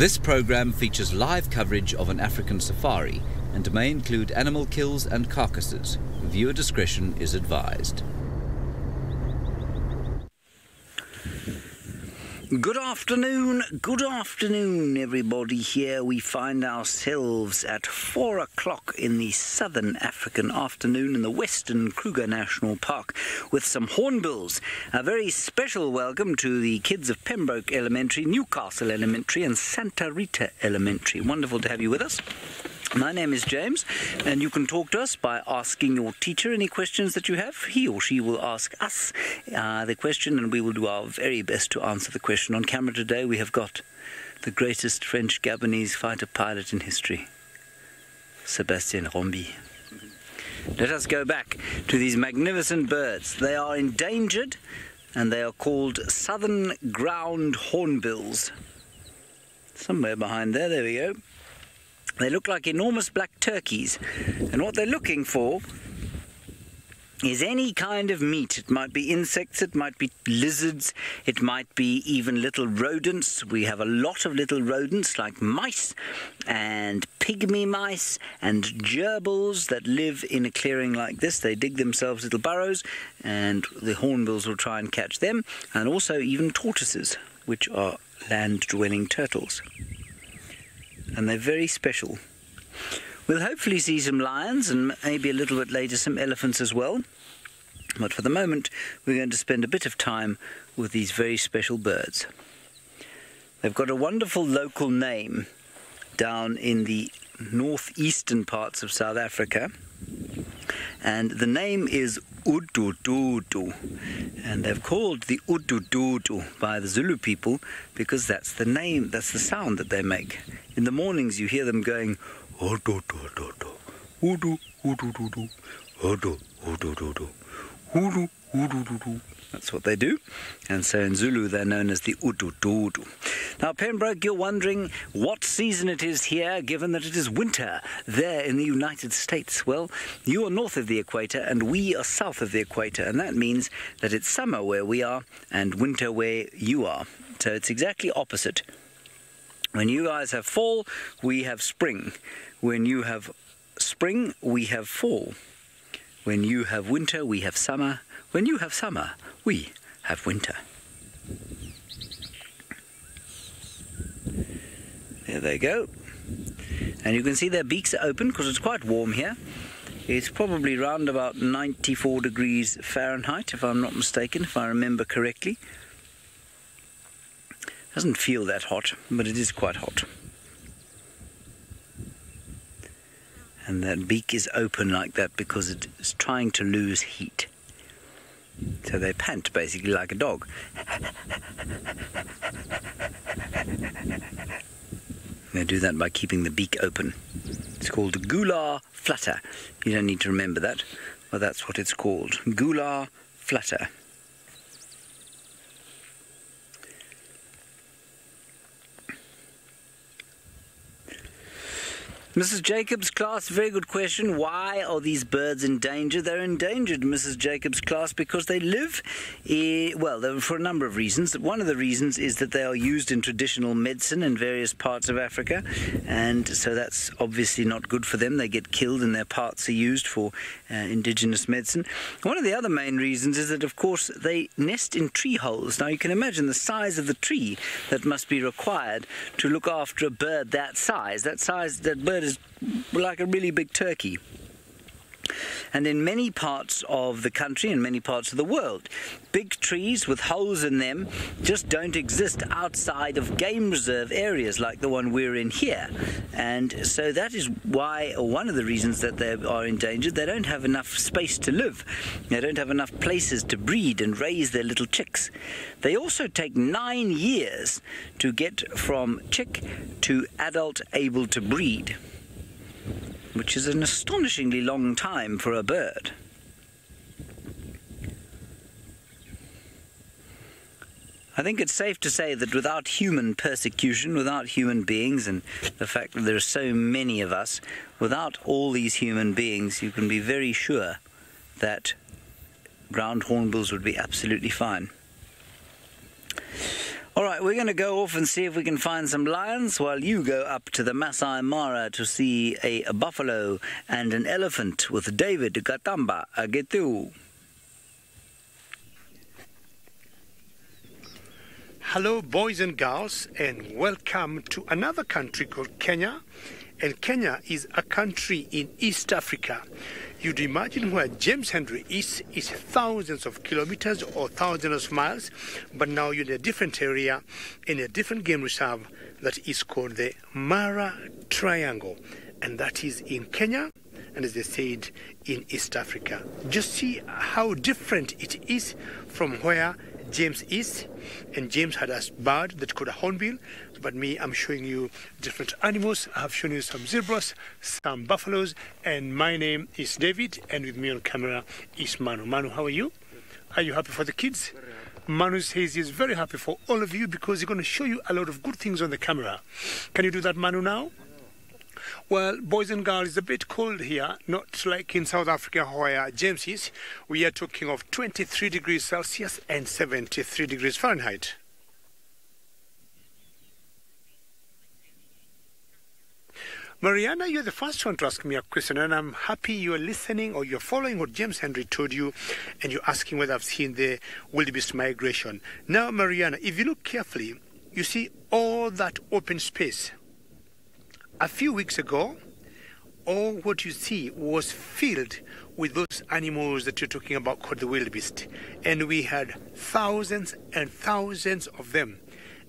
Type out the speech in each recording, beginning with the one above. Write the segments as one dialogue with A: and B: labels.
A: This program features live coverage of an African safari and may include animal kills and carcasses. Viewer discretion is advised.
B: Good afternoon, everybody. Here we find ourselves at 4 o'clock in the southern African afternoon in the Western Kruger National Park with some hornbills. A very special welcome to the kids of Pembroke Elementary, Newcastle Elementary and Santa Rita Elementary. Wonderful to have you with us. My name is James, and you can talk to us by asking your teacher any questions that you have. He or she will ask us the question, and we will do our very best to answer the question. On camera today, we have got the greatest French-Gabonese fighter pilot in history, Sébastien Rombi. Let us go back to these magnificent birds. They are endangered, and they are called southern ground hornbills. Somewhere behind there we go. They look like enormous black turkeys, and what they're looking for is any kind of meat. It might be insects, it might be lizards, it might be even little rodents. We have a lot of little rodents like mice and pygmy mice and gerbils that live in a clearing like this. They dig themselves little burrows, and the hornbills will try and catch them, and also even tortoises, which are land-dwelling turtles. And they're very special. We'll hopefully see some lions and maybe a little bit later some elephants as well. But for the moment, we're going to spend a bit of time with these very special birds. They've got a wonderful local name down in the northeastern parts of South Africa. And the name is Udududu, and they've called the Udududu by the Zulu people because that's the name, that's the sound that they make. In the mornings you hear them going Udududu, Udu Udududu, Udu Udududu, Udu Udududu. That's what they do, and so in Zulu they're known as the Udududu. Now, Pembroke, you're wondering what season it is here, given that it is winter there in the United States. Well, you are north of the equator, and we are south of the equator, and that means that it's summer where we are and winter where you are. So it's exactly opposite. When you guys have fall, we have spring. When you have spring, we have fall. When you have winter, we have summer. When you have summer, we have winter. There they go. And you can see their beaks are open because it's quite warm here. It's probably round about 94 degrees Fahrenheit, if I'm not mistaken, if I remember correctly. Doesn't feel that hot, but it is quite hot. And that beak is open like that because it is trying to lose heat. So they pant basically like a dog. They do that by keeping the beak open. It's called gular flutter. You don't need to remember that, but that's what it's called. Gular flutter. Mrs. Jacobs' class, very good question. Why are these birds endangered? They're endangered, Mrs. Jacobs' class, because they live, for a number of reasons. One of the reasons is that they are used in traditional medicine in various parts of Africa, and so that's obviously not good for them. They get killed and their parts are used for indigenous medicine. One of the other main reasons is that, of course, they nest in tree holes. Now, you can imagine the size of the tree that must be required to look after a bird that size. That bird is like a really big turkey. And in many parts of the country and many parts of the world, big trees with holes in them just don't exist outside of game reserve areas like the one we're in here. And so that is why, or one of the reasons that they are endangered. They don't have enough space to live. They don't have enough places to breed and raise their little chicks. They also take 9 years to get from chick to adult able to breed, which is an astonishingly long time for a bird. I think it's safe to say that without human persecution, without human beings, and the fact that there are so many of us, without all these human beings, you can be very sure that ground hornbills would be absolutely fine. All right, we're going to go off and see if we can find some lions while you go up to the Masai Mara to see a buffalo and an elephant with David Gatamba Agetu.
C: Hello, boys and girls, and welcome to another country called Kenya. And Kenya is a country in East Africa. You'd imagine where James Henry is thousands of kilometers or thousands of miles, but now you're in a different area, in a different game reserve that is called the Mara Triangle. And that is in Kenya, and as they said, in East Africa. Just see how different it is from where James is. And James had a bird that called a hornbill, but me, I'm showing you different animals. I have shown you some zebras, some buffaloes, and my name is David, and with me on camera is Manu. Manu, how are you? Are you happy for the kids? Manu says he's very happy for all of you because he's going to show you a lot of good things on the camera. Can you do that, Manu, now? Well, boys and girls, it's a bit cold here, not like in South Africa where James is. We are talking of 23 degrees Celsius and 73 degrees Fahrenheit. Mariana, you're the first one to ask me a question, and I'm happy you're listening or you're following what James Henry told you, and you're asking whether I've seen the wildebeest migration. Now, Mariana, if you look carefully, you see all that open space. A few weeks ago, all what you see was filled with those animals that you're talking about called the wildebeest. And we had thousands and thousands of them.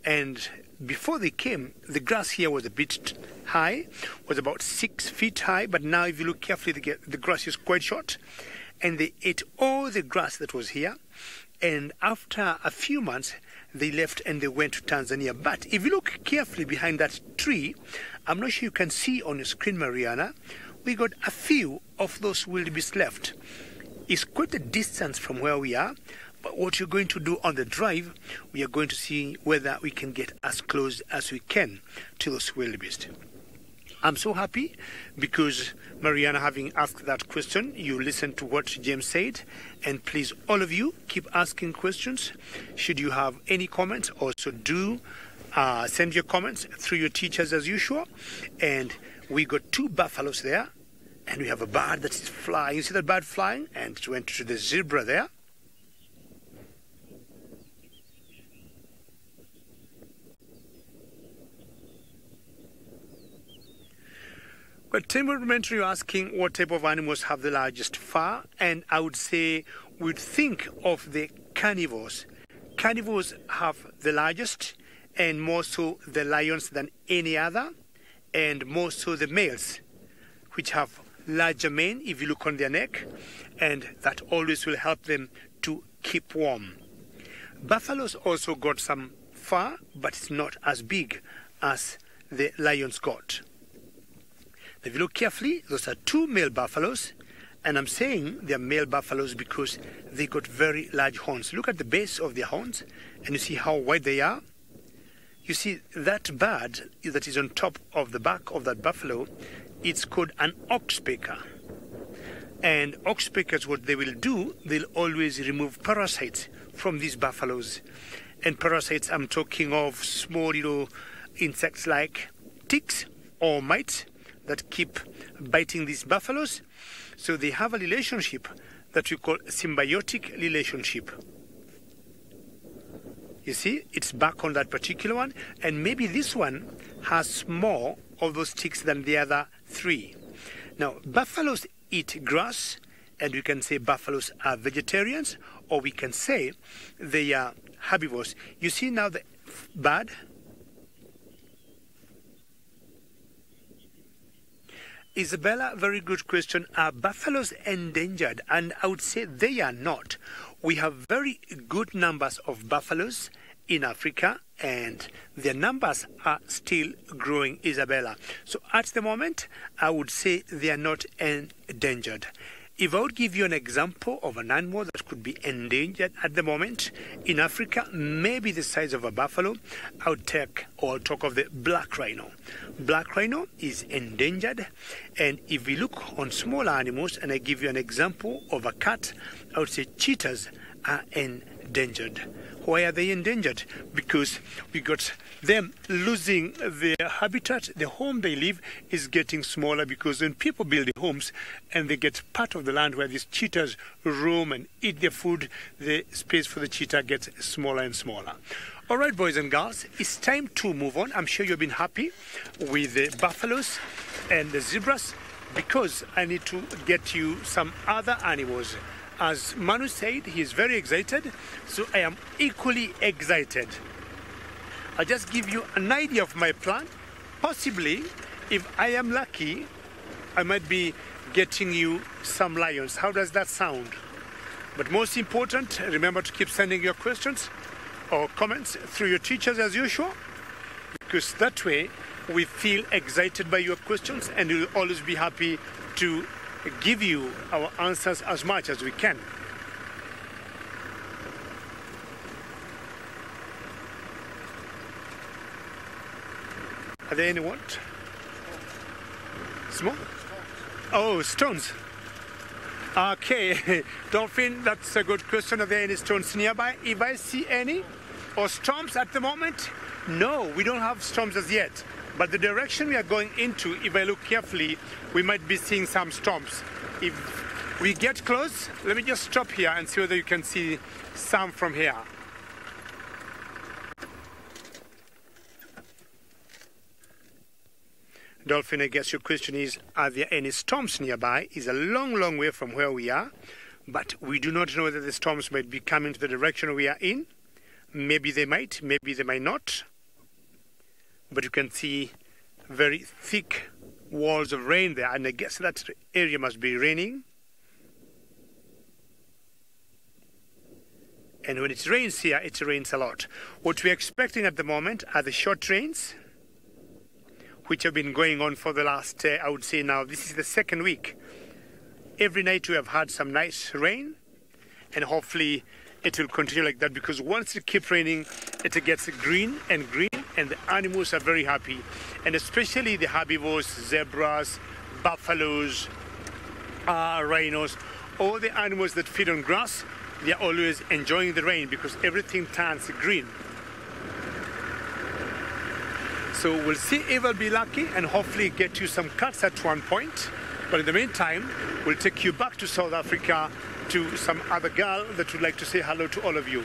C: And before they came, the grass here was a bit high, was about 6 feet high. But now if you look carefully, the grass is quite short. And they ate all the grass that was here. And after a few months, they left and they went to Tanzania. But if you look carefully behind that tree, I'm not sure you can see on your screen, Mariana, we got a few of those wildebeest left. It's quite a distance from where we are, but what you're going to do on the drive, we are going to see whether we can get as close as we can to those wildebeest. I'm so happy because, Mariana, having asked that question, you listened to what James said. And please, all of you, keep asking questions. Should you have any comments, also do send your comments through your teachers as usual. And we got 2 buffaloes there. And we have a bird that is flying. You see that bird flying? And it went to the zebra there. Well, temperamental, you're asking what type of animals have the largest fur, and I would say we'd think of the carnivores. Carnivores have the largest, and more so the lions than any other, and more so the males, which have larger mane if you look on their neck, and that always will help them to keep warm. Buffaloes also got some fur, but it's not as big as the lions got. If you look carefully, those are 2 male buffaloes, and I'm saying they're male buffaloes because they got very large horns. Look at the base of their horns, and you see how wide they are. You see that bird that is on top of the back of that buffalo, it's called an oxpecker. And oxpeckers, what they will do, they'll always remove parasites from these buffaloes. And parasites, I'm talking of small little insects like ticks or mites that keep biting these buffaloes. So they have a relationship that we call a symbiotic relationship. You see, it's back on that particular one, and maybe this one has more of those ticks than the other 3. Now, buffaloes eat grass, and we can say buffaloes are vegetarians, or we can say they are herbivores. You see now the bird? Isabella, very good question. Are buffaloes endangered? And I would say they are not. We have very good numbers of buffaloes in Africa, and their numbers are still growing, Isabella. So at the moment, I would say they are not endangered. If I would give you an example of an animal that could be endangered at the moment in Africa, maybe the size of a buffalo, I would talk of the black rhino. Black rhino is endangered, and if we look on smaller animals, and I give you an example of a cat, I would say cheetahs are endangered. endangered. Why are they endangered? Because we got them losing their habitat. The home they live is getting smaller, because when people build their homes and they get part of the land where these cheetahs roam and eat their food, the space for the cheetah gets smaller and smaller. All right, boys and girls, it's time to move on. I'm sure you've been happy with the buffaloes and the zebras, because I need to get you some other animals. As Manu said, he is very excited, so I am equally excited. I'll just give you an idea of my plan. Possibly, if I am lucky, I might be getting you some lions. How does that sound? But most important, remember to keep sending your questions or comments through your teachers as usual, because that way we feel excited by your questions and we'll always be happy to give you our answers as much as we can. Are there any what? Small? Oh, stones. Okay, Dolphin, that's a good question. Are there any stones nearby? If I see any, or storms at the moment? No, we don't have storms as yet. But the direction we are going into, if I look carefully, we might be seeing some storms. If we get close, let me just stop here and see whether you can see some from here. Dolphin, I guess your question is, are there any storms nearby? It's a long, long way from where we are, but we do not know whether the storms might be coming to the direction we are in. Maybe they might, maybe they might not. But you can see very thick walls of rain there, and I guess that area must be raining. And when it rains here, it rains a lot. What we're expecting at the moment are the short rains, which have been going on for the last, I would say now, this is the second week. Every night we have had some nice rain, and hopefully it will continue like that, because once it keeps raining, it gets green, and the animals are very happy. And especially the herbivores, zebras, buffaloes, rhinos, all the animals that feed on grass, they are always enjoying the rain because everything turns green. So we'll see if I'll be lucky and hopefully get you some cuts at one point. But in the meantime, we'll take you back to South Africa to some other girl that would like to say hello to all of you.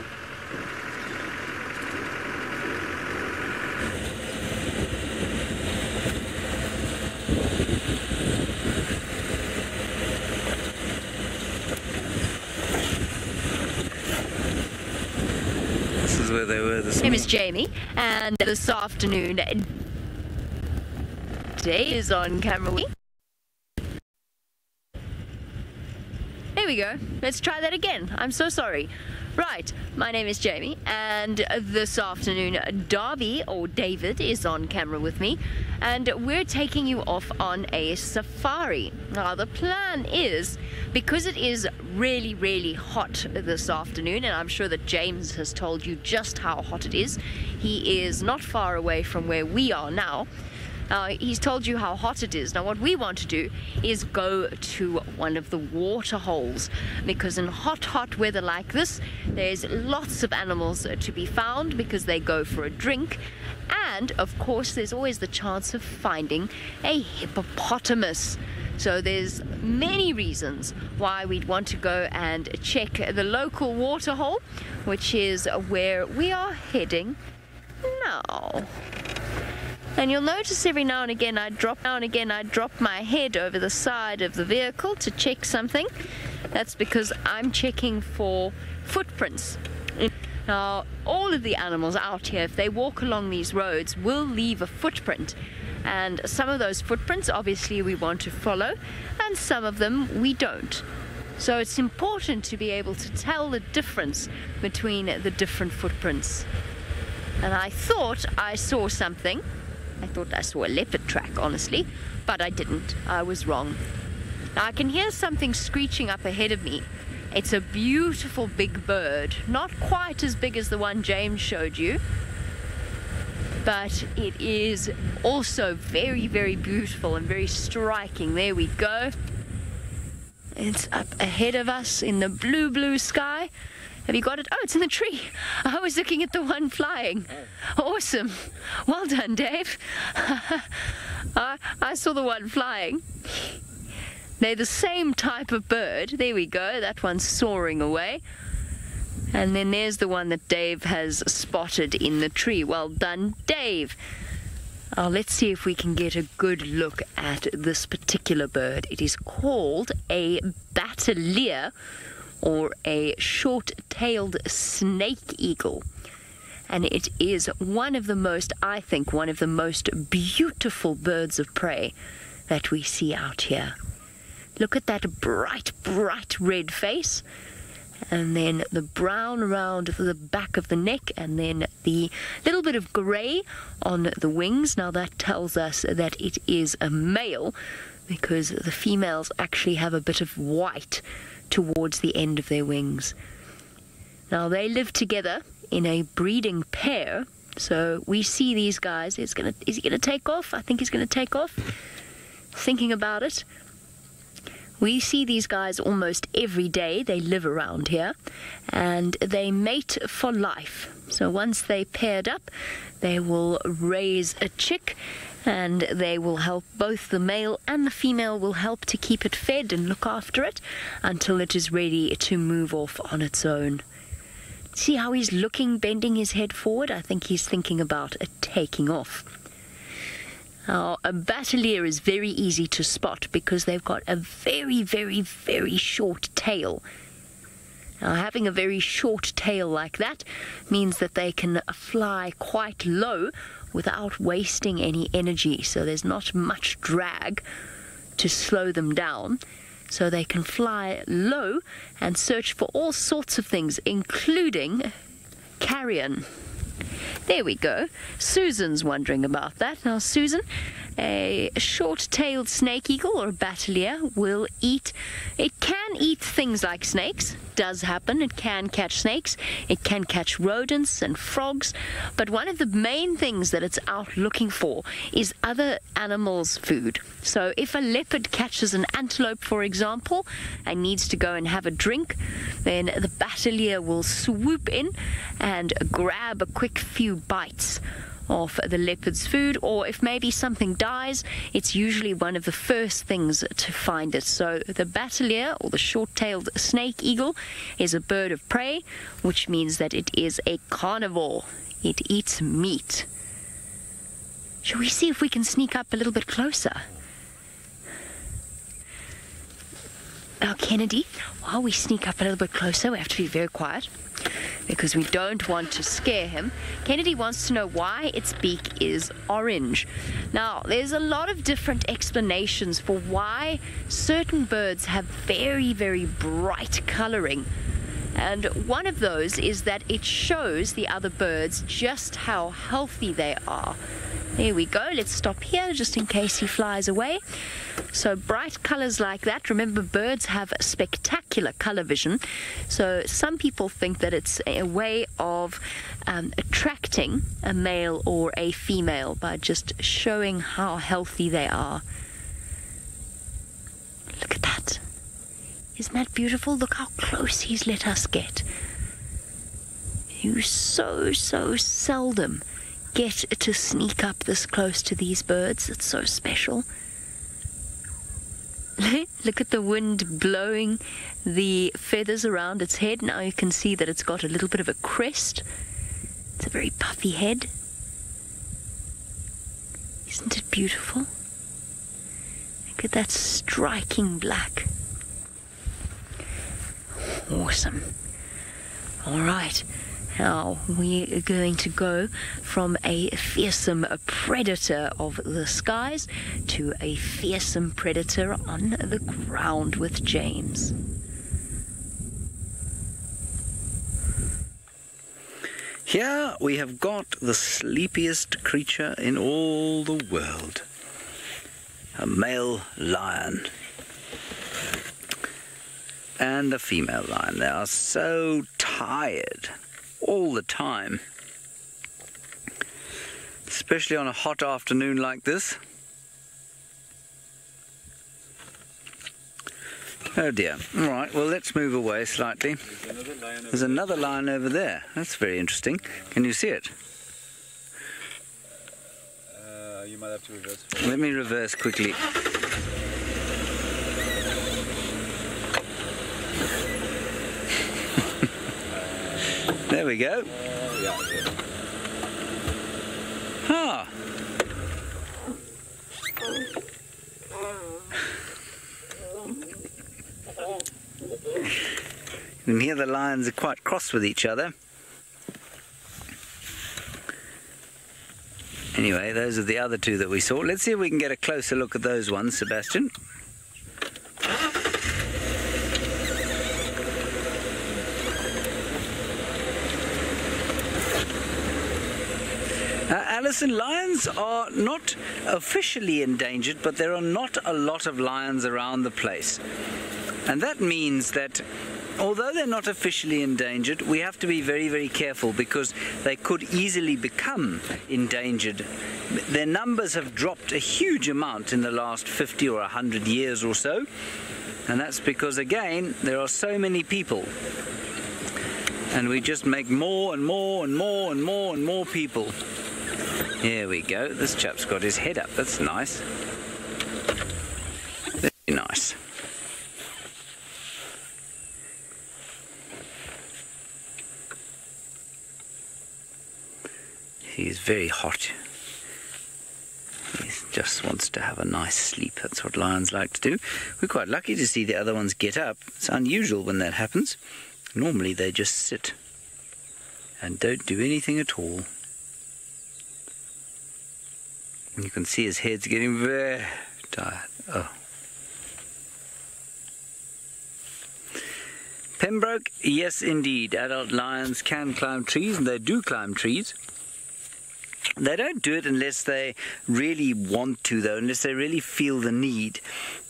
B: This is where they were this
D: My name is Jamie, and this afternoon, Dave is on camera. There we go. Let's try that again. I'm so sorry. Right, my name is Jamie, and this afternoon Darby, or David, is on camera with me, and we're taking you off on a safari. Now the plan is, because it is really, really hot this afternoon, and I'm sure that James has told you just how hot it is. He is not far away from where we are now. He's told you how hot it is. Now what we want to do is go to one of the water holes, because in hot weather like this, there's lots of animals to be found because they go for a drink, and of course there's always the chance of finding a hippopotamus. So there's many reasons why we'd want to go and check the local water hole, which is where we are heading now. And you'll notice every now and again I drop my head over the side of the vehicle to check something. That's because I'm checking for footprints. Now, all of the animals out here, if they walk along these roads, will leave a footprint. And some of those footprints, obviously, we want to follow, and some of them we don't. So it's important to be able to tell the difference between the different footprints. And I thought I saw something. I thought I saw a leopard track, honestly, but I didn't. I was wrong. Now I can hear something screeching up ahead of me. It's a beautiful big bird, not quite as big as the one James showed you, but it is also very, very beautiful and very striking. There we go. It's up ahead of us in the blue, blue sky, Have you got it? Oh, it's in the tree. I was looking at the one flying. Awesome. Well done, Dave. I saw the one flying. They're the same type of bird. There we go. That one's soaring away. And then there's the one that Dave has spotted in the tree. Well done, Dave. Let's see if we can get a good look at this particular bird. It is called a batalier, or a short-tailed snake eagle. And it is one of the most, I think, one of the most beautiful birds of prey that we see out here. Look at that bright, bright red face. And then the brown around the back of the neck, and then the little bit of grey on the wings. Now that tells us that it is a male, because the females actually have a bit of white towards the end of their wings. Now they live together in a breeding pair, so we see these guys. Is he gonna take off? I think he's gonna take off. Thinking about it. We see these guys almost every day. They live around here, and they mate for life. So once they paired up, they will raise a chick, and they will help, both the male and the female will help to keep it fed and look after it until it is ready to move off on its own. See how he's looking, bending his head forward? I think he's thinking about taking off. Now, a batalier is very easy to spot because they've got a very, very, very short tail. Now, having a very short tail like that means that they can fly quite low without wasting any energy. So there's not much drag to slow them down. So they can fly low and search for all sorts of things, including carrion. There we go. Susan's wondering about that. Now, Susan, a short-tailed snake eagle or a batalier will eat. It can eat things like snakes. Does happen. It can catch snakes. It can catch rodents and frogs. But one of the main things that it's out looking for is other animals' food. So if a leopard catches an antelope, for example, and needs to go and have a drink, then the batalier will swoop in and grab a quick few bites of the leopard's food. Or if maybe something dies, it's usually one of the first things to find it. So the batalier, or the short-tailed snake eagle, is a bird of prey, which means that it is a carnivore. It eats meat. Shall we see if we can sneak up a little bit closer? Now, Kennedy, while we sneak up a little bit closer, we have to be very quiet because we don't want to scare him. Kennedy wants to know why its beak is orange. Now, there's a lot of different explanations for why certain birds have very, very bright coloring. And one of those is that it shows the other birds just how healthy they are. There we go. Let's stop here just in case he flies away. So bright colors like that. Remember, birds have spectacular color vision. So some people think that it's a way of attracting a male or a female by just showing how healthy they are. Look at that. Isn't that beautiful? Look how close he's let us get. You so seldom get to sneak up this close to these birds. It's so special. Look at the wind blowing the feathers around its head. Now you can see that it's got a little bit of a crest. It's a very puffy head. Isn't it beautiful? Look at that striking black. Awesome. All right. Now we are going to go from a fearsome predator of the skies to a fearsome predator on the ground with James.
B: Here we have got the sleepiest creature in all the world. A male lion. And a female lion. They are so tired all the time, especially on a hot afternoon like this. Oh dear. All right, well, let's move away slightly. There's another lion over there. That's very interesting. Can you see it?
E: You might have to reverse.
B: Let me reverse quickly. There we go.
E: Yeah.
B: Ah. You can hear the lions are quite cross with each other. Anyway, those are the other two that we saw. Let's see if we can get a closer look at those ones, Sebastian. Alison, lions are not officially endangered, but there are not a lot of lions around the place. And that means that although they're not officially endangered, we have to be very, very careful because they could easily become endangered. Their numbers have dropped a huge amount in the last 50 or 100 years or so. And that's because, again, there are so many people. And we just make more and more and more and more and more people. Here we go. This chap's got his head up. That's nice. Very nice. He's very hot. He just wants to have a nice sleep. That's what lions like to do. We're quite lucky to see the other ones get up. It's unusual when that happens. Normally they just sit and don't do anything at all. And you can see his head's getting very tired. Oh. Pembroke, yes indeed. Adult lions can climb trees, and they do climb trees. They don't do it unless they really want to, though, unless they really feel the need.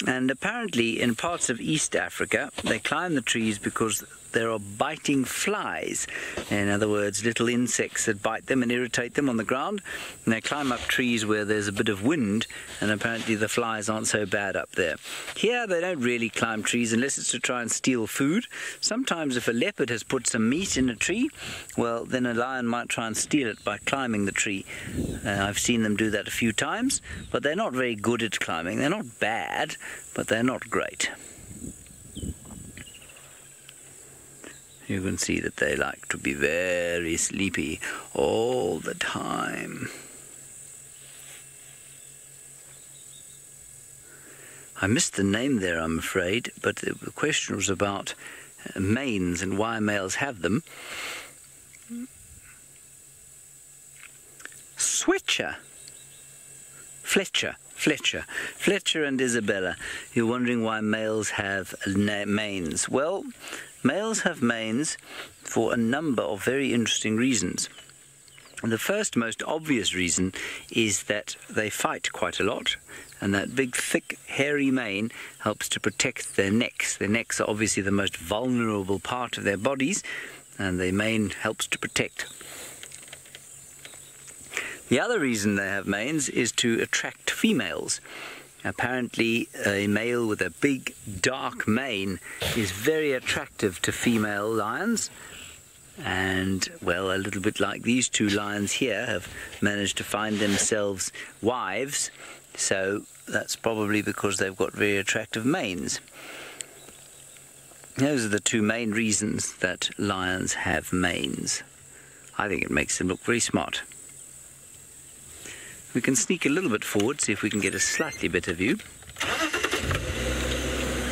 B: And apparently in parts of East Africa, they climb the trees because there are biting flies. In other words, little insects that bite them and irritate them on the ground. And they climb up trees where there's a bit of wind, and apparently the flies aren't so bad up there. Here, they don't really climb trees unless it's to try and steal food. Sometimes if a leopard has put some meat in a tree, well, then a lion might try and steal it by climbing the tree. I've seen them do that a few times, but they're not very good at climbing. They're not bad, but they're not great. You can see that they like to be very sleepy all the time. I missed the name there, I'm afraid, but the question was about manes and why males have them. Fletcher and Isabella. You're wondering why males have manes. Well, males have manes for a number of very interesting reasons. And the first most obvious reason is that they fight quite a lot, and that big, thick, hairy mane helps to protect their necks. Their necks are obviously the most vulnerable part of their bodies, and the mane helps to protect. The other reason they have manes is to attract females. Apparently, a male with a big, dark mane is very attractive to female lions. And, well, a little bit like these two lions here have managed to find themselves wives. So that's probably because they've got very attractive manes. Those are the two main reasons that lions have manes. I think it makes them look very smart. We can sneak a little bit forward, see if we can get a slightly better view.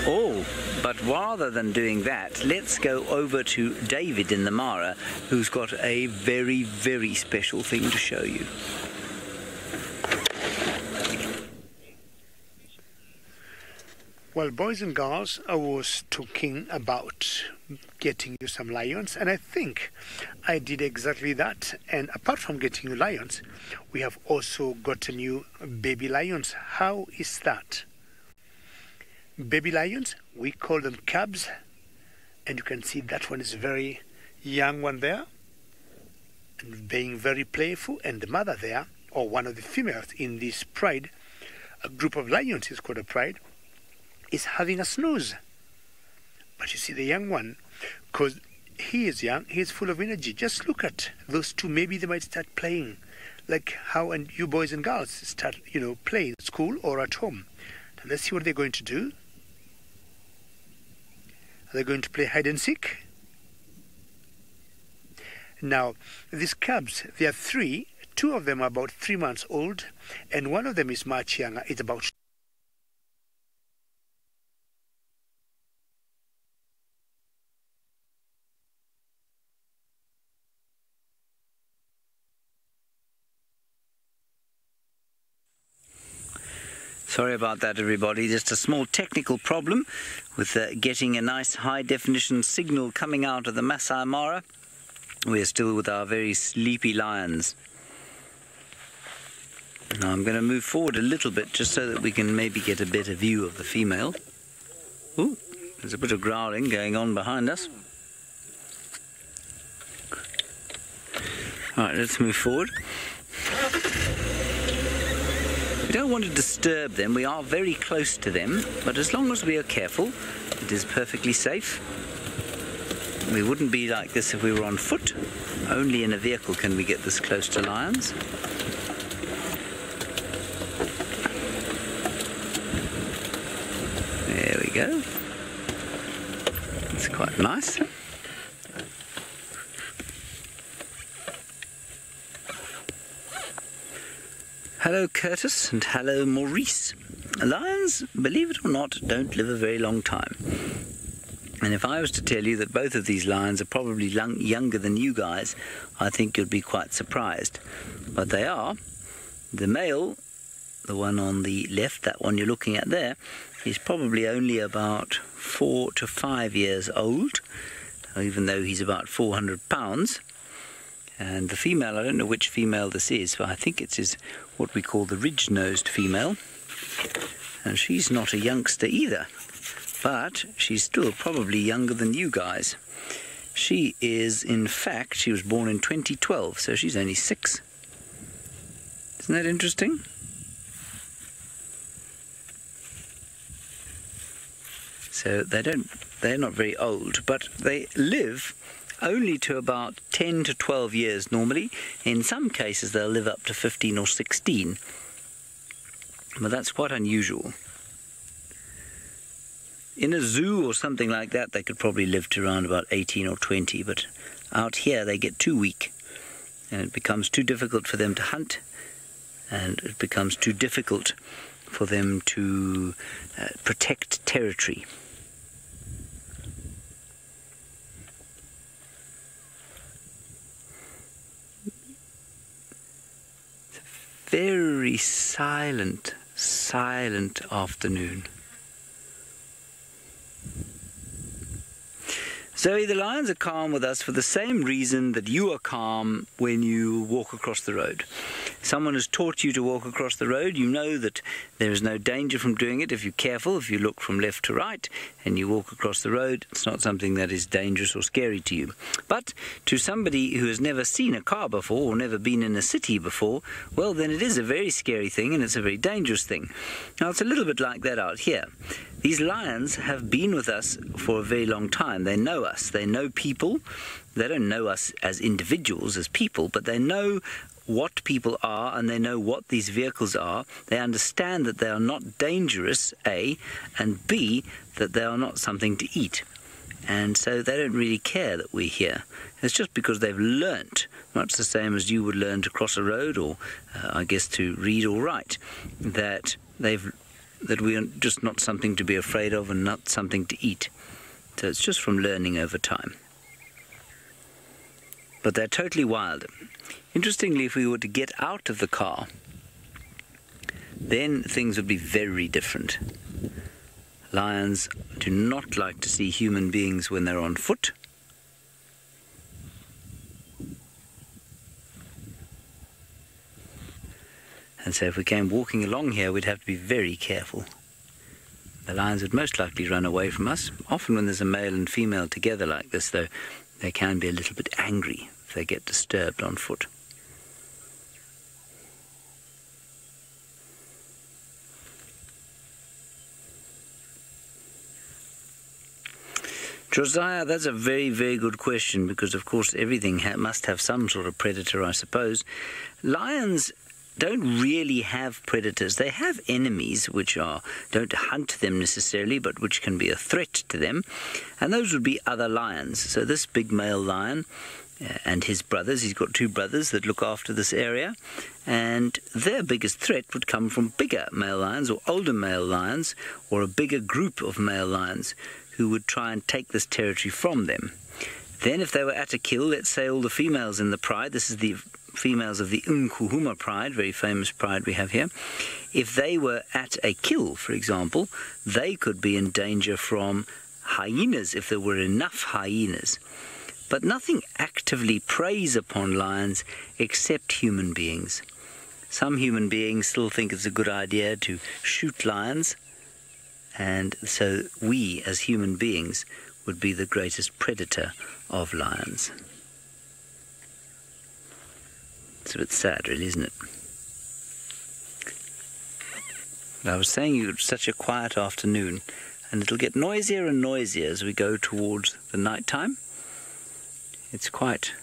B: Oh, but rather than doing that, let's go over to David in the Mara, who's got a very, very special thing to show you.
C: Well, boys and girls, I was talking about getting you some lions, and I think I did exactly that. And apart from getting you lions, we have also gotten you baby lions. How is that? Baby lions, we call them cubs, and you can see that one is a very young one there, and being very playful, and the mother there, or one of the females in this pride, a group of lions is called a pride, is having a snooze. But you see the young one, because he is young, he is full of energy. Just look at those two. Maybe they might start playing, like how and you boys and girls start, playing at school or at home. Now let's see what they're going to do. Are they going to play hide and seek? Now, these cubs, there are three. Two of them are about 3 months old, and one of them is much younger. It's about...
B: Sorry about that, everybody. Just a small technical problem with getting a nice high-definition signal coming out of the Masai Mara. We're still with our very sleepy lions. Now I'm going to move forward a little bit just so that we can maybe get a better view of the female. Ooh, there's a bit of growling going on behind us. Alright, let's move forward. We don't want to disturb them. We are very close to them, but as long as we are careful, it is perfectly safe. We wouldn't be like this if we were on foot. Only in a vehicle can we get this close to lions. There we go. It's quite nice. Hello Curtis and hello Maurice. Lions, believe it or not, don't live a very long time. And if I was to tell you that both of these lions are probably younger than you guys, I think you'd be quite surprised. But they are. The male, the one on the left, that one you're looking at there, is probably only about 4 to 5 years old, even though he's about 400 pounds. And the female, I don't know which female this is, but I think it is what we call the ridge-nosed female. And she's not a youngster either, but she's still probably younger than you guys. She is, in fact, she was born in 2012, so she's only 6. Isn't that interesting? So they're not very old, but they live only to about 10 to 12 years normally. In some cases they'll live up to 15 or 16, but that's quite unusual. In a zoo or something like that they could probably live to around about 18 or 20, but out here they get too weak and it becomes too difficult for them to hunt, and it becomes too difficult for them to protect territory. Very silent afternoon. Zoe, the lions are calm with us for the same reason that you are calm when you walk across the road. Someone has taught you to walk across the road. You know that there is no danger from doing it if you're careful, if you look from left to right and you walk across the road. It's not something that is dangerous or scary to you. But to somebody who has never seen a car before or never been in a city before, well, then it is a very scary thing and it's a very dangerous thing. Now, it's a little bit like that out here. These lions have been with us for a very long time. They know us. They know people. They don't know us as individuals, as people, but they know what people are and they know what these vehicles are. They understand that they are not dangerous, A, and B, that they are not something to eat. And so they don't really care that we're here. It's just because they've learnt, much the same as you would learn to cross a road or, I guess, to read or write, that we are just not something to be afraid of and not something to eat. So it's just from learning over time. But they're totally wild. Interestingly, if we were to get out of the car, then things would be very different. Lions do not like to see human beings when they're on foot. And so if we came walking along here, we'd have to be very careful. The lions would most likely run away from us. Often when there's a male and female together like this, though, they can be a little bit angry if they get disturbed on foot. Josiah, that's a very, very good question because, of course, everything must have some sort of predator, I suppose. Lions don't really have predators. They have enemies which don't hunt them necessarily, but which can be a threat to them, and those would be other lions. So this big male lion and his brothers, he's got 2 brothers that look after this area, and their biggest threat would come from bigger male lions or older male lions or a bigger group of male lions who would try and take this territory from them. Then if they were at a kill, let's say all the females in the pride, this is the females of the Nkuhuma pride, very famous pride we have here, if they were at a kill, for example, they could be in danger from hyenas if there were enough hyenas. But nothing actively preys upon lions except human beings. Some human beings still think it's a good idea to shoot lions, and so we as human beings would be the greatest predator of lions. It's a bit sad, really, isn't it? But I was saying it's such a quiet afternoon, and it'll get noisier and noisier as we go towards the night time. It's quite,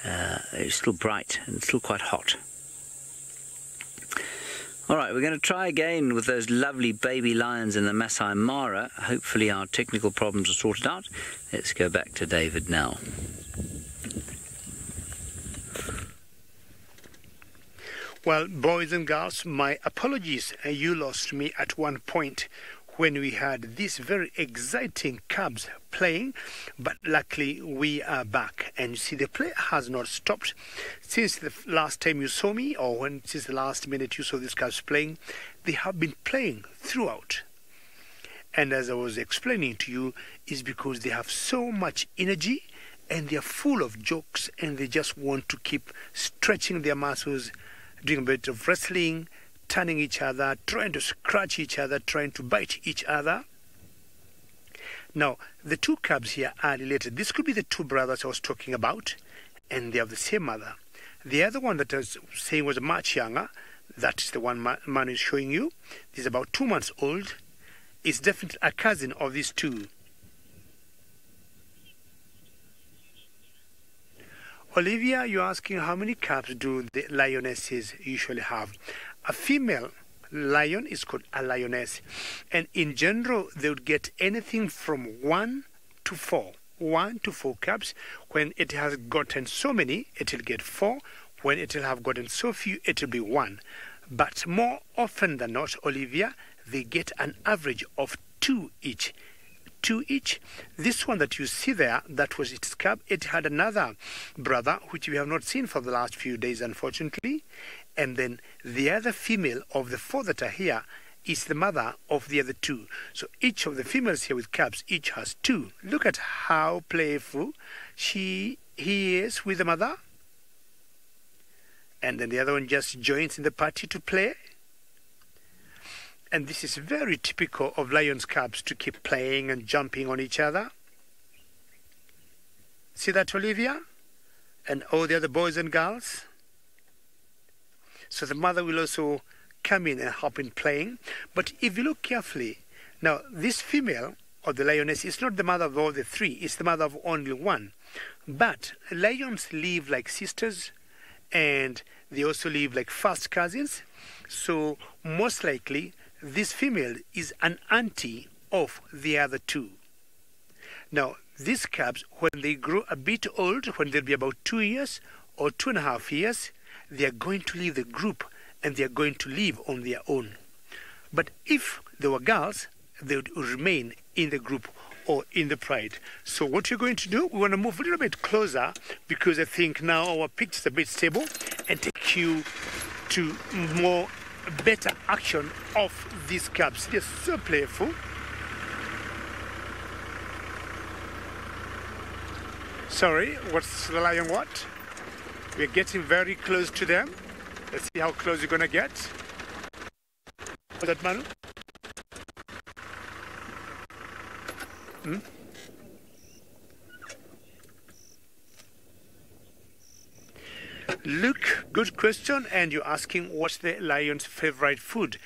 B: it's still bright and it's still quite hot. All right, we're going to try again with those lovely baby lions in the Masai Mara. Hopefully our technical problems are sorted out. Let's go back to David now.
C: Well, boys and girls, my apologies. You lost me at one point when we had these very exciting cubs playing, but luckily we are back. And you see, the play has not stopped since the last time you saw me, or since the last minute you saw these cubs playing. They have been playing throughout. And as I was explaining to you, is because they have so much energy and they are full of jokes and they just want to keep stretching their muscles, doing a bit of wrestling, turning each other, trying to scratch each other, trying to bite each other. Now, the 2 cubs here are related. This could be the 2 brothers I was talking about, and they have the same mother. The other one that I was saying was much younger, that is the one man is showing you. He's about 2 months old. It's definitely a cousin of these 2. Olivia, you're asking how many cubs do the lionesses usually have? A female lion is called a lioness, and in general they would get anything from 1 to 4. 1 to 4 cubs. When it has gotten so many, it will get 4. When it will have gotten so few, it will be 1. But more often than not, Olivia, they get an average of 2 each. 2 each. This one that you see there, that was its cub. It had another brother, which we have not seen for the last few days, unfortunately. And then the other female of the 4 that are here is the mother of the other 2. So each of the females here with cubs, each has 2. Look at how playful he is with the mother. And then the other one just joins in the party to play. And this is very typical of lions' cubs, to keep playing and jumping on each other. See that, Olivia? And all the other boys and girls? So the mother will also come in and help in playing. But if you look carefully, now this female of the lioness is not the mother of all the 3, it's the mother of only 1. But lions live like sisters, and they also live like first cousins. So most likely this female is an auntie of the other 2. Now these cubs, when they grow a bit old, when they'll be about 2 years or 2.5 years, they are going to leave the group and they are going to live on their own. But if they were girls, they would remain in the group or in the pride. So what you're going to do, we want to move a little bit closer, because I think now our picture is a bit stable, and take you to more better action of these cubs. They're so playful. Sorry, what's the lion what? We're getting very close to them. Let's see how close you're going to get. What's that, Manu? Luke, good question. And you're asking what's the lion's favorite food.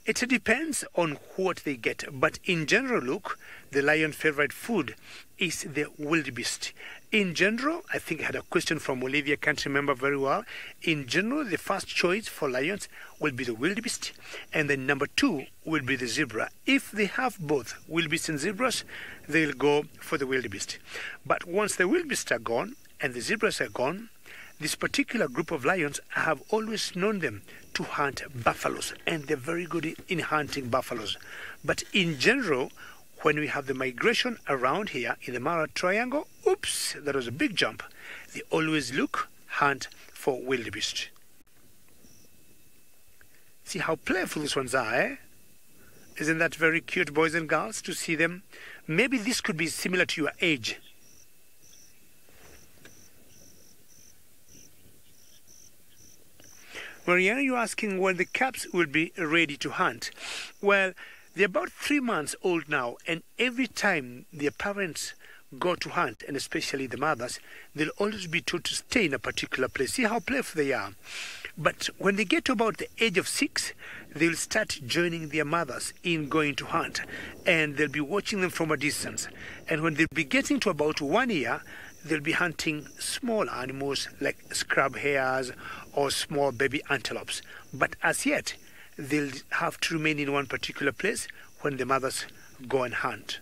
C: It depends on what they get, but in general, look, the lion's favorite food is the wildebeest. In general, I think I had a question from Olivia, can't remember very well. In general, the first choice for lions will be the wildebeest, and then number 2 will be the zebra. If they have both wildebeest and zebras, they'll go for the wildebeest. But once the wildebeest are gone and the zebras are gone, this particular group of lions, I have always known them to hunt buffaloes, and they're very good in hunting buffaloes. But in general, when we have the migration around here in the Mara Triangle, oops, that was a big jump, they always hunt for wildebeest. See how playful these ones are, eh? Isn't that very cute, boys and girls, to see them? Maybe this could be similar to your age. Mariana, you're asking when the cubs will be ready to hunt. Well, they're about 3 months old now, and every time their parents go to hunt, and especially the mothers, they'll always be told to stay in a particular place. See how playful they are. But when they get to about the age of 6, they'll start joining their mothers in going to hunt, and they'll be watching them from a distance. And when they'll be getting to about 1 year, they'll be hunting small animals like scrub hares or small baby antelopes. But as yet, they'll have to remain in one particular place when the mothers go and hunt.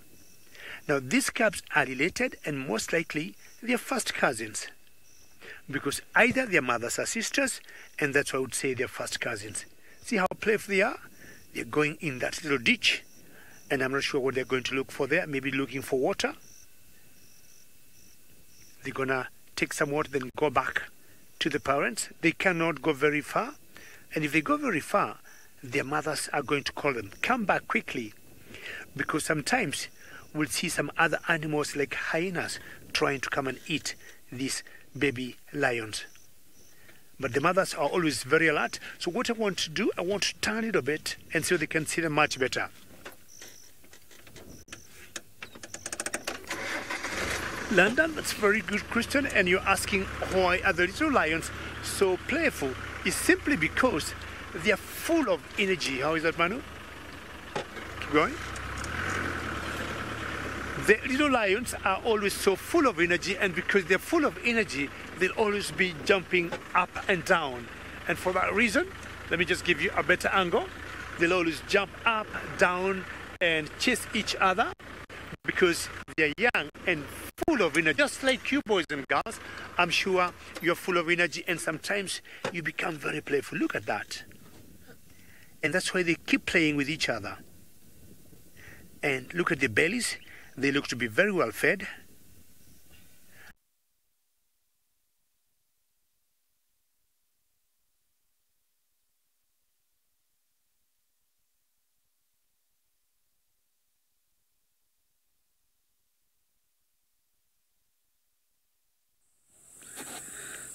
C: Now, these cubs are related, and most likely they're first cousins, because either their mothers are sisters, and that's why I would say they're first cousins. See how playful they are? They're going in that little ditch, and I'm not sure what they're going to look for there. Maybe looking for water. They're gonna take some water, then go back to the parents. They cannot go very far, and if they go very far, their mothers are going to call them, come back quickly, because sometimes we'll see some other animals like hyenas trying to come and eat these baby lions. But the mothers are always very alert. So what I want to do, I want to turn it a bit and so they can see them much better. London, that's very good, Christian. And you're asking why are the little lions so playful? It's simply because they are full of energy. How is that, Manu? Keep going. The little lions are always so full of energy, and because they're full of energy, they'll always be jumping up and down. And for that reason, let me just give you a better angle. They'll always jump up, down, and chase each other because they're young and full of energy. Just like you boys and girls, I'm sure you're full of energy, and sometimes you become very playful. Look at that. And that's why they keep playing with each other. And look at the bellies. They look to be very well fed.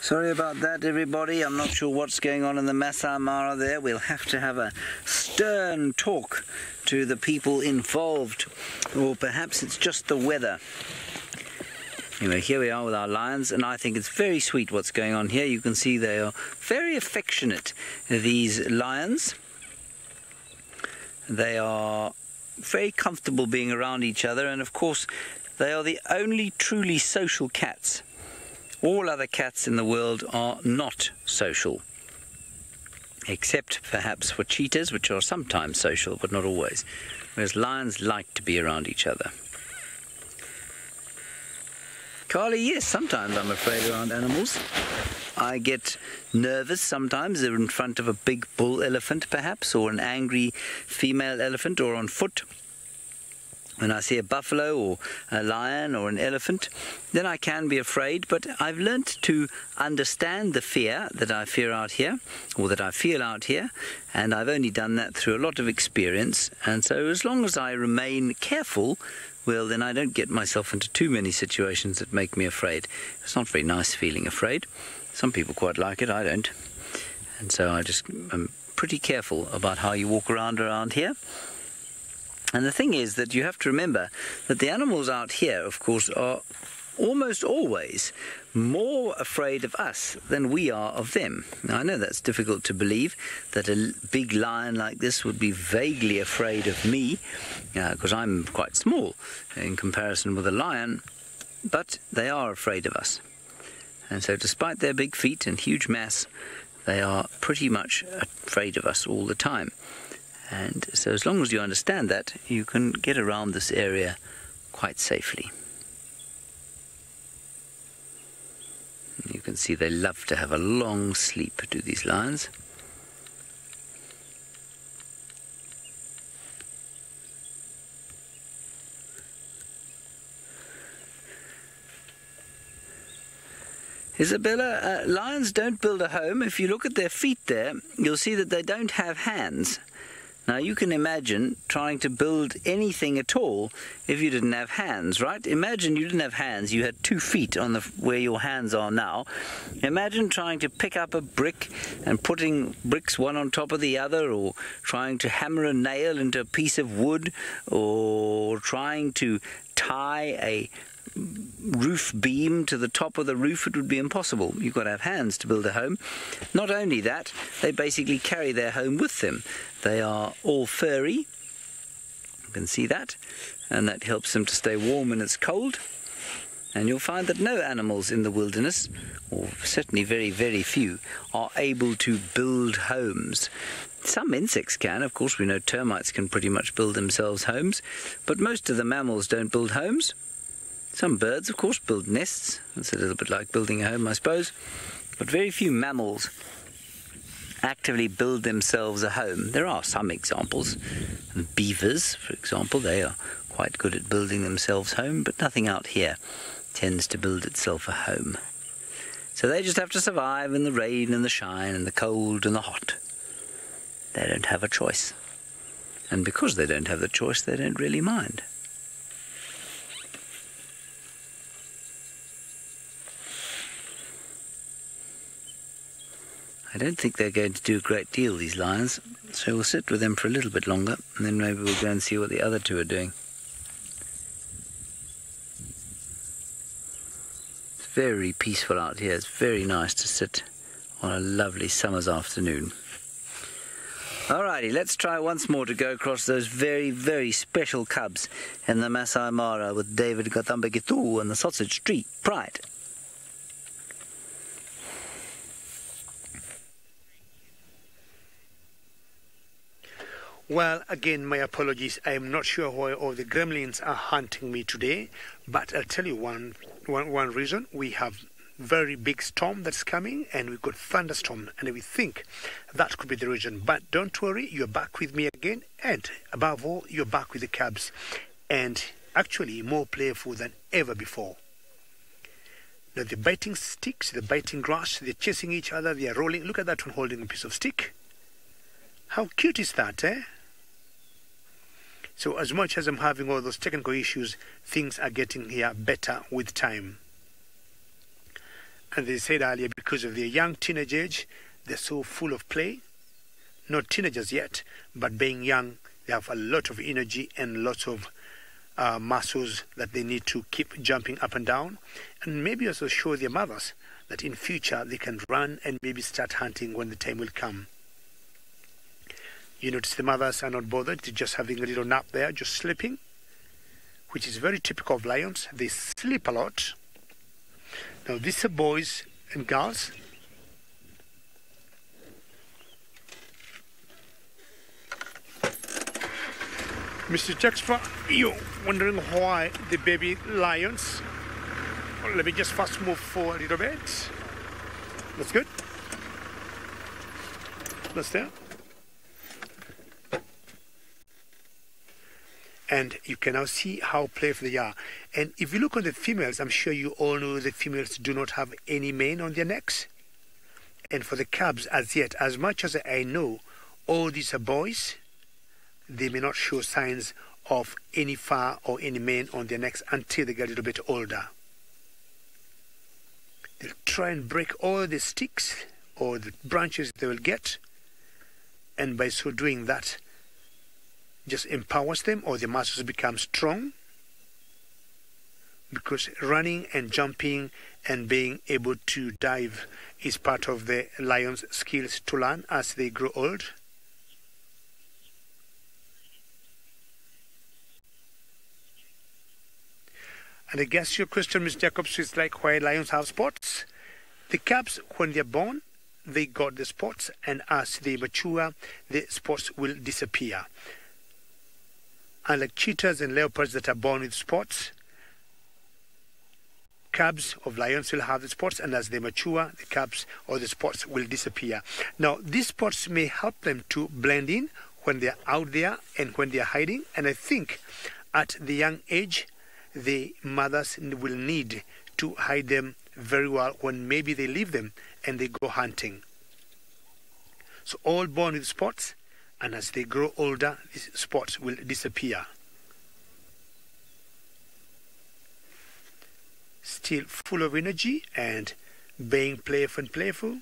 B: Sorry about that, everybody. I'm not sure what's going on in the Masai Mara there. We'll have to have a stern talk to the people involved, or perhaps it's just the weather. Anyway, here we are with our lions, and I think it's very sweet what's going on here. You can see they are very affectionate, these lions. They are very comfortable being around each other, and of course they are the only truly social cats. All other cats in the world are not social, except perhaps for cheetahs, which are sometimes social, but not always, whereas lions like to be around each other. Carly, yes, sometimes I'm afraid around animals. I get nervous sometimes. They're in front of a big bull elephant, perhaps, or an angry female elephant, or on foot. When I see a buffalo or a lion or an elephant, then I can be afraid, but I've learnt to understand the fear that I fear out here, or that I feel out here, and I've only done that through a lot of experience. And so as long as I remain careful, well, then I don't get myself into too many situations that make me afraid. It's not very nice feeling afraid. Some people quite like it, I don't. And so I'm pretty careful about how you walk around here. And the thing is that you have to remember that the animals out here, of course, are almost always more afraid of us than we are of them. Now, I know that's difficult to believe, that a big lion like this would be vaguely afraid of me, because I'm quite small in comparison with a lion, but they are afraid of us. And so despite their big feet and huge mass, they are pretty much afraid of us all the time. And so as long as you understand that, you can get around this area quite safely. You can see they love to have a long sleep, do these lions. Isabella, lions don't build a home. If you look at their feet there, you'll see that they don't have hands. Now, you can imagine trying to build anything at all if you didn't have hands, right? Imagine you didn't have hands, you had 2 feet on where your hands are now. Imagine trying to pick up a brick and putting bricks one on top of the other, or trying to hammer a nail into a piece of wood, or trying to tie a roof beam to the top of the roof. It would be impossible. You've got to have hands to build a home. Not only that, they basically carry their home with them. They are all furry. You can see that, and that helps them to stay warm when it's cold. And you'll find that no animals in the wilderness, or certainly very, very few, are able to build homes. Some insects can. Of course, we know termites can pretty much build themselves homes, but most of the mammals don't build homes. Some birds, of course, build nests. It's a little bit like building a home, I suppose. But very few mammals actively build themselves a home. There are some examples. Beavers, for example, they are quite good at building themselves home, but nothing out here tends to build itself a home. So they just have to survive in the rain and the shine and the cold and the hot. They don't have a choice. And because they don't have the choice, they don't really mind. I don't think they're going to do a great deal, these lions, so we'll sit with them for a little bit longer, and then maybe we'll go and see what the other two are doing. It's very peaceful out here. It's very nice to sit on a lovely summer's afternoon. Alrighty, let's try once more to go across those very, very special cubs in the Masai Mara with David Gatambegitu and the Sausage Tree Pride.
C: Well, again, my apologies. I am not sure why all the gremlins are hunting me today, but I'll tell you one reason. We have very big storm that's coming, and we've got thunderstorm, and we think that could be the reason. But don't worry, you're back with me again, and above all, you're back with the cubs, and actually more playful than ever before. Now, they're biting sticks, they're biting grass, they're chasing each other, they're rolling. Look at that one holding a piece of stick. How cute is that, eh? So as much as I'm having all those technical issues, things are getting here better with time. And they said earlier, because of their young teenage age, they're so full of play. Not teenagers yet, but being young, they have a lot of energy and lots of muscles that they need to keep jumping up and down. And maybe also show their mothers that in future they can run and maybe start hunting when the time will come. You notice the mothers are not bothered, they're just having a little nap there, just sleeping, which is very typical of lions. They sleep a lot. Now these are boys and girls. Mr. Jackstra, you're wondering why the baby lions? Well, let me just fast move forward a little bit. That's good. That's there. And you can now see how playful they are. And if you look on the females, I'm sure you all know the females do not have any mane on their necks. And for the cubs, as yet, as much as I know, all these are boys. They may not show signs of any fur or any mane on their necks until they get a little bit older. They'll try and break all the sticks or the branches they will get. And by so doing that, just empowers them, or their muscles become strong. because running and jumping and being able to dive is part of the lion's skills to learn as they grow old. And I guess your question, Ms. Jacobs, is like why lions have spots. The cubs, when they're born, they got the spots, and as they mature, the spots will disappear. Unlike cheetahs and leopards that are born with spots, cubs of lions will have the spots, and as they mature, the cubs or the spots will disappear. Now, these spots may help them to blend in when they're out there and when they're hiding, and I think at the young age, the mothers will need to hide them very well when maybe they leave them and they go hunting. So all born with spots, and as they grow older, these spots will disappear. Still full of energy and being playful.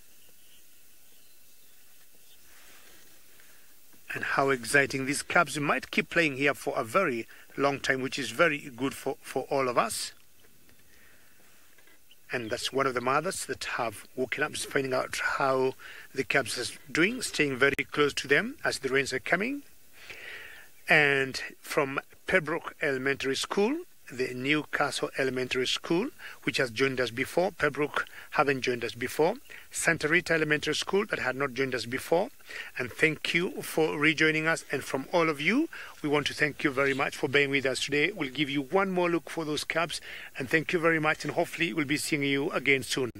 C: And how exciting. These cubs might keep playing here for a very long time, which is very good for all of us. And that's one of the mothers that have woken up, just finding out how the cubs are doing, staying very close to them as the rains are coming. And from Pembroke Elementary School, the Newcastle Elementary School, which has joined us before. Pembroke haven't joined us before. Santa Rita Elementary School that had not joined us before. And thank you for rejoining us. And from all of you, we want to thank you very much for being with us today. We'll give you one more look for those cubs. And thank you very much. And hopefully we'll be seeing you again soon.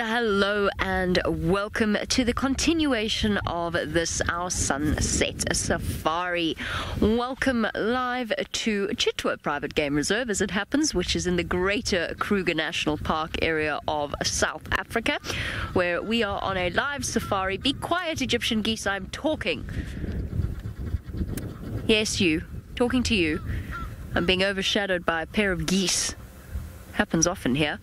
D: hello and welcome to the continuation of this, our Sunset Safari. Welcome live to Chitwa Private Game Reserve, as it happens, which is in the greater Kruger National Park area of South Africa, where we are on a live safari. Be quiet, Egyptian geese, I'm talking. Yes, you. Talking to you. I'm being overshadowed by a pair of geese. Happens often here.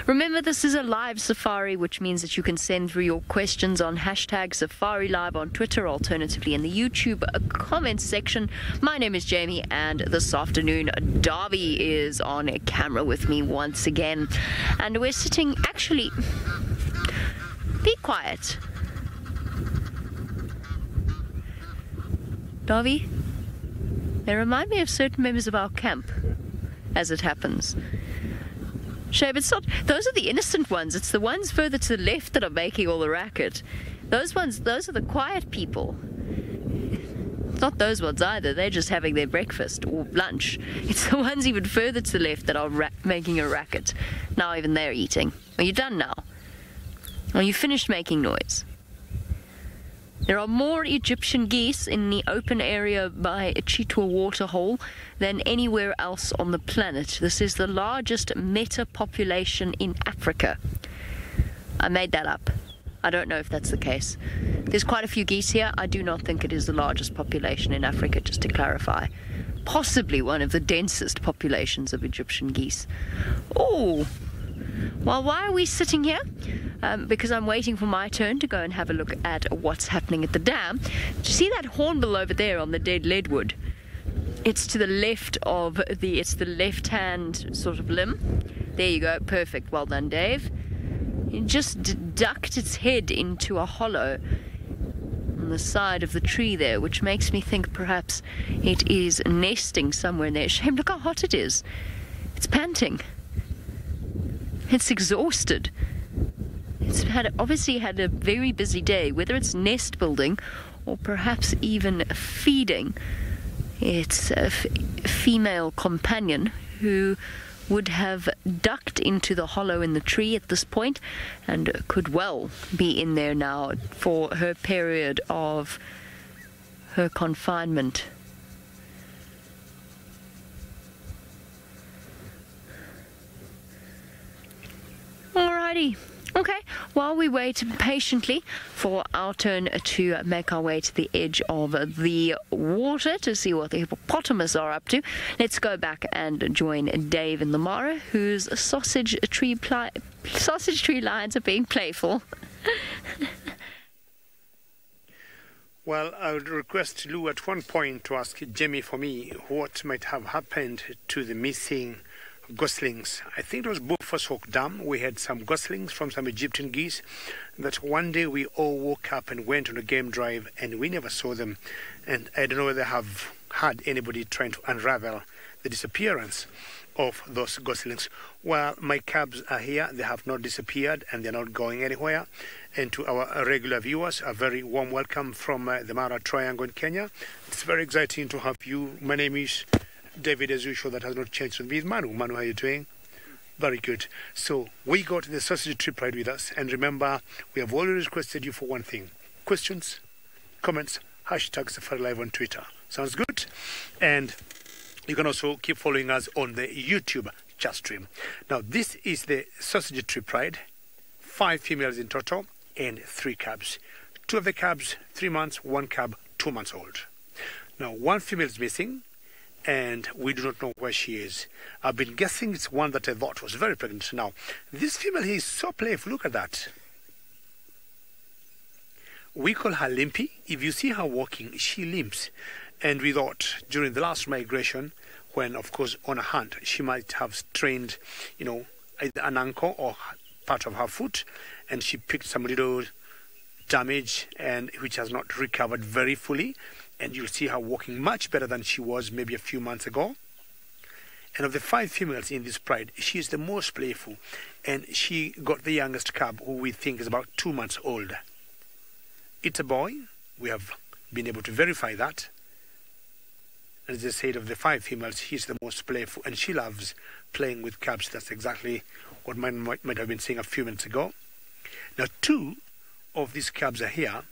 D: Remember, this is a live safari, which means that you can send through your questions on hashtag SafariLive on Twitter, alternatively in the YouTube comments section. My name is Jamie, and this afternoon Darby is on camera with me once again, and we're sitting, actually, be quiet. Darby, they remind me of certain members of our camp, as it happens. Shame, it's not, those are the innocent ones. It's the ones further to the left that are making all the racket. Those ones, those are the quiet people. It's not those ones either. They're just having their breakfast or lunch. It's the ones even further to the left that are making a racket. Now even they're eating. Are you done now? Are you finished making noise? There are more Egyptian geese in the open area by Chitwa Waterhole than anywhere else on the planet. This is the largest meta population in Africa. I made that up. I don't know if that's the case. There's quite a few geese here. I do not think it is the largest population in Africa, just to clarify. Possibly one of the densest populations of Egyptian geese. Oh! Well, why are we sitting here? Because I'm waiting for my turn to go and have a look at what's happening at the dam. Do you see that hornbill over there on the dead leadwood? It's to the left of it's the left-hand sort of limb. There you go, perfect, well done, Dave. It just ducked its head into a hollow on the side of the tree there, which makes me think perhaps it is nesting somewhere in there. Shame, look how hot it is. It's panting. It's exhausted. It's obviously had a very busy day, whether it's nest building or perhaps even feeding its female companion, who would have ducked into the hollow in the tree at this point and could well be in there now for her period of her confinement. Alrighty. Okay, while we wait patiently for our turn to make our way to the edge of the water to see what the hippopotamus are up to, let's go back and join Dave in the Mara, whose sausage tree lines are being playful.
C: Well, I would request Lou at one point to ask Jamie for me what might have happened to the missing goslings. I think it was Beaufort Dam. We had some goslings from some Egyptian geese that one day we all woke up and went on a game drive and we never saw them. And I don't know whether they have had anybody trying to unravel the disappearance of those goslings. Well, my cabs are here. They have not disappeared and they're not going anywhere. And to our regular viewers, a very warm welcome from the Mara Triangle in Kenya. It's very exciting to have you. My name is David, as usual. That has not changed with me. Manu. Manu, how are you doing? Very good. So we got the sausage trip right with us. And remember, we have always requested you for one thing. Questions, comments, hashtag SafariLive on Twitter. Sounds good? And you can also keep following us on the YouTube chat stream. Now, this is the sausage trip ride. 5 females in total and 3 cabs. 2 of the cabs, 3 months, 1 cab, 2 months old. Now, 1 female is missing, and we do not know where she is. I've been guessing it's one that I thought was very pregnant. Now, this female here is so playful. Look at that. We call her Limpy. If you see her walking, she limps. And we thought during the last migration, when, of course, on a hunt, she might have strained, either an ankle or part of her foot, and she picked some little damage, and which has not recovered very fully. And you'll see her walking much better than she was maybe a few months ago. And of the 5 females in this pride, she is the most playful. And she got the youngest cub, who we think is about 2 months old. It's a boy. We have been able to verify that. As I said, of the 5 females, she's the most playful. And she loves playing with cubs. That's exactly what might have been saying a few minutes ago. Now, two of these cubs are here,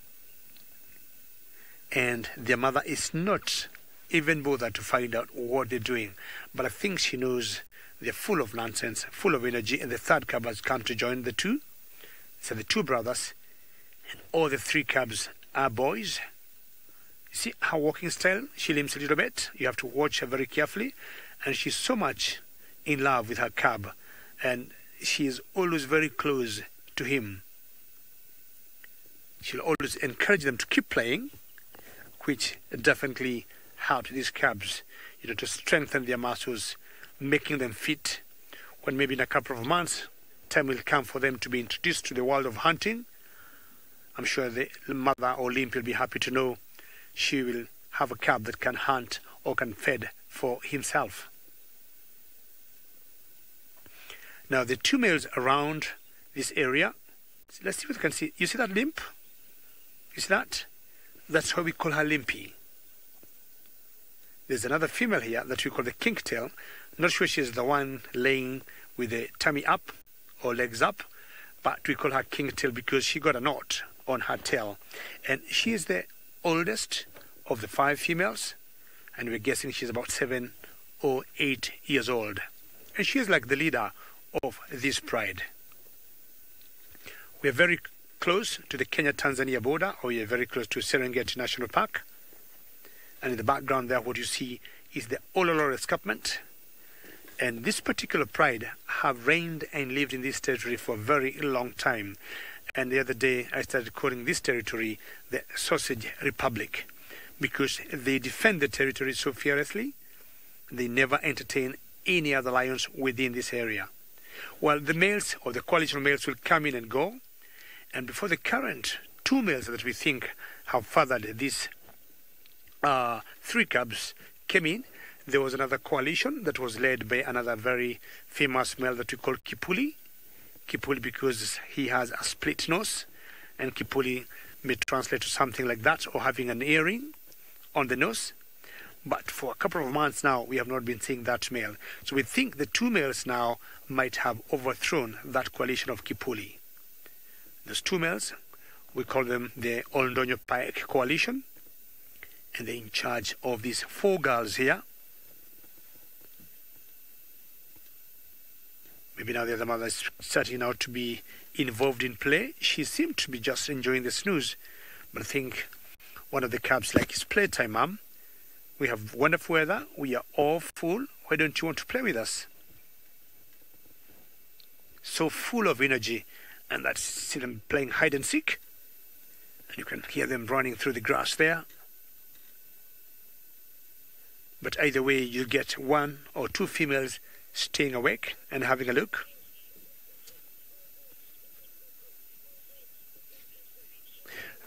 C: and their mother is not even bothered to find out what they're doing. But I think she knows they're full of nonsense, full of energy, and the third cub has come to join the two. So the two brothers, and all the three cubs are boys. You see her walking style? She limps a little bit. You have to watch her very carefully. And she's so much in love with her cub, and she is always very close to him. She'll always encourage them to keep playing, which definitely helps these cubs, to strengthen their muscles, making them fit. When maybe in a couple of months, time will come for them to be introduced to the world of hunting. I'm sure the mother or Limp will be happy to know she will have a cub that can hunt or can fend for himself. Now the two males around this area, let's see what you can see. You see that Limp? You see that? That's why we call her Limpy. There's another female here that we call the kinktail. Not sure she's the one laying with the tummy up or legs up, but we call her kinktail because she got a knot on her tail. And she is the oldest of the 5 females, and we're guessing she's about 7 or 8 years old. And she is like the leader of this pride. We're very close to the Kenya-Tanzania border, or we're very close to Serengeti National Park. And in the background there, what you see is the Ololor escarpment. And this particular pride have reigned and lived in this territory for a very long time. And the other day, I started calling this territory the Sausage Republic, because they defend the territory so fearlessly. They never entertain any other lions within this area. Well, the males or the coalition males will come in and go. And before the current 2 males that we think have fathered these 3 cubs came in, there was another coalition that was led by another very famous male that we call Kipuli. Kipuli because he has a split nose, and Kipuli may translate to something like that, or having an earring on the nose. But for a couple of months now, we have not been seeing that male. So we think the 2 males now might have overthrown that coalition of Kipuli. Those 2 males, we call them the Oldonyo Pike Coalition, and they're in charge of these 4 girls here. Maybe now the other mother is starting out to be involved in play. She seemed to be just enjoying the snooze. But I think one of the cubs like his playtime, Mom. We have wonderful weather. We are all full. Why don't you want to play with us? So full of energy. And that's see them playing hide and seek. And you can hear them running through the grass there. But either way, you'll get 1 or 2 females staying awake and having a look.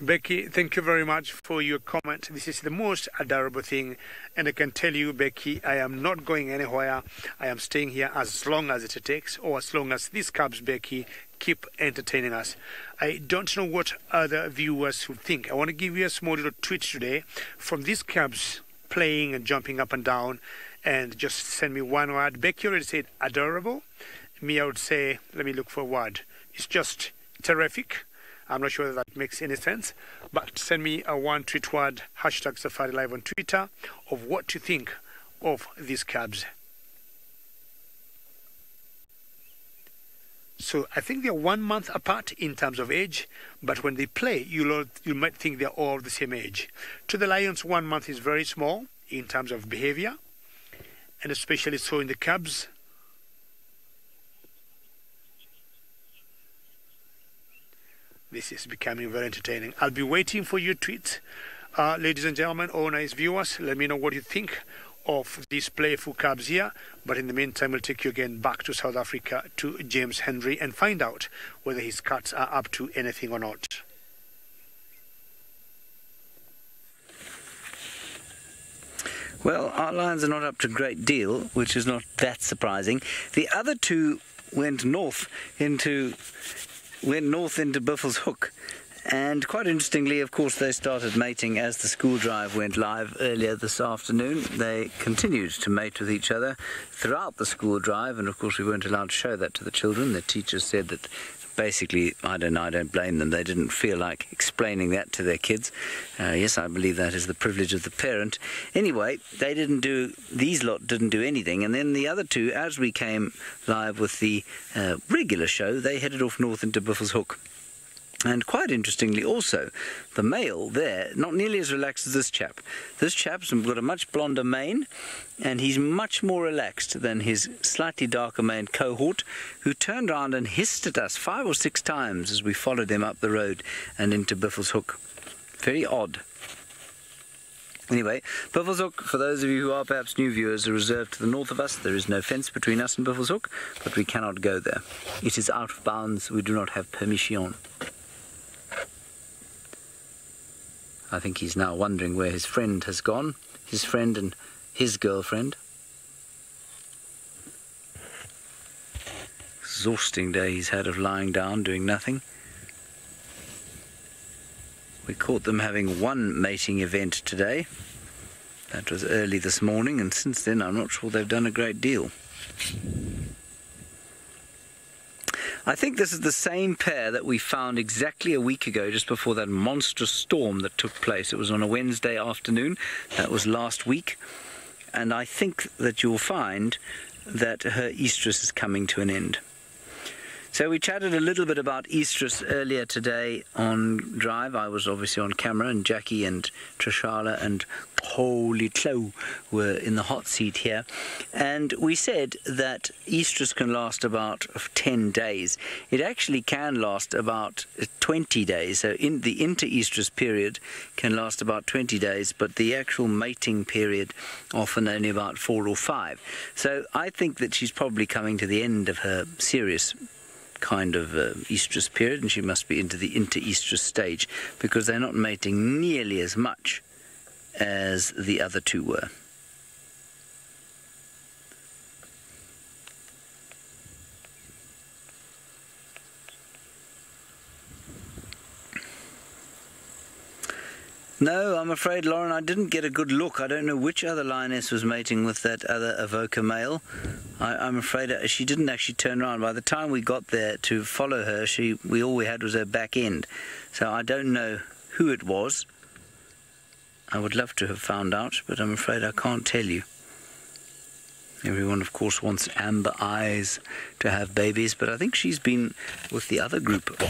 C: Becky, thank you very much for your comment. This is the most adorable thing, and I can tell you, Becky, I am not going anywhere. I am staying here as long as it takes, or as long as these cubs, Becky, keep entertaining us. I don't know what other viewers would think. I want to give you a small little tweet today from these cubs playing and jumping up and down, and just send me one word. Becky already said adorable. Me, I would say, let me look for a word. It's just terrific. I'm not sure that makes any sense, but send me a 1 tweet word, #SafariLive on Twitter, of what you think of these cubs. So I think they're 1 month apart in terms of age, but when they play, you might think they're all the same age. To the lions, 1 month is very small in terms of behavior, and especially so in the cubs. This is becoming very entertaining. I'll be waiting for your tweets. Ladies and gentlemen, all nice viewers, let me know what you think of these playful cubs here. But in the meantime, we'll take you again back to South Africa to James Henry and find out whether his cats are up to anything or not.
B: Well, our lions are not up to a great deal, which is not that surprising. The other 2 went north into Buffels Hook. And quite interestingly, of course, they started mating as the school drive went live earlier this afternoon. They continued to mate with each other throughout the school drive, and of course we weren't allowed to show that to the children. The teachers said that basically, I don't blame them. They didn't feel like explaining that to their kids. Yes, I believe that is the privilege of the parent. Anyway, these lot didn't do anything. And then the other two, as we came live with the regular show, they headed off north into Buffelshoek. And quite interestingly also, the male there, not nearly as relaxed as this chap. This chap's got a much blonder mane, and he's much more relaxed than his slightly darker maned cohort, who turned around and hissed at us 5 or 6 times as we followed him up the road and into Buffelshoek. Very odd. Anyway, Buffelshoek, for those of you who are perhaps new viewers, are reserved to the north of us. There is no fence between us and Buffelshoek, but we cannot go there. It is out of bounds. We do not have permission. I think he's now wondering where his friend has gone, his friend and his girlfriend. Exhausting day he's had of lying down, doing nothing. We caught them having one mating event today. That was early this morning, and since then I'm not sure they've done a great deal. I think this is the same pair that we found exactly a week ago, just before that monstrous storm that took place. It was on a Wednesday afternoon. That was last week. And I think that you'll find that her estrus is coming to an end. So we chatted a little bit about estrus earlier today on Drive. I was obviously on camera, and Jackie and Trishala and Holy Chloe were in the hot seat here. And we said that estrus can last about 10 days. It actually can last about 20 days. So in the inter-estrus period can last about 20 days, but the actual mating period often only about 4 or 5. So I think that she's probably coming to the end of her serious kind of estrus period, and she must be into the inter-estrus stage, because they're not mating nearly as much as the other two were. No, I'm afraid, Lauren, I didn't get a good look. I don't know which other lioness was mating with that other Avoca male. I'm afraid she didn't actually turn around. By the time we got there to follow her, all we had was her back end. So I don't know who it was. I would love to have found out, but I'm afraid I can't tell you. Everyone, of course, wants amber eyes to have babies, but I think she's been with the other group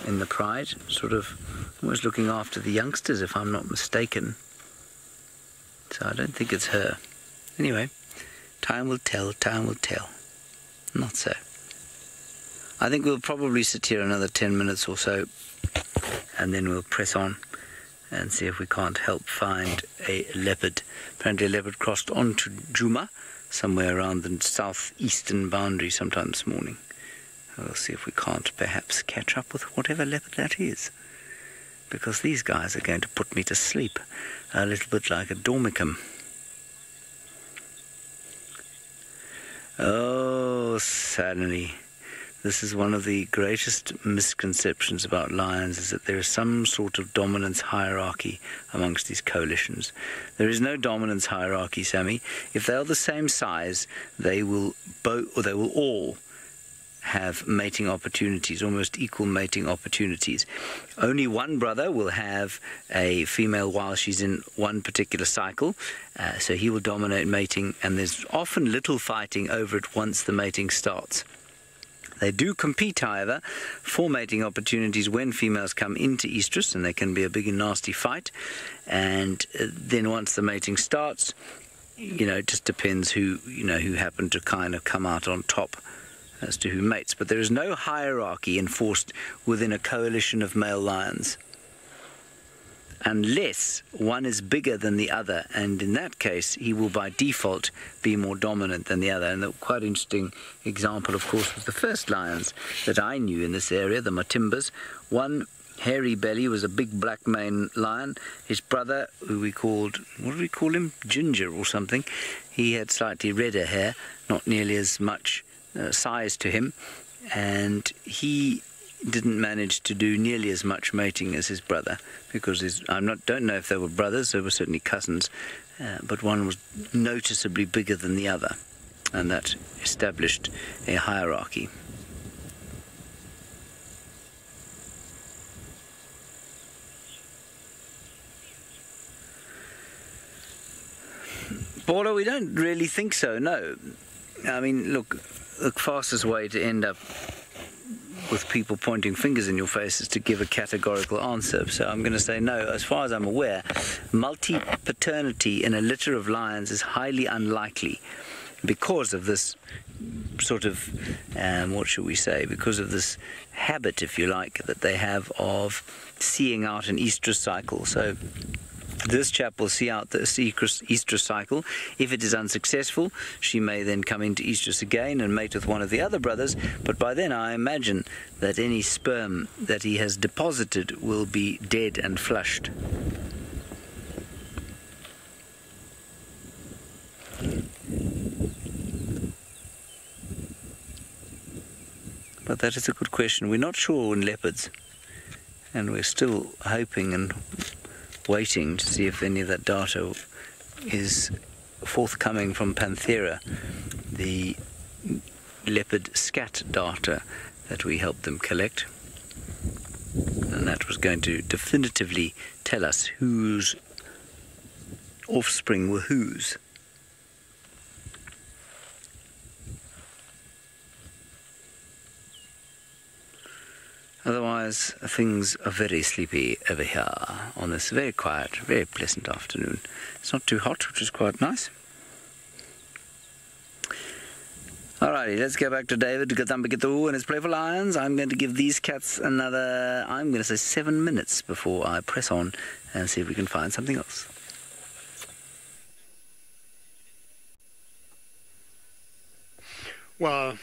B: in the Pride, sort of always looking after the youngsters, if I'm not mistaken. So I don't think it's her. Anyway, time will tell, time will tell. Not so. I think we'll probably sit here another 10 minutes or so, and then we'll press on and see if we can't help find a leopard. Apparently a leopard crossed onto Djuma, somewhere around the southeastern boundary sometime this morning. We'll see if we can't perhaps catch up with whatever leopard that is, because these guys are going to put me to sleep, a little bit like a dormicum. Oh, sadly, this is one of the greatest misconceptions about lions, is that there is some sort of dominance hierarchy amongst these coalitions. There is no dominance hierarchy, Sammy. If they are the same size, they will all have mating opportunities, almost equal mating opportunities. Only one brother will have a female while she's in one particular cycle, so he will dominate mating, and there's often little fighting over it once the mating starts. They do compete, however, for mating opportunities when females come into estrus, and they can be a big and nasty fight. And then once the mating starts, it just depends who happened to kind of come out on top as to who mates. But there is no hierarchy enforced within a coalition of male lions, unless one is bigger than the other, and in that case he will by default be more dominant than the other. And the quite interesting example, of course, was the first lions that I knew in this area, the Matimbas. One, hairy belly, was a big black mane lion. His brother, who we called, what did we call him, Ginger or something, he had slightly redder hair, not nearly as much size to him, and he didn't manage to do nearly as much mating as his brother, because don't know if they were brothers, they were certainly cousins, but one was noticeably bigger than the other, and that established a hierarchy. Paula, we don't really think so, no. I mean, look, the fastest way to end up with people pointing fingers in your face is to give a categorical answer. So I'm going to say no. As far as I'm aware, multi-paternity in a litter of lions is highly unlikely because of this sort of, what should we say, because of this habit, if you like, that they have of seeing out an estrus cycle. So this chap will see out the estrus cycle. If it is unsuccessful, she may then come into estrus again and mate with one of the other brothers, but by then I imagine that any sperm that he has deposited will be dead and flushed. But that is a good question. We're not sure in leopards, and we're still hoping and waiting to see if any of that data is forthcoming from Panthera, the leopard scat data that we helped them collect. And that was going to definitively tell us whose offspring were whose. Otherwise, things are very sleepy over here on this very quiet, very pleasant afternoon. It's not too hot, which is quite nice. Alrighty, let's go back to David and his playful lions. I'm going to give these cats another, I'm going to say 7 minutes before I press on and see if we can find something else.
C: Well,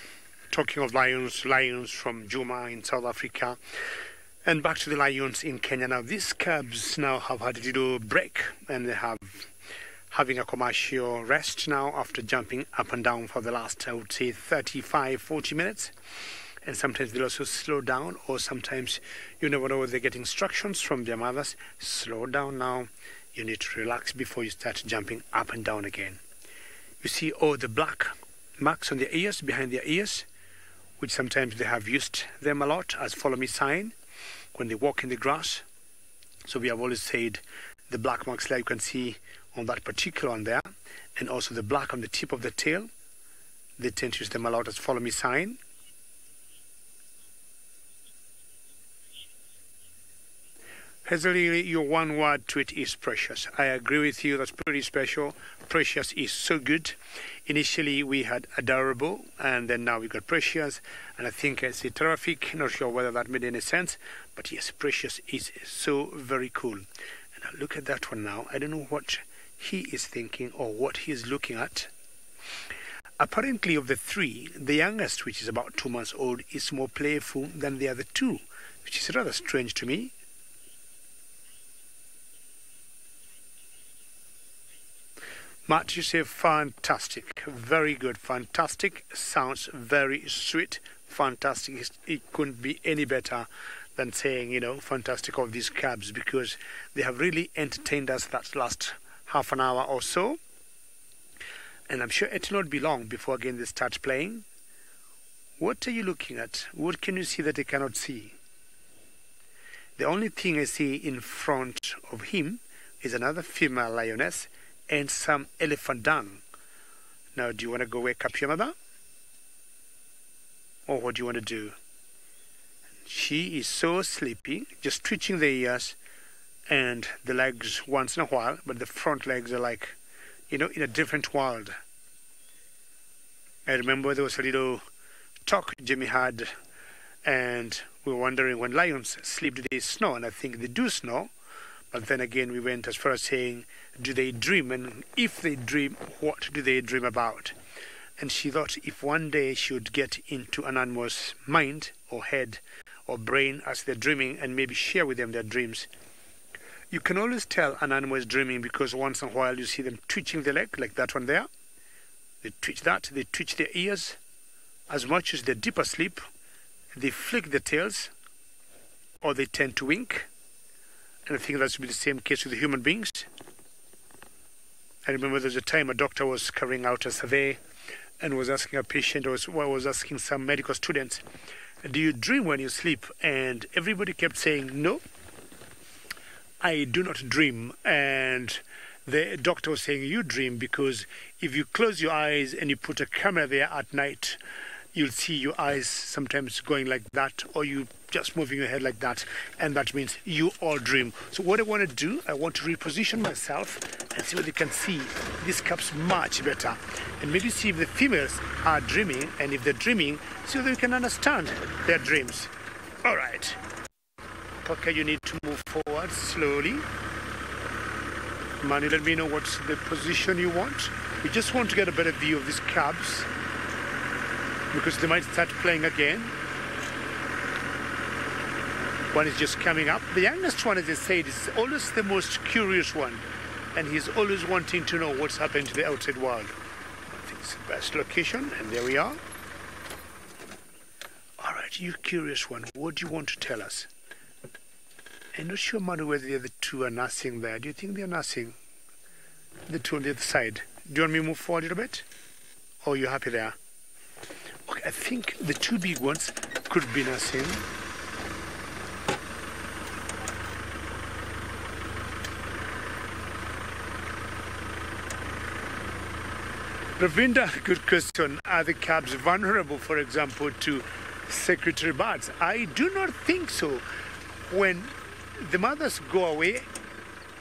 C: talking of lions from Juma in South Africa, and back to the lions in Kenya. Now, these cubs now have had a little break, and they have having a commercial rest now after jumping up and down for the last, I would say, 35-40 minutes. And sometimes they'll also slow down, or sometimes you never know whether they get instructions from their mothers. Slow down now. You need to relax before you start jumping up and down again. You see all the black marks on their ears, behind their ears, which sometimes they have used them a lot as follow me sign when they walk in the grass. So we have always said the black marks like you can see on that particular one there, and also the black on the tip of the tail, they tend to use them a lot as follow me sign. Hazelly, your one word to it is precious. I agree with you, that's pretty special. Precious is so good. Initially we had adorable, and then now we got precious, and I think I say terrific. Not sure whether that made any sense, but yes, precious is so very cool. And now look at that one now. I don't know what he is thinking or what he is looking at. Apparently of the three, the youngest, which is about 2 months old, is more playful than the other two, which is rather strange to me. Matt, you say fantastic, very good, fantastic, sounds very sweet, fantastic. It couldn't be any better than saying, you know, fantastic of these cabs, because they have really entertained us that last half an hour or so. And I'm sure it will not be long before again they start playing. What are you looking at? What can you see that they cannot see? The only thing I see in front of him is another female lioness and some elephant dung. Now, do you want to go wake up your mother? Or what do you want to do? She is so sleepy, just twitching the ears and the legs once in a while, but the front legs are like, you know, in a different world. I remember there was a little talk Jimmy had, and we were wondering when lions sleep, do they snore? And I think they do snore. But then again, we went as far as saying, do they dream? And if they dream, what do they dream about? And she thought if one day she would get into an animal's mind or head or brain as they're dreaming and maybe share with them their dreams. You can always tell an animal is dreaming because once in a while you see them twitching their leg, like that one there. They twitch that, they twitch their ears. As much as they're deep asleep, they flick their tails or they tend to wink. And I think that should be the same case with the human beings. I remember there was a time a doctor was carrying out a survey and was asking a patient, or was asking some medical students, do you dream when you sleep? And everybody kept saying, no, I do not dream. And the doctor was saying you dream because if you close your eyes and you put a camera there at night, you'll see your eyes sometimes going like that, or you just moving your head like that, and that means you all dream. So what I want to do, I want to reposition myself and see whether you can see these cups much better, and maybe see if the females are dreaming, and if they're dreaming, see whether you can understand their dreams. All right. Okay, you need to move forward slowly. Manu, let me know what's the position you want. We just want to get a better view of these cabs, because they might start playing again. One is just coming up. The youngest one, as I said, is always the most curious one, and he's always wanting to know what's happening to the outside world. I think it's the best location, and there we are. All right, you curious one, what do you want to tell us? I'm not sure, Manu, whether the other two are nursing there. Do you think they're nursing? The two on the other side. Do you want me to move forward a little bit? Or are you happy there? Okay, I think the two big ones could be nursing. Ravinda, good question. Are the cabs vulnerable, for example, to secretary birds? I do not think so. When the mothers go away,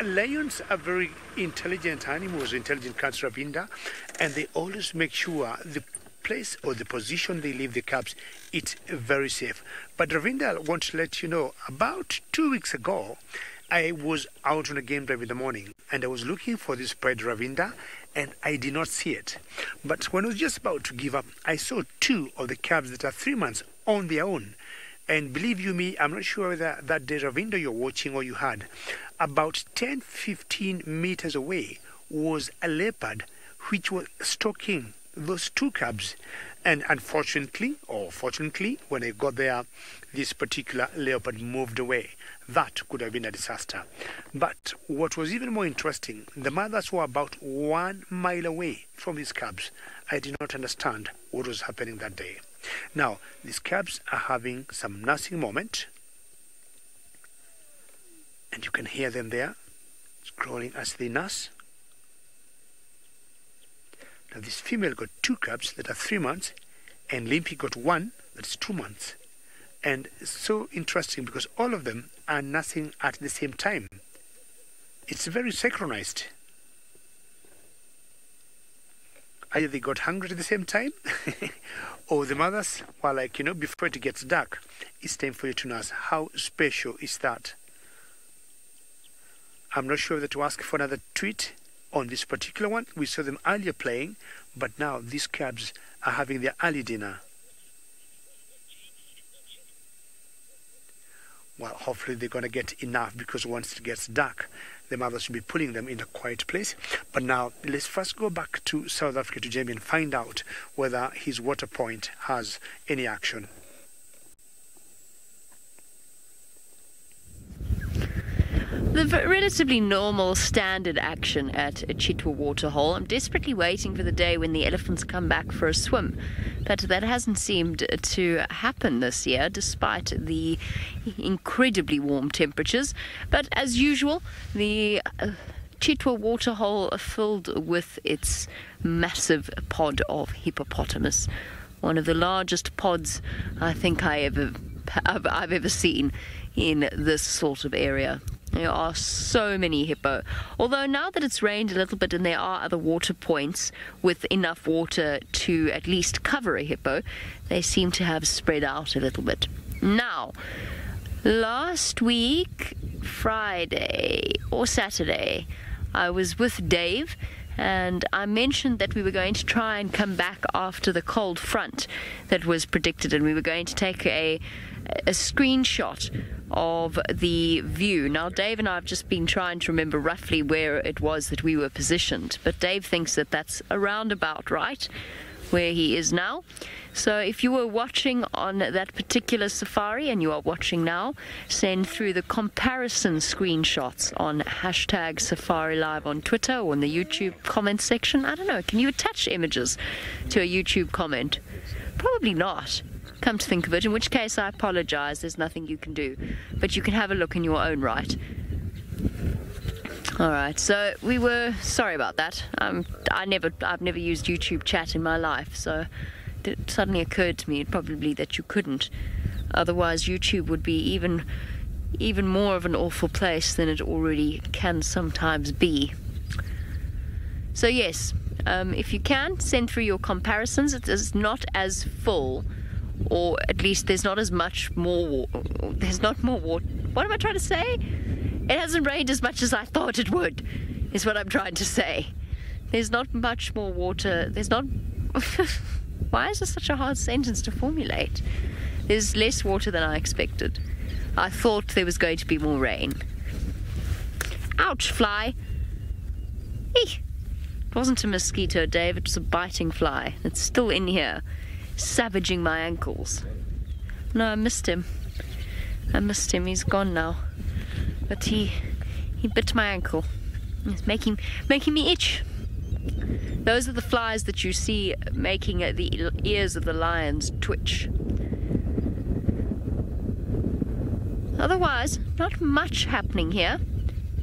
C: lions are very intelligent animals, intelligent cats, Ravinda, and they always make sure the place or the position they leave the cubs, it's very safe. But Ravinda, I want to let you know, about 2 weeks ago, I was out on a game drive in the morning, and I was looking for this pride Ravinda, and I did not see it. But when I was just about to give up, I saw 2 of the cubs that are 3 months on their own. And believe you me, I'm not sure whether that day Ravinda you're watching or you had, about 10-15 meters away was a leopard which was stalking those 2 cubs. And unfortunately, or fortunately, when I got there, this particular leopard moved away. That could have been a disaster. But what was even more interesting, the mothers were about 1 mile away from these cubs. I did not understand what was happening that day. Now, these cubs are having some nursing moment, and you can hear them there scrolling as they nurse. Now, this female got 2 cubs that are 3 months, and Limpy got 1 that's 2 months. And it's so interesting because all of them are nursing at the same time. It's very synchronized. Either they got hungry at the same time, or the mothers were like, you know, before it gets dark, it's time for you to nurse. How special is that? I'm not sure whether to ask for another tweet on this particular one. We saw them earlier playing, but now these cubs are having their early dinner. Well, hopefully they're going to get enough, because once it gets dark, the mother should be pulling them in a quiet place. But now, let's first go back to South Africa, to Jamie, and find out whether his water point has any action.
D: The relatively normal standard action at Chitwa Waterhole. I'm desperately waiting for the day when the elephants come back for a swim, but that hasn't seemed to happen this year, despite the incredibly warm temperatures. But as usual, the Chitwa Waterhole filled with its massive pod of hippopotamus, one of the largest pods I think I've ever seen in this sort of area. There are so many hippo. Although now that it's rained a little bit and there are other water points with enough water to at least cover a hippo, they seem to have spread out a little bit. Now, last week, Friday or Saturday, I was with Dave, and I mentioned that we were going to try and come back after the cold front that was predicted, and we were going to take a screenshot of the view. Now, Dave and I have just been trying to remember roughly where it was that we were positioned, but Dave thinks that that's around about right where he is now. So if you were watching on that particular safari, and you are watching now, send through the comparison screenshots on hashtag SafariLive on Twitter or in the YouTube comment section. I don't know, can you attach images to a YouTube comment? Probably not, come to think of it, in which case I apologize, there's nothing you can do, but you can have a look in your own right. Alright, so we were sorry about that. I've never used YouTube chat in my life, so it suddenly occurred to me probably that you couldn't. Otherwise YouTube would be even more of an awful place than it already can sometimes be. So yes, if you can, send through your comparisons. It is not as full, or at least there's not as much more, there's not more water. What am I trying to say? It hasn't rained as much as I thought it would, is what I'm trying to say. There's not much more water. There's not... Why is this such a hard sentence to formulate? There's less water than I expected. I thought there was going to be more rain. Ouch, fly. Eek. It wasn't a mosquito, Dave. It was a biting fly. It's still in here, savaging my ankles. No, I missed him. He's gone now. But he bit my ankle. It's making me itch. Those are the flies that you see making the ears of the lions twitch. Otherwise, not much happening here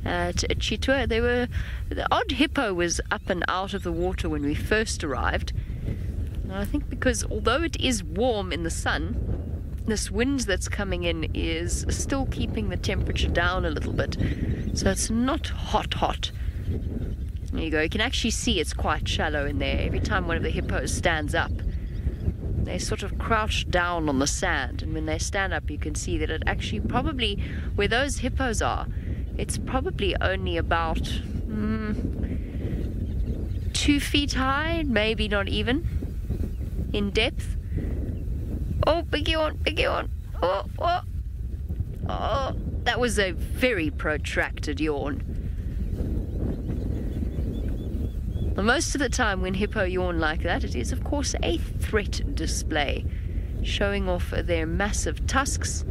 D: at Chitwa. The odd hippo was up and out of the water when we first arrived. And I think because although it is warm in the sun, this wind that's coming in is still keeping the temperature down a little bit. So it's not hot. There you go. You can actually see it's quite shallow in there. Every time one of the hippos stands up, they sort of crouch down on the sand. And when they stand up, you can see that it actually probably, where those hippos are, it's probably only about 2 feet high, maybe not even, in depth. Oh, big yawn. Oh, that was a very protracted yawn. Well, most of the time when hippo yawn like that, it is of course a threat display, showing off their massive tusks,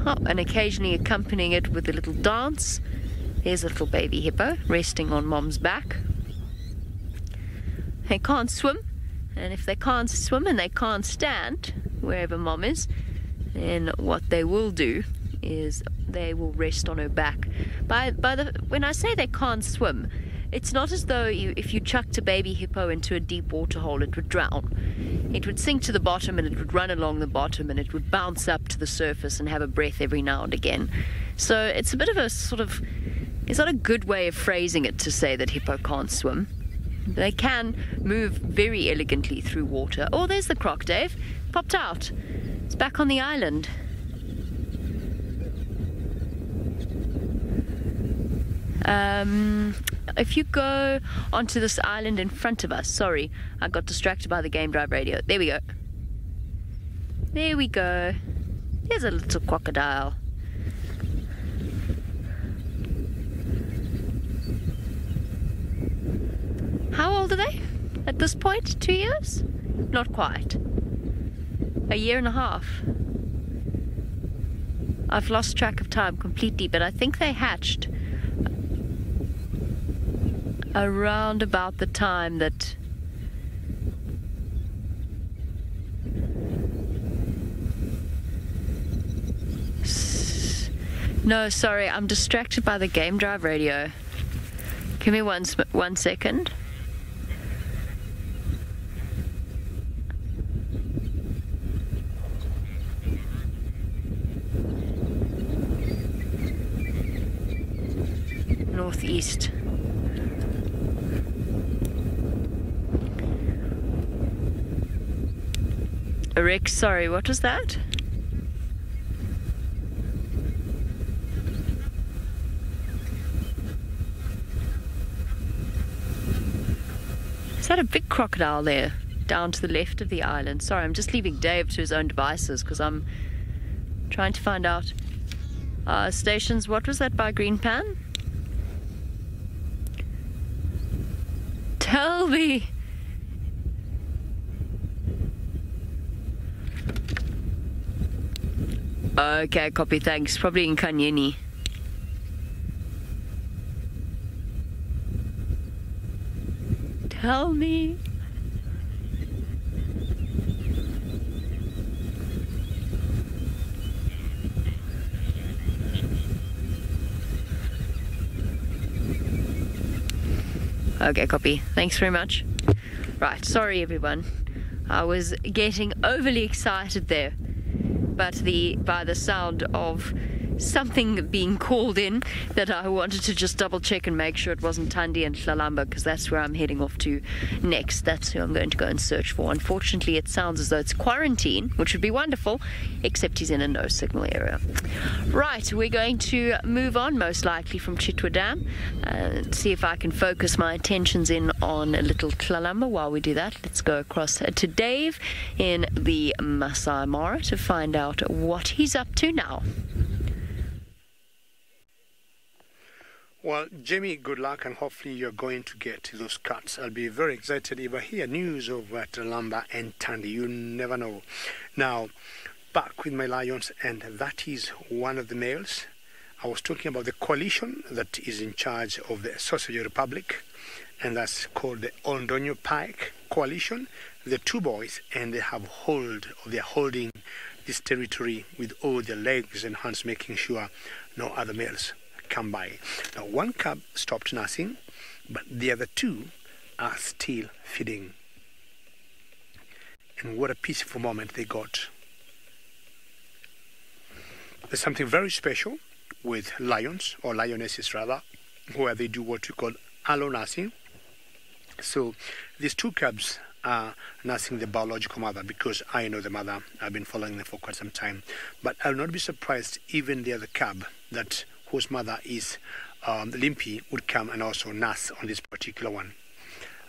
D: and occasionally accompanying it with a little dance. There's a little baby hippo resting on mom's back. They can't swim. And if they can't swim and they can't stand wherever mom is, then what they will do is they will rest on her back. When I say they can't swim, it's not as though if you chucked a baby hippo into a deep water hole, it would drown. It would sink to the bottom and it would run along the bottom and it would bounce up to the surface and have a breath every now and again. So it's a bit of a sort of, it's not a good way of phrasing it to say that hippo can't swim. They can move very elegantly through water. Oh, there's the croc, Dave. Popped out. It's back on the island. If you go onto this island in front of us, sorry, I got distracted by the game drive radio. There we go. There we go. There's a little crocodile. How old are they at this point? 2 years? Not quite. 1.5 years. I've lost track of time completely, but I think they hatched around about the time that no, sorry, I'm distracted by the game drive radio. Give me one second. Northeast. Rick, sorry, what was that? Is that a big crocodile there, down to the left of the island? Sorry, I'm just leaving Dave to his own devices because I'm trying to find out. Stations, what was that by Green Pan? Tell me. Okay, copy, thanks. Probably in Kanyeni. Tell me. Okay, copy. Thanks very much. Right, sorry everyone. I was getting overly excited there, but by the sound of something being called in that I wanted to just double check and make sure it wasn't Thandi and Hlalamba, because that's where I'm heading off to next. That's who I'm going to go and search for. Unfortunately, it sounds as though it's quarantine, which would be wonderful, except he's in a no signal area. Right, we're going to move on, most likely from Chitwa Dam, and see if I can focus my attentions in on a little Hlalamba. While we do that, let's go across to Dave in the Masai Mara to find out what he's up to now.
C: Well, Jamie, good luck, and hopefully you're going to get those cuts. I'll be very excited if I hear news of Hlalamba and Thandi. You never know. Now, back with my lions, and that is one of the males. I was talking about the coalition that is in charge of the Sausage Republic, and that's called the Ondonyo Pike Coalition. The two boys, and they're holding this territory with all their legs and hands, making sure no other males come by. Now, one cub stopped nursing, but the other two are still feeding. And what a peaceful moment they got. There's something very special with lions, or lionesses rather, where they do what you call allo nursing. So these two cubs are nursing the biological mother, because I know the mother. I've been following them for quite some time. But I'll not be surprised even the other cub whose mother is Limpy would come and also nurse on this particular one.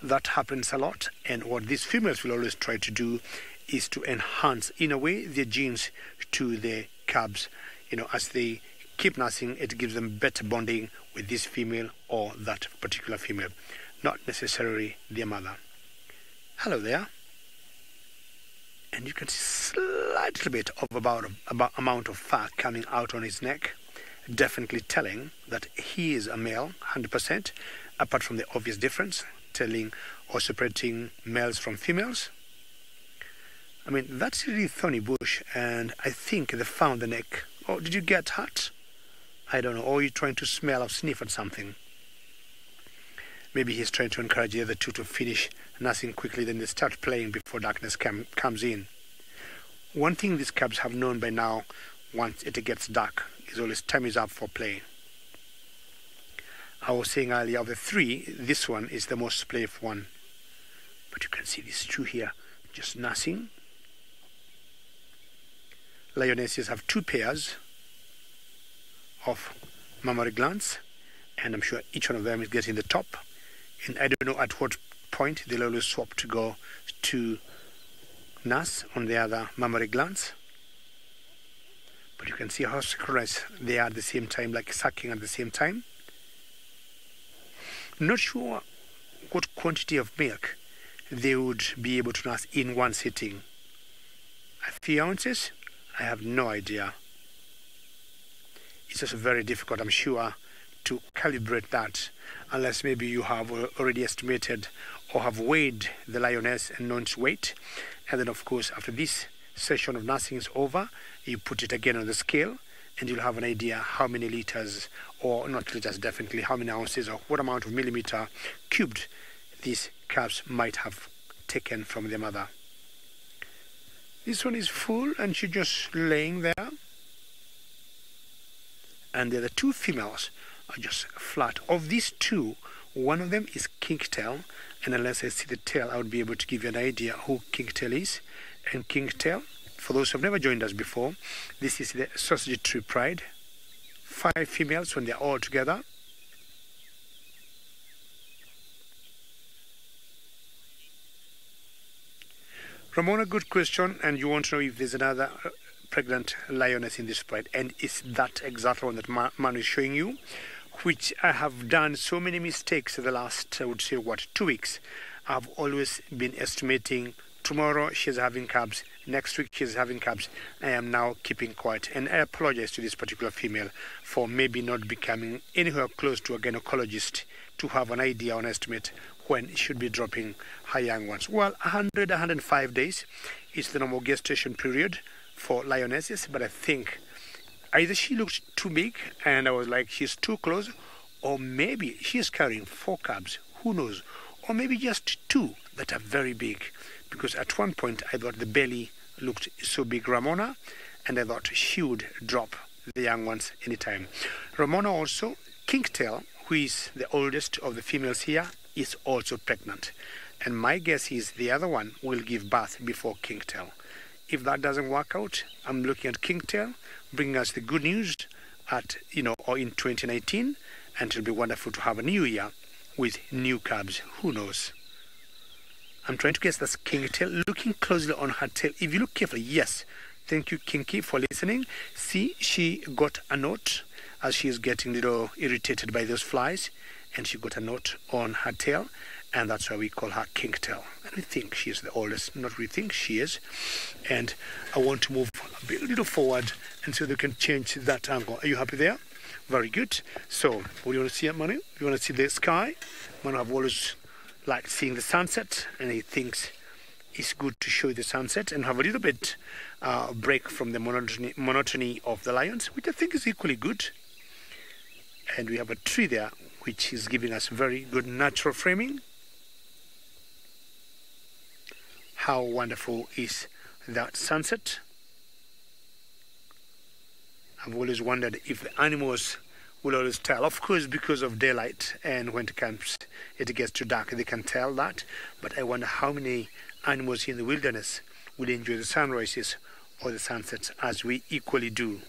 C: That happens a lot, and what these females will always try to do is to enhance, in a way, their genes to the cubs. You know, as they keep nursing, it gives them better bonding with this female or that particular female, not necessarily their mother. Hello there. And you can see slightly bit of about amount of fur coming out on his neck, definitely telling that he is a male, 100%, apart from the obvious difference, telling or separating males from females. I mean, that's a really thorny bush, and I think they found the neck. Oh, did you get hurt? I don't know. Or are you trying to smell or sniff at something? Maybe he's trying to encourage the other two to finish nursing quickly, then they start playing before darkness comes in. One thing these cubs have known by now, once it gets dark, is always time is up for play. I was saying earlier, of the three, this one is the most playful one. But you can see these two here just nursing. Lionesses have two pairs of mammary glands, and I'm sure each one of them is getting the top. And I don't know at what point they'll always swap to go to nurse on the other mammary glands. But you can see how synchronous they are at the same time, like sucking at the same time. Not sure what quantity of milk they would be able to nurse in one sitting. A few ounces? I have no idea. It's just very difficult, I'm sure, to calibrate that, unless maybe you have already estimated or have weighed the lioness and known its weight. And then, of course, after this session of nursing is over, you put it again on the scale, and you'll have an idea how many liters, or not liters, definitely how many ounces or what amount of millimeter cubed these calves might have taken from their mother. This one is full, and she's just laying there. And the other two females are just flat. Of these two, one of them is Kinktail, and unless I see the tail, I would be able to give you an idea who Kinktail is. And Kinktail, for those who have never joined us before, this is the Sausage Tree Pride. 5 females when they're all together. Ramona, good question, and you want to know if there's another pregnant lioness in this pride, and it's that exact one that Manu is showing you, which I have done so many mistakes in the last, I would say, 2 weeks. I've always been estimating tomorrow she's having cubs, next week she's having cubs. I am now keeping quiet, and I apologize to this particular female for maybe not becoming anywhere close to a gynecologist to have an idea or an estimate when she should be dropping her young ones. Well, 105 days is the normal gestation period for lionesses, but I think either she looked too big and I was like, she's too close, or maybe she's carrying 4 cubs. who knows? Or maybe just two that are very big, because at one point I thought the belly looked so big, Ramona, and I thought she would drop the young ones anytime. Ramona also, Kingtail, who is the oldest of the females here, is also pregnant. And my guess is the other one will give birth before Kingtail. If that doesn't work out, I'm looking at Kingtail bringing us the good news at, or in 2019, and it'll be wonderful to have a new year with new cubs. Who knows? I'm trying to guess that's Kingtail. Looking closely on her tail. If you look carefully, yes. Thank you, Kinky, for listening. See, she got a note as she is getting a little irritated by those flies, and she got a note on her tail, and that's why we call her Kingtail. And we think she is the oldest. Not we think, she is. And I want to move a little forward, and so they can change that angle. Are you happy there? Very good. So, what do you want to see, Manu? You want to see the sky? Manu have always liked seeing the sunset, and he thinks it's good to show the sunset and have a little bit break from the monotony of the lions, which I think is equally good. And we have a tree there, which is giving us very good natural framing. How wonderful is that sunset? I've always wondered if the animals will always tell. Of course, because of daylight, and when it gets too dark, they can tell that. But I wonder how many animals in the wilderness will enjoy the sunrises or the sunsets as we equally do.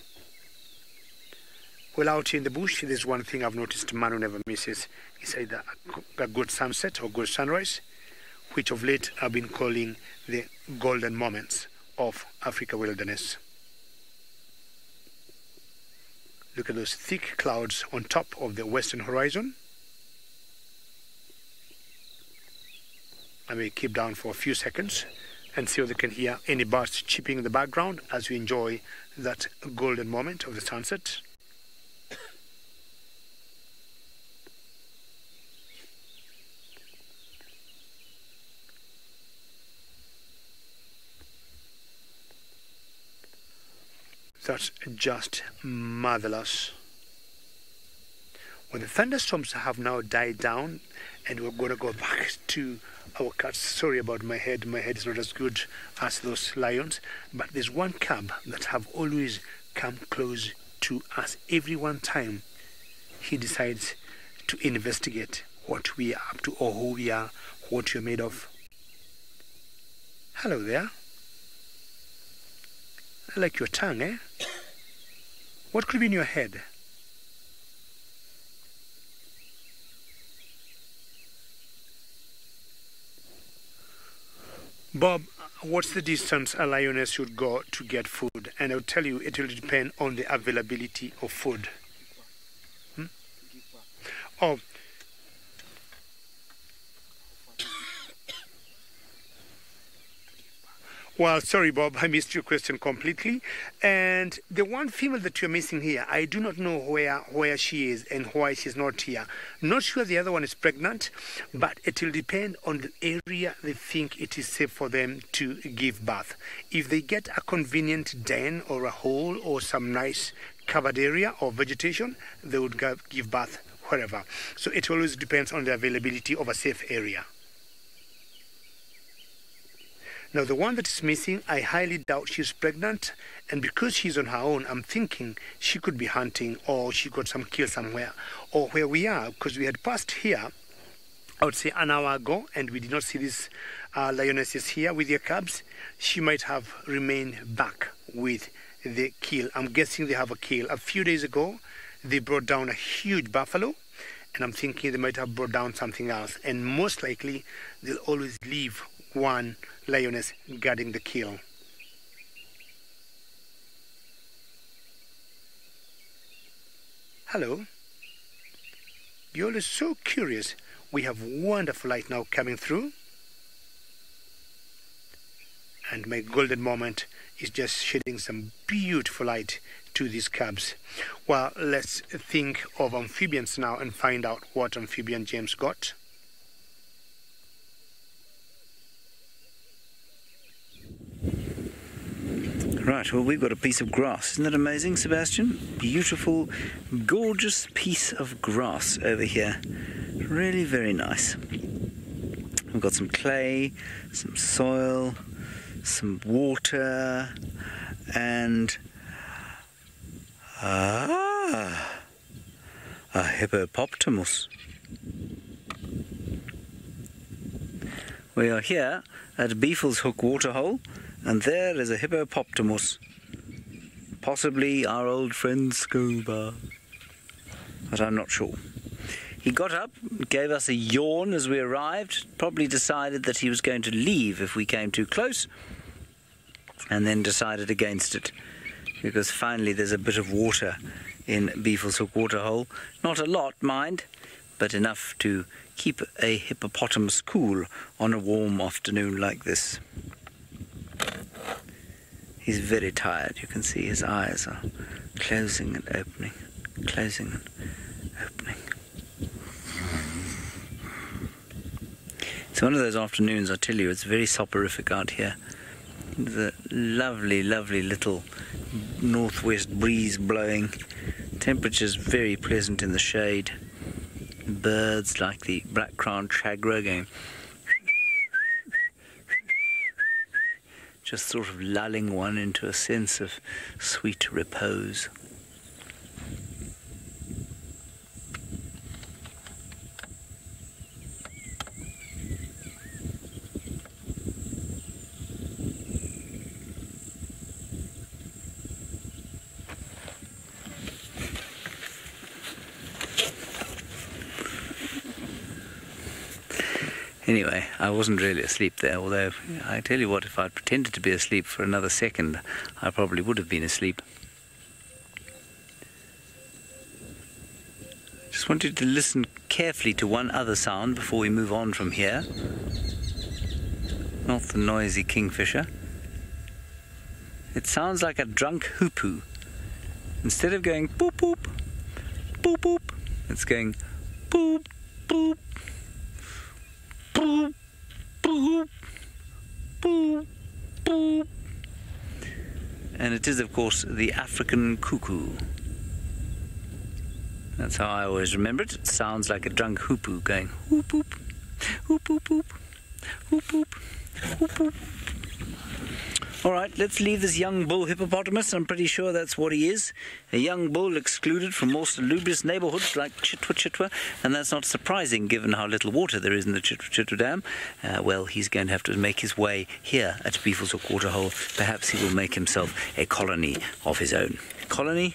C: Well, out in the bush, there's one thing I've noticed Manu never misses. It's either a good sunset or good sunrise, which of late I've been calling the golden moments of Africa wilderness. Look at those thick clouds on top of the western horizon. I may keep down for a few seconds and see if they can hear any birds chirping in the background as we enjoy that golden moment of the sunset. That's just marvelous. Well, the thunderstorms have now died down, and we're going to go back to our cats. Sorry about my head. My head is not as good as those lions, but there's one cub that have always come close to us every one time he decides to investigate what we are up to, or who we are, what you're made of. Hello there. I like your tongue, eh? What could be in your head? Bob, what's the distance a lioness should go to get food? And I'll tell you, it will depend on the availability of food. Oh. Well, sorry, Bob, I missed your question completely. And the one female that you're missing here, I do not know where she is and why she's not here. Not sure the other one is pregnant, but it will depend on the area they think it is safe for them to give birth. If they get a convenient den or a hole or some nice covered area or vegetation, they would give birth wherever. So it always depends on the availability of a safe area. Now, the one that is missing, I highly doubt she's pregnant, and because she's on her own, I'm thinking she could be hunting, or she got some kill somewhere, or where we are, because we had passed here, I would say an hour ago, and we did not see these lionesses here with their cubs. She might have remained back with the kill. I'm guessing they have a kill. A few days ago, they brought down a huge buffalo, and I'm thinking they might have brought down something else, and most likely they'll always leave one lioness guarding the kill. Hello. You're always so curious. We have wonderful light now coming through. And my golden moment is just shedding some beautiful light to these cubs. Well, let's think of amphibians now and find out what amphibian James got.
B: Right, well, we've got a piece of grass. Isn't that amazing, Sebastian? Beautiful, gorgeous piece of grass over here. Really very nice. We've got some clay, some soil, some water, and a hippopotamus. We are here at Beefle's Hook Waterhole, and there is a hippopotamus. Possibly our old friend Scuba, but I'm not sure. He got up, gave us a yawn as we arrived, probably decided that he was going to leave if we came too close, and then decided against it, because finally there's a bit of water in Beefle's Hook Waterhole. Not a lot, mind, but enough to keep a hippopotamus cool on a warm afternoon like this. He's very tired. You can see his eyes are closing and opening, closing and opening. It's one of those afternoons, I tell you, it's very soporific out here. The lovely, lovely little northwest breeze blowing. Temperature's very pleasant in the shade. Birds like the black-crowned chagra going, just sort of lulling one into a sense of sweet repose. Anyway, I wasn't really asleep there, although I tell you what, if I'd pretended to be asleep for another second, I probably would have been asleep. Just want you to listen carefully to one other sound before we move on from here. Not the noisy kingfisher. It sounds like a drunk hoopoo. Instead of going boop boop, boop boop, it's going boop boop. Boop, boop, boop, boop. And it is, of course, the African cuckoo. That's how I always remember it. It sounds like a drunk hoopoo going whoop whoop, whoop whoop whoop, whoop whoop, whoop whoop. All right, let's leave this young bull hippopotamus. I'm pretty sure that's what he is. A young bull excluded from more salubrious neighbourhoods like Chitwa Chitwa, and that's not surprising given how little water there is in the Chitwa Chitwa Dam. Well, he's going to have to make his way here at Beefle's Hook Waterhole. Perhaps he will make himself a colony of his own. Colony?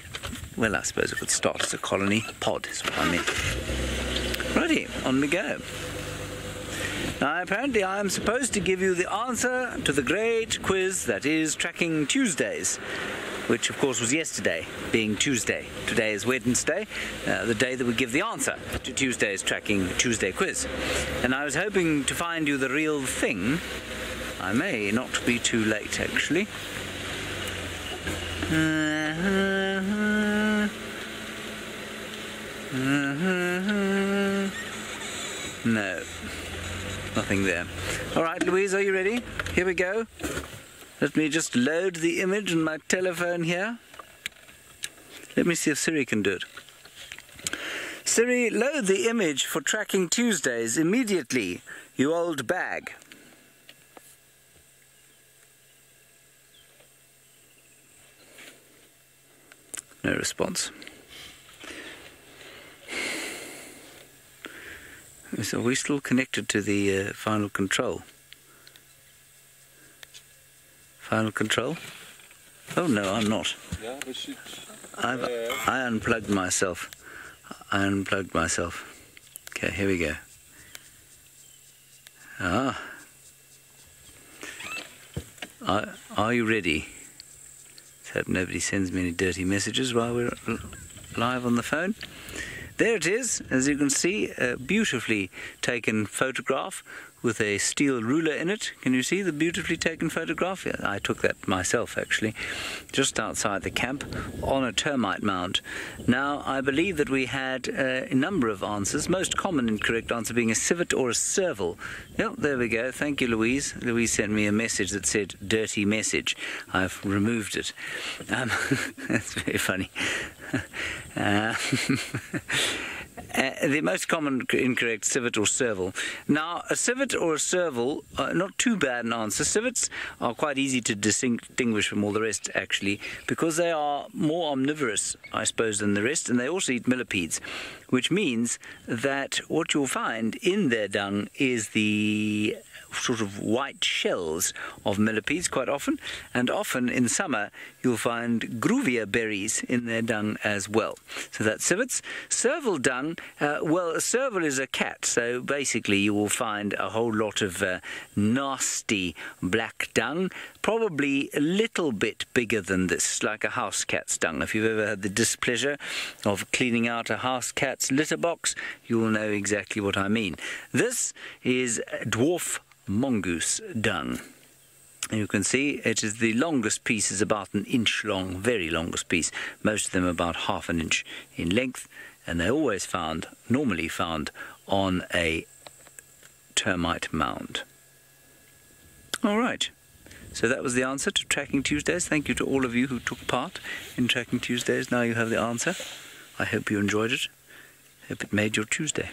B: Well, I suppose it would start as a colony. Pod is what I meant. Righty, on we go. Now, apparently I am supposed to give you the answer to the great quiz that is Tracking Tuesdays, which of course was yesterday, being Tuesday. Today is Wednesday, the day that we give the answer to Tuesday's Tracking Tuesday quiz. And I was hoping to find you the real thing. I may not be too late, actually. No. Nothing there. All right, Louise, are you ready? Here we go. Let me just load the image on my telephone here. Let me see if Siri can do it. Siri, load the image for Tracking Tuesdays immediately, you old bag. No response. So we're still connected to the final control. Final control? Oh no, I'm not.
E: Yeah, we should.
B: I unplugged myself. I unplugged myself. Okay, here we go. Are you ready? Let's hope nobody sends me any dirty messages while we're live on the phone. there it is, as you can see, a beautifully taken photograph with a steel ruler in it. Can you see the beautifully taken photograph? Yeah, I took that myself, actually, just outside the camp on a termite mound. Now, I believe that we had a number of answers, most common and correct answer being a civet or a serval. Yep, there we go. Thank you, Louise. Louise sent me a message that said, dirty message. I've removed it. That's very funny. The most common incorrect, civet or serval. Now, a civet or a serval, not too bad an answer. Civets are quite easy to distinguish from all the rest, actually, because they are more omnivorous, I suppose, than the rest, and they also eat millipedes, which means that what you'll find in their dung is the sort of white shells of millipedes quite often, and often in summer you'll find gruvia berries in their dung as well. So that's civets. Serval dung, well, a serval is a cat, so basically you will find a whole lot of nasty black dung, probably a little bit bigger than this, like a house cat's dung. If you've ever had the displeasure of cleaning out a house cat's litter box, you will know exactly what I mean. This is dwarf mongoose dung. You can see it is the longest piece, is about an inch long, very longest piece. Most of them about half an inch in length, and they're always found, normally found, on a termite mound. All right, so that was the answer to Tracking Tuesdays. Thank you to all of you who took part in Tracking Tuesdays. Now you have the answer. I hope you enjoyed it. Hope it made your Tuesday.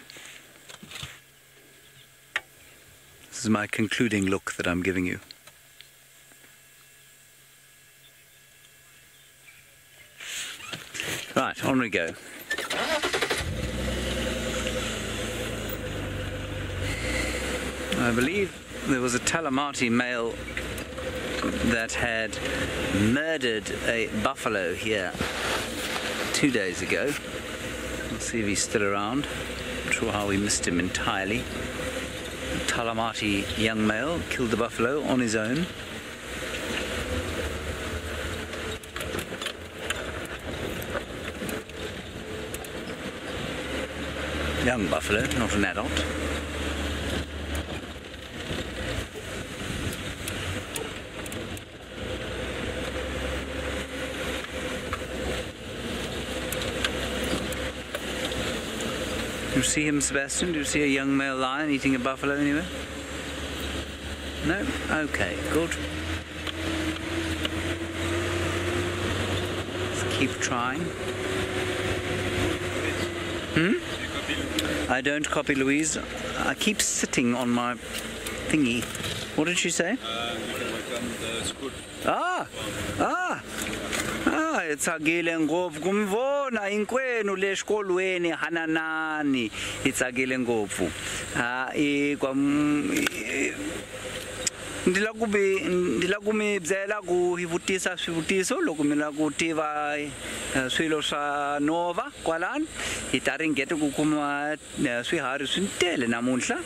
B: This is my concluding look that I'm giving you. Right, on we go. I believe there was a Talamati male that had murdered a buffalo here 2 days ago. We'll see if he's still around. Not sure how we missed him entirely. A Talamati young male killed the buffalo on his own. Young buffalo, not an adult. Do you see him, Sebastian? Do you see a young male lion eating a buffalo anywhere? No? Okay, good. Let's keep trying. I don't copy Louise. I keep sitting on my thingy. What did she say?
E: You can welcome the school.
B: Itsakile ngopfu kumvona inkwenu le xikolweni hananani itsakile ngopfu ndila ku mi byela ku hi vutisa swivutiso loko mi la ku tiva swilo swa nova kwalani hi ta ringeta ku kuma swiharhi swi tele namuntlha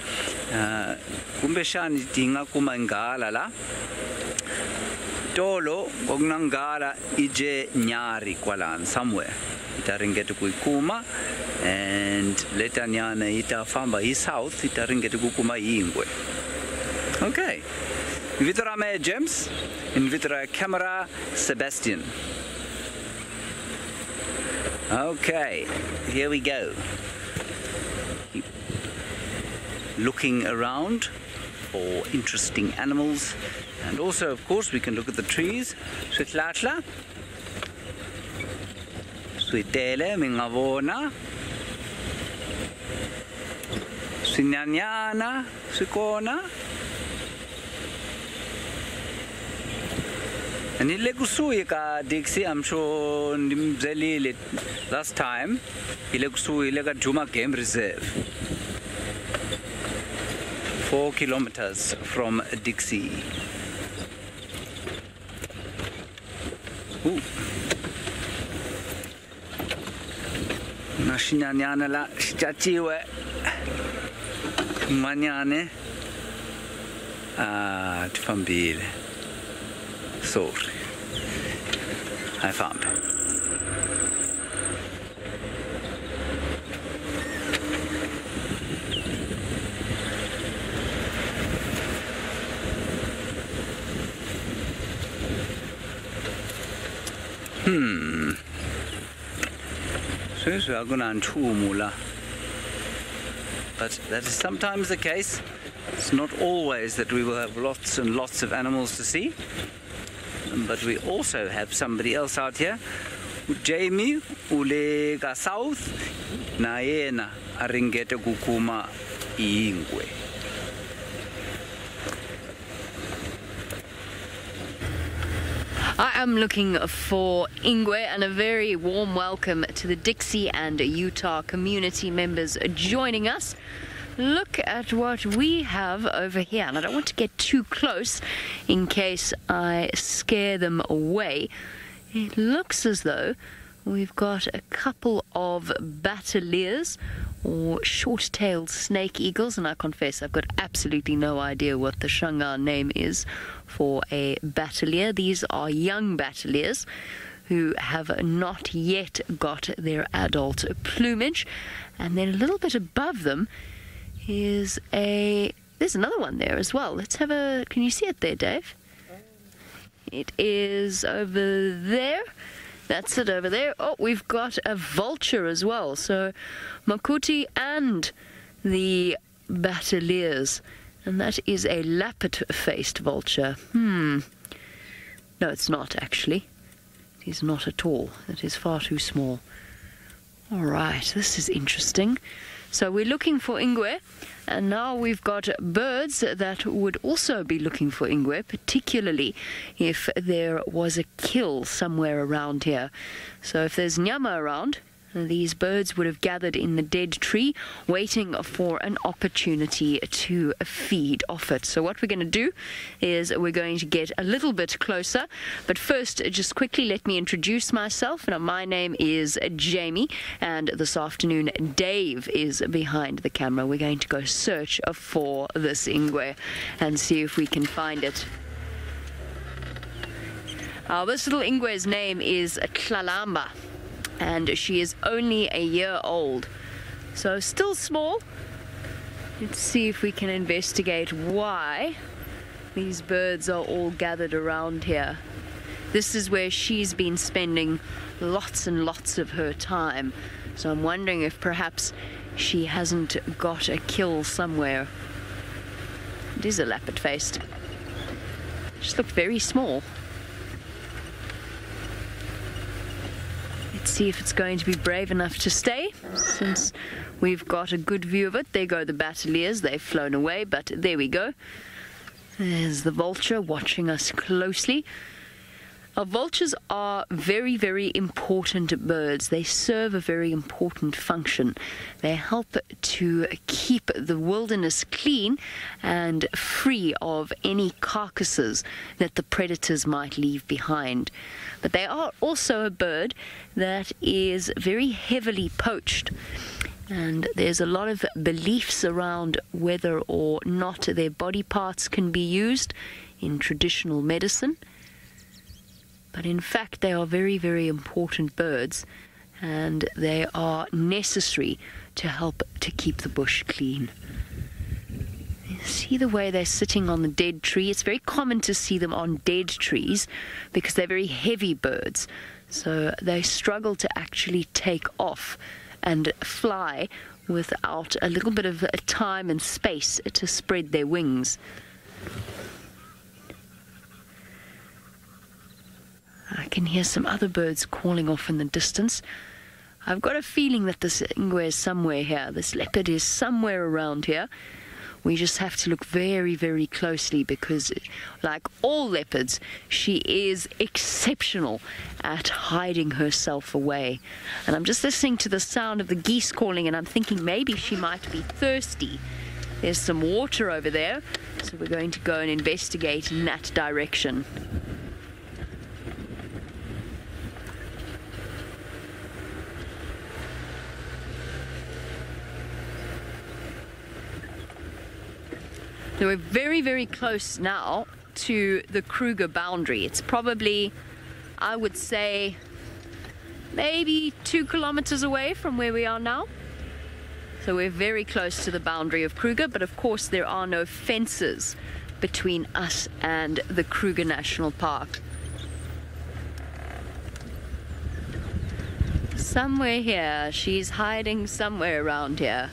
B: kumbexani ti nga kuma nghala la tolo kokunangala ije nyari kwalani somewhere ita ringeta ku ikuma and leta nyana ita famba hi south ita ringeta ku kuma yingwe. Okay, invito ra me James, invito ra camera Sebastian. Okay, here we go. Keep looking around for interesting animals. And also, of course, we can look at the trees. Switlatla, switele, mingavona, swinyanyana, swikona. And ile kusuhi ka Dixie, I'm sure ndimzeli last time. Ile kusuhi ile ka Juma Game Reserve. 4 kilometers from Dixie. Nashinyanyana la shichachiwe manyane tifambile. Sorry, I found. But that is sometimes the case. It's not always that we will have lots and lots of animals to see. But we also have somebody else out here. Jamie, ulega south, naena aringete kukuma ingwe.
D: I am looking for ingwe, and a very warm welcome to the Dixie and Utah community members joining us. Look at what we have over here, and I don't want to get too close in case I scare them away. It looks as though we've got a couple of bataliers or short-tailed snake eagles, and I confess I've got absolutely no idea what the Shangaan name is for a batalier. These are young bataliers who have not yet got their adult plumage, and then a little bit above them is there's another one there as well. Let's have a, can you see it there, Dave? It is over there. That's it over there. Oh, we've got a vulture as well. So Makuti and the bataliers. And that is a lappet-faced vulture. No, it's not actually. It is not at all. It is far too small. All right, this is interesting. So we're looking for ingwe, and now we've got birds that would also be looking for ingwe, particularly if there was a kill somewhere around here. So if there's nyama around, these birds would have gathered in the dead tree, waiting for an opportunity to feed off it. So what we're going to do is we're going to get a little bit closer. But first, just quickly let me introduce myself. Now, my name is Jamie, and this afternoon Dave is behind the camera. We're going to go search for this ingwe and see if we can find it. This little ingwe's name is Tlalamba, and she is only a year old, so still small. Let's see if we can investigate why these birds are all gathered around here. This is where she's been spending lots and lots of her time, so I'm wondering if perhaps she hasn't got a kill somewhere. It is a lappet-faced. Just look very small. See if it's going to be brave enough to stay, since we've got a good view of it. There go the bataliers. They've flown away, but there we go. There's the vulture watching us closely. Our vultures are very, very important birds. They serve a very important function. They help to keep the wilderness clean and free of any carcasses that the predators might leave behind. But they are also a bird that is very heavily poached. And there's a lot of beliefs around whether or not their body parts can be used in traditional medicine. But in fact, they are very, very important birds, and they are necessary to help to keep the bush clean. You see the way they're sitting on the dead tree? It's very common to see them on dead trees because they're very heavy birds. So they struggle to actually take off and fly without a little bit of time and space to spread their wings. I can hear some other birds calling off in the distance. I've got a feeling that this ingwe is somewhere here. This leopard is somewhere around here. We just have to look very, very closely because, like all leopards, she is exceptional at hiding herself away. And I'm just listening to the sound of the geese calling, and I'm thinking maybe she might be thirsty. There's some water over there, so we're going to go and investigate in that direction. So we're very, very close now to the Kruger boundary. It's probably, I would say, maybe 2 kilometers away from where we are now. So we're very close to the boundary of Kruger, but of course there are no fences between us and the Kruger National Park. somewhere here. She's hiding somewhere around here.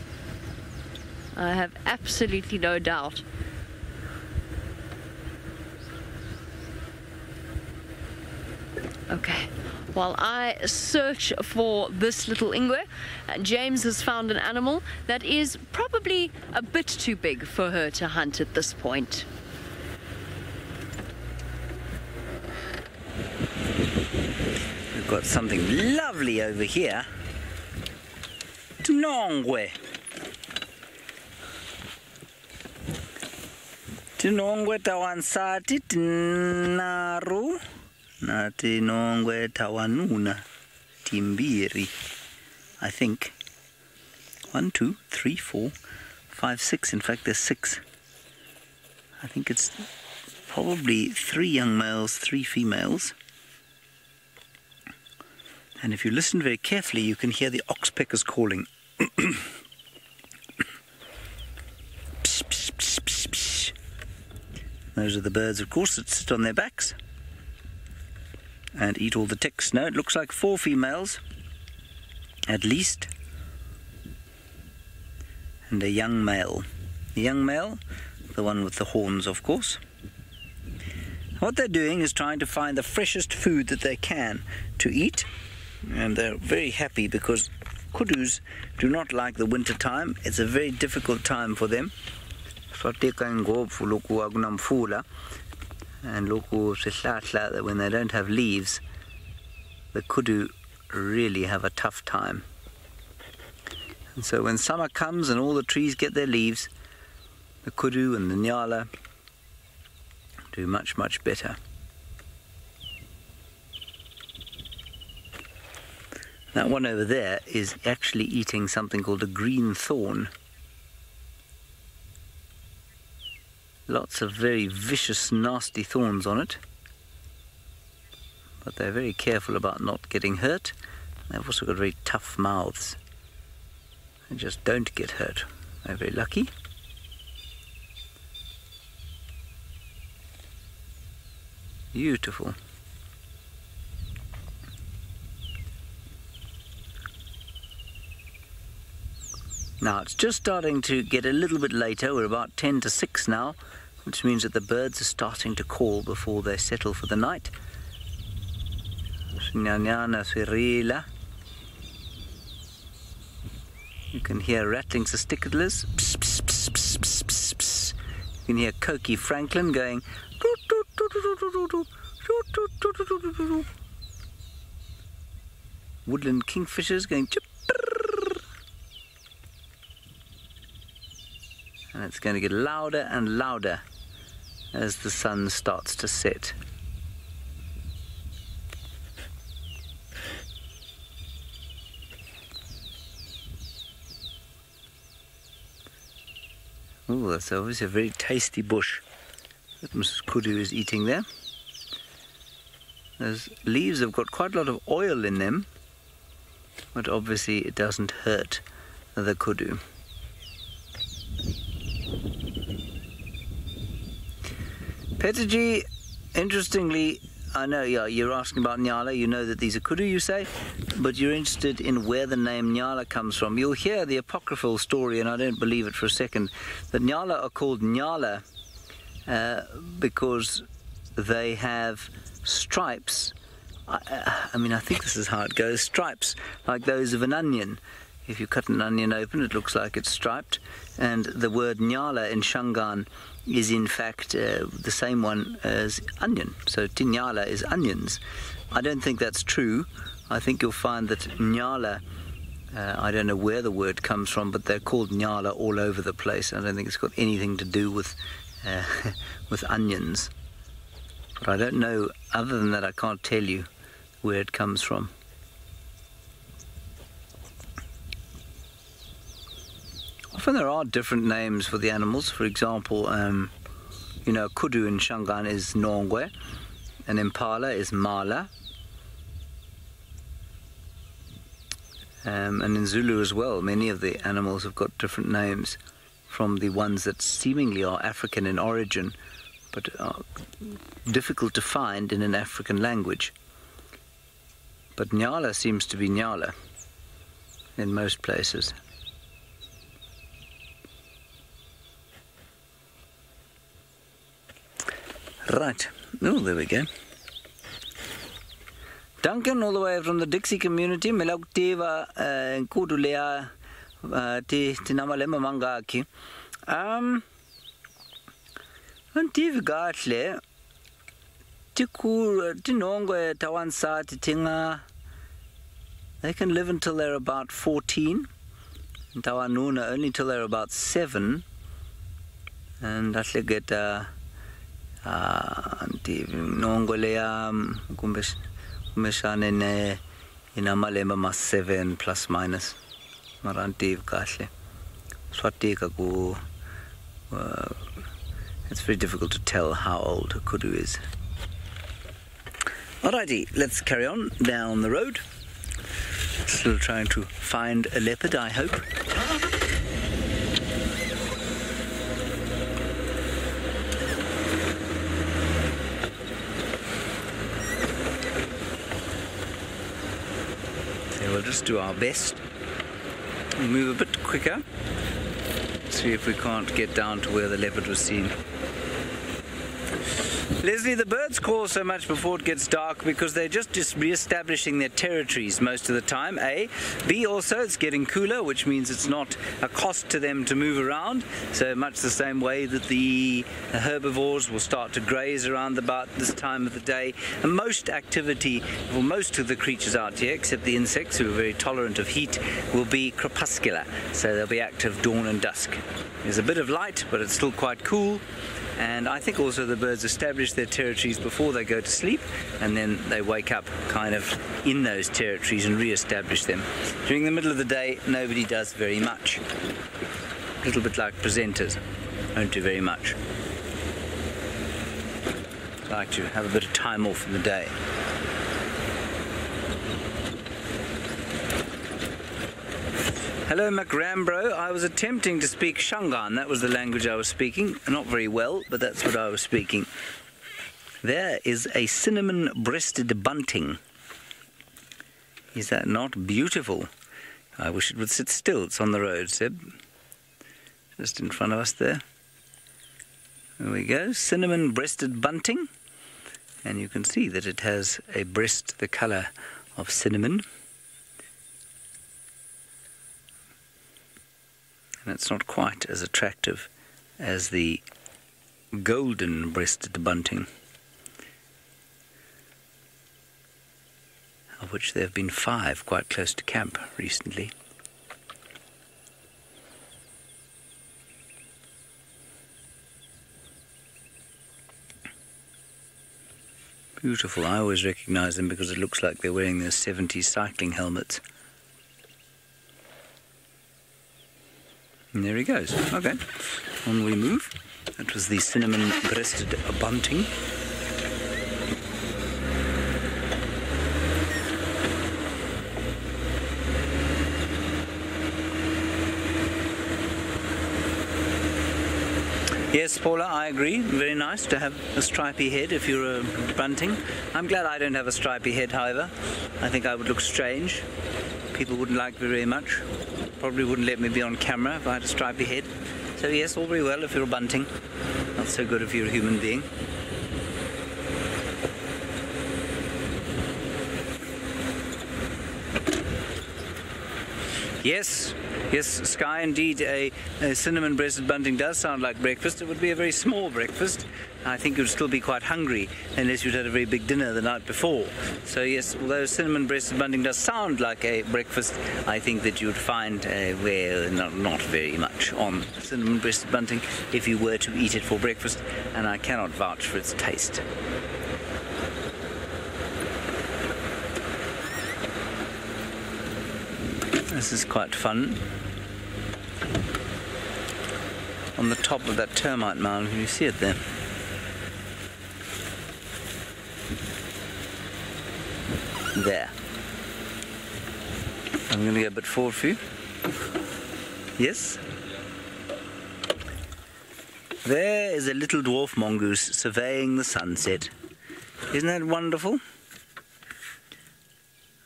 D: I have absolutely no doubt. Okay, while I search for this little ingwe, James has found an animal that is probably a bit too big for her to hunt at this point.
B: We've got something lovely over here. Tinongwe. Tinongwe tawansati tinaru. Na tinongwe tawanuna timbiri. I think 1, 2, 3, 4, 5, 6. In fact, there's 6. I think it's probably 3 young males, 3 females. And if you listen very carefully, you can hear the oxpeckers calling. Psh, psh, psh, psh, psh. Those are the birds, of course, that sit on their backs and eat all the ticks. No, it looks like 4 females, at least, and a young male. The young male, the one with the horns, of course. What they're doing is trying to find the freshest food that they can to eat, and they're very happy because kudus do not like the winter time. It's a very difficult time for them. And when they don't have leaves, the kudu really have a tough time. And so when summer comes and all the trees get their leaves, the kudu and the nyala do much, much better. That one over there is actually eating something called a green thorn. Lots of very vicious, nasty thorns on it. But they're very careful about not getting hurt. They've also got very tough mouths. They just don't get hurt. They're very lucky. Beautiful. Now it's just starting to get a little bit later. We're about 10 to 6 now, which means that the birds are starting to call before they settle for the night. You can hear rattling testicles. Pss, pss, pss, pss, pss, pss, pss. You can hear Cokie Franklin going. Woodland kingfishers going chip. And it's going to get louder and louder as the sun starts to set. Oh, that's obviously a very tasty bush that Mrs. Kudu is eating there. Those leaves have got quite a lot of oil in them, but obviously it doesn't hurt the kudu. Petaji, interestingly, I know, yeah, you're asking about Nyala. You know that these are kudu, you say, but you're interested in where the name Nyala comes from. You'll hear the apocryphal story, and I don't believe it for a second, that Nyala are called Nyala because they have stripes. I mean, I think this is how it goes. Stripes like those of an onion. If you cut an onion open, it looks like it's striped. And the word Nyala in Shangaan is in fact the same one as onion. So Tinyala is onions. I don't think that's true. I think you'll find that Nyala, I don't know where the word comes from, but they're called Nyala all over the place. I don't think it's got anything to do with with onions. But I don't know, other than that I can't tell you where it comes from. Often there are different names for the animals. For example, you know, kudu in Shangaan is Nongwe, and impala is Mala. And in Zulu as well, many of the animals have got different names from the ones that seemingly are African in origin, but are difficult to find in an African language. But Nyala seems to be Nyala. in most places. Right. Oh, there we go. Duncan, all the way from the Dixie community. Melautiva Kudulea Tinamalema Mangaki. Antiv Gatle Tiku Tinongo Tawansa Titinga. They can live until they're about 14. And Tawanuna only till they're about 7. And that's get Nongolea Kumbeshan in Amalema mas 7 plus minus. Marantiv Gasle. Swatika go. It's very difficult to tell how old a kudu is. Alrighty, let's carry on down the road. Still trying to find a leopard, I hope. So we'll just do our best. Move a bit quicker. See if we can't get down to where the leopard was seen. Leslie, the birds call so much before it gets dark because they're just re-establishing their territories most of the time, A. B, also, it's getting cooler, which means it's not a cost to them to move around, so much the same way that the herbivores will start to graze around about this time of the day. And most activity, well, most of the creatures out here, except the insects who are very tolerant of heat, will be crepuscular, so they'll be active dawn and dusk. There's a bit of light, but it's still quite cool. And I think also the birds establish their territories before they go to sleep, and then they wake up kind of in those territories and re-establish them. During the middle of the day, nobody does very much. A little bit like presenters, don't do very much. Like to have a bit of time off in the day. Hello, Macrambro. I was attempting to speak Shangaan. That was the language I was speaking. Not very well, but that's what I was speaking. There is a cinnamon-breasted bunting. Is that not beautiful? I wish it would sit still. It's on the road, Seb. Just in front of us there. There we go. Cinnamon-breasted bunting. And you can see that it has a breast the colour of cinnamon. And it's not quite as attractive as the golden-breasted bunting, of which there have been 5 quite close to camp recently. Beautiful. I always recognize them because it looks like they're wearing their 70s cycling helmets. And there he goes. Okay, on we move. That was the cinnamon-breasted bunting. Yes, Paula, I agree. Very nice to have a stripy head if you're a bunting. I'm glad I don't have a stripy head, however. I think I would look strange. People wouldn't like me very much. Probably wouldn't let me be on camera if I had a stripy head. So yes, all very well if you're a bunting. Not so good if you're a human being. Yes, Sky, indeed, a cinnamon-breasted bunting does sound like breakfast. It would be a very small breakfast. I think you would still be quite hungry unless you'd had a very big dinner the night before. So yes, although cinnamon-breasted bunting does sound like a breakfast, I think that you would find, well, not very much on cinnamon-breasted bunting if you were to eat it for breakfast, and I cannot vouch for its taste. This is quite fun. On the top of that termite mound, can you see it there? There. I'm going to go a bit forward for you. Yes? There is a little dwarf mongoose surveying the sunset. Isn't that wonderful?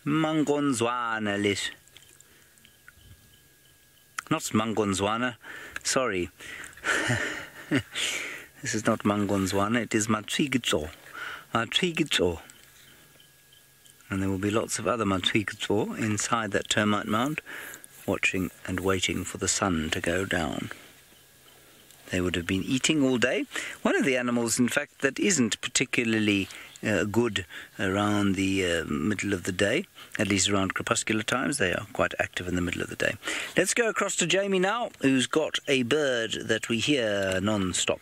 B: Mangonzwana lit. Not Mangonzwana. Sorry. This is not Mangonzwana, it is Matwigitso. Matwigitso. And there will be lots of other Matwigitso inside that termite mound, watching and waiting for the sun to go down. They would have been eating all day. One of the animals, in fact, that isn't particularly good around the middle of the day, at least around crepuscular times. They are quite active in the middle of the day. Let's go across to Jamie now, who's got a bird that we hear non-stop.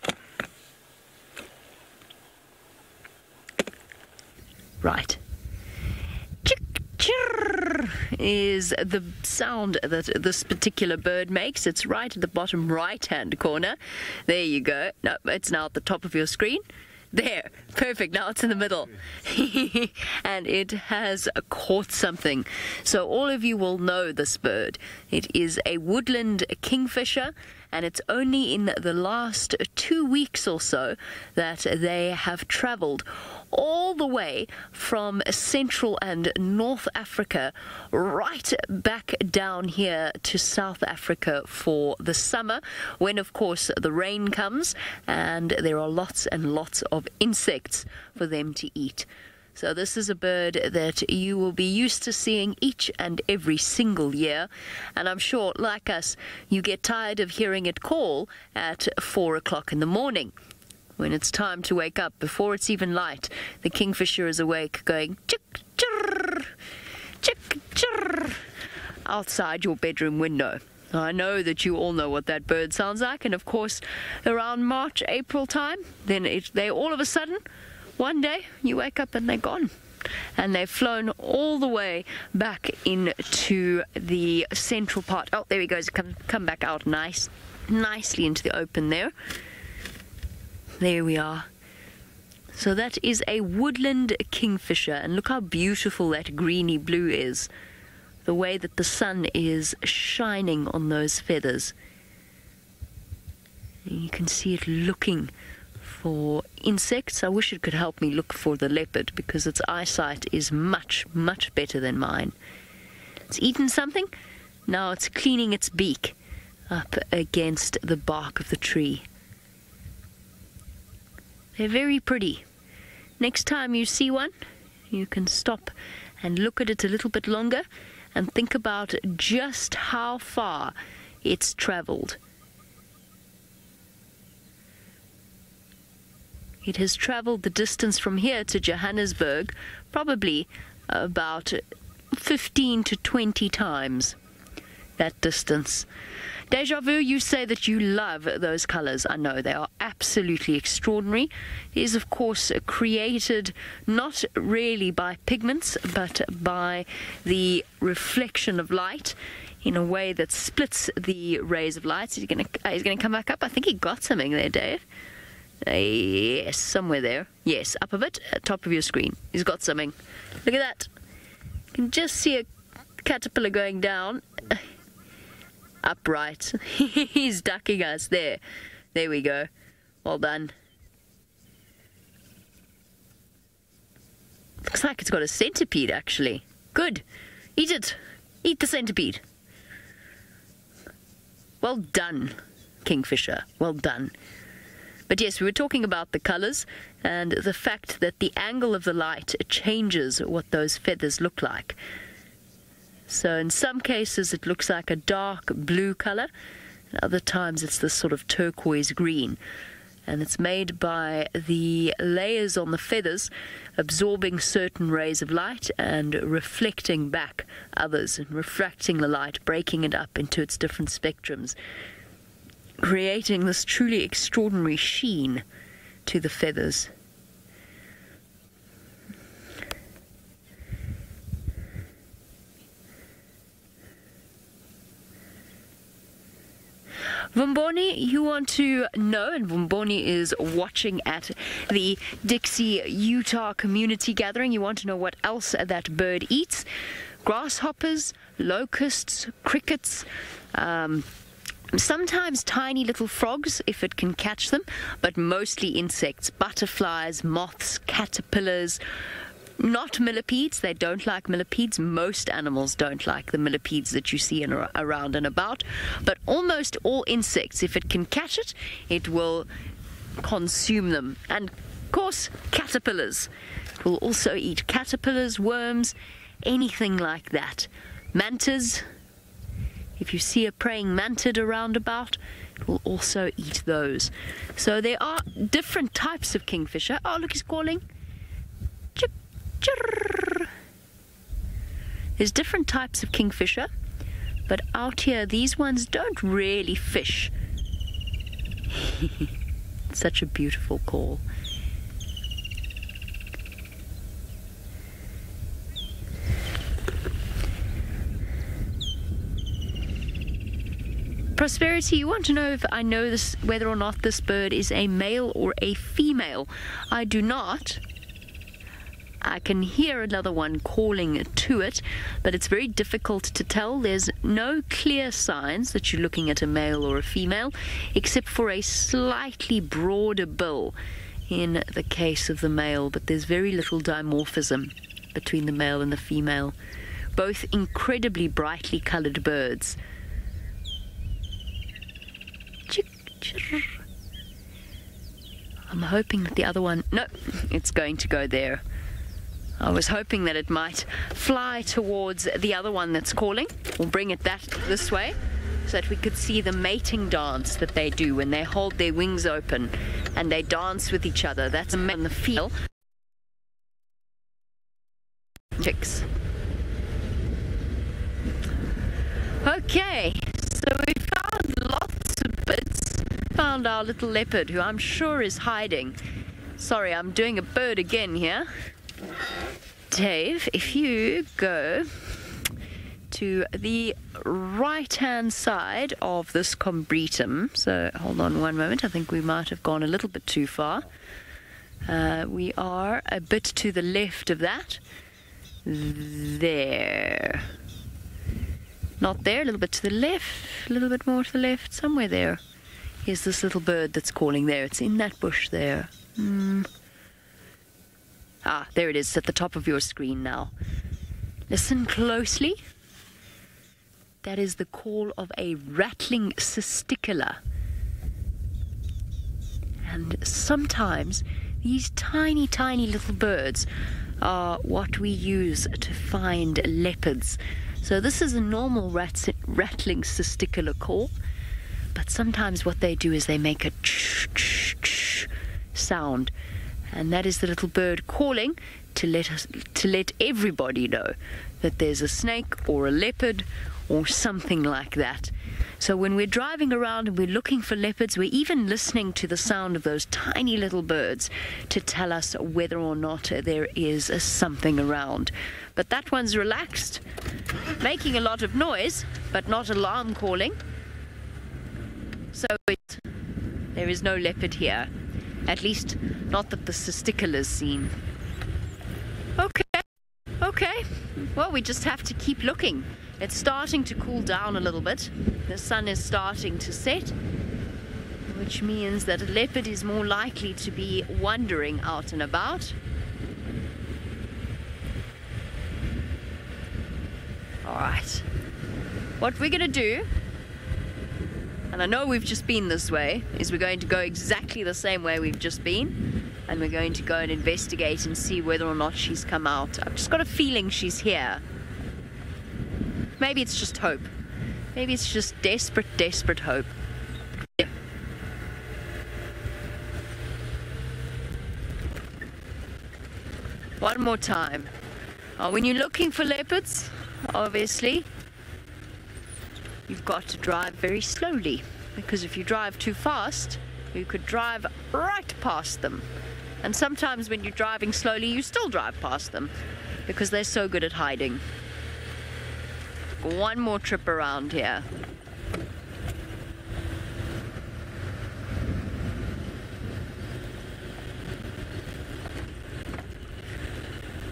D: Right. Chirr is the sound that this particular bird makes. It's right at the bottom right-hand corner. There you go. No, it's now at the top of your screen. There, perfect. Now it's in the middle. And it has caught something. So all of you will know this bird. It is a woodland kingfisher, and it's only in the last 2 weeks or so that they have traveled all the way from Central and North Africa right back down here to South Africa for the summer, when of course the rain comes and there are lots and lots of insects for them to eat. So this is a bird that you will be used to seeing each and every single year, and I'm sure, like us, you get tired of hearing it call at 4 o'clock in the morning. When it's time to wake up, before it's even light, the kingfisher is awake, going chick, chirr, chick, chirr, outside your bedroom window. I know that you all know what that bird sounds like, and of course, around March, April time, then they all of a sudden, one day, you wake up and they're gone. And they've flown all the way back into the central part. Oh, there he goes. Come back out nicely into the open there. There we are. So that is a woodland kingfisher, and look how beautiful that greeny blue is. The way that the sun is shining on those feathers. And you can see it looking for insects. I wish it could help me look for the leopard, because its eyesight is much, much better than mine. It's eaten something. Now it's cleaning its beak up against the bark of the tree. They're very pretty. Next time you see one, you can stop and look at it a little bit longer and think about just how far it's traveled. It has traveled the distance from here to Johannesburg probably about 15 to 20 times that distance. Deja Vu, you say that you love those colors. I know they are absolutely extraordinary. It is, of course, created not really by pigments, but by the reflection of light in a way that splits the rays of light. He's going to come back up. I think he got something there, Dave. Yes, somewhere there. Yes, up a bit, top of your screen. He's got something. Look at that. You can just see a caterpillar going down. Upright. He's ducking us there. There we go. Well done. Looks like it's got a centipede, actually. Good. Eat it. Eat the centipede. Well done, kingfisher. Well done. But yes, we were talking about the colors and the fact that the angle of the light changes what those feathers look like. So in some cases it looks like a dark blue color, and other times it's this sort of turquoise green. And it's made by the layers on the feathers absorbing certain rays of light and reflecting back others, and refracting the light, breaking it up into its different spectrums, creating this truly extraordinary sheen to the feathers. Vumboni, you want to know, and Vumboni is watching at the Dixie, Utah community gathering. You want to know what else that bird eats. Grasshoppers, locusts, crickets, sometimes tiny little frogs if it can catch them, but mostly insects, butterflies, moths, caterpillars, Not millipedes. They don't like millipedes. Most animals don't like the millipedes that you see around and about. But almost all insects, if it can catch it, it will consume them. And of course, caterpillars. It will also eat caterpillars, worms, anything like that. Mantas. If you see a praying mantid around about, it will also eat those. So there are different types of kingfisher. Oh, look, he's calling. Chip, chirr. There's different types of kingfisher, but out here, these ones don't really fish. Such a beautiful call. Prosperity, you want to know if I know this, whether or not this bird is a male or a female. I do not. I can hear another one calling to it, but it's very difficult to tell. There's no clear signs that you're looking at a male or a female, except for a slightly broader bill in the case of the male, but there's very little dimorphism between the male and the female. Both incredibly brightly colored birds. I'm hoping that the other one... No, it's going to go there. I was hoping that it might fly towards the other one that's calling. We'll bring it this way so that we could see the mating dance that they do when they hold their wings open and they dance with each other. That's a in the field. Chicks. Okay, so we found lots of bits. Found our little leopard, who I'm sure is hiding. Sorry, I'm doing a bird again here. Dave, if you go to the right-hand side of this combretum, so hold on one moment, I think we might have gone a little bit too far. We are a bit to the left of that. There. Not there, a little bit to the left, a little bit more to the left, somewhere there. Here's this little bird that's calling there. It's in that bush there. Ah, there it is at the top of your screen now. Listen closely. That is the call of a rattling cisticola. And sometimes these tiny, tiny little birds are what we use to find leopards. So this is a normal rattling cisticola call. But sometimes what they do is they make a ch-ch-ch sound, and that is the little bird calling to let everybody know that there's a snake or a leopard or something like that. So when we're driving around and we're looking for leopards, we're even listening to the sound of those tiny little birds to tell us whether or not there is something around. But that one's relaxed, making a lot of noise, but not alarm calling. So there is no leopard here, at least not that the cysticola's seen. Okay, well, we just have to keep looking. It's starting to cool down a little bit. The sun is starting to set, which means that a leopard is more likely to be wandering out and about. All right, what we're gonna do, and I know we've just been this way, is we're going to go exactly the same way we've just been, and we're going to go and investigate and see whether or not she's come out. I've just got a feeling she's here. Maybe it's just hope. Maybe it's just desperate, desperate hope. Yeah. One more time. When you're looking for leopards, obviously, you've got to drive very slowly, because if you drive too fast, you could drive right past them. And sometimes when you're driving slowly, you still drive past them because they're so good at hiding. One more trip around here.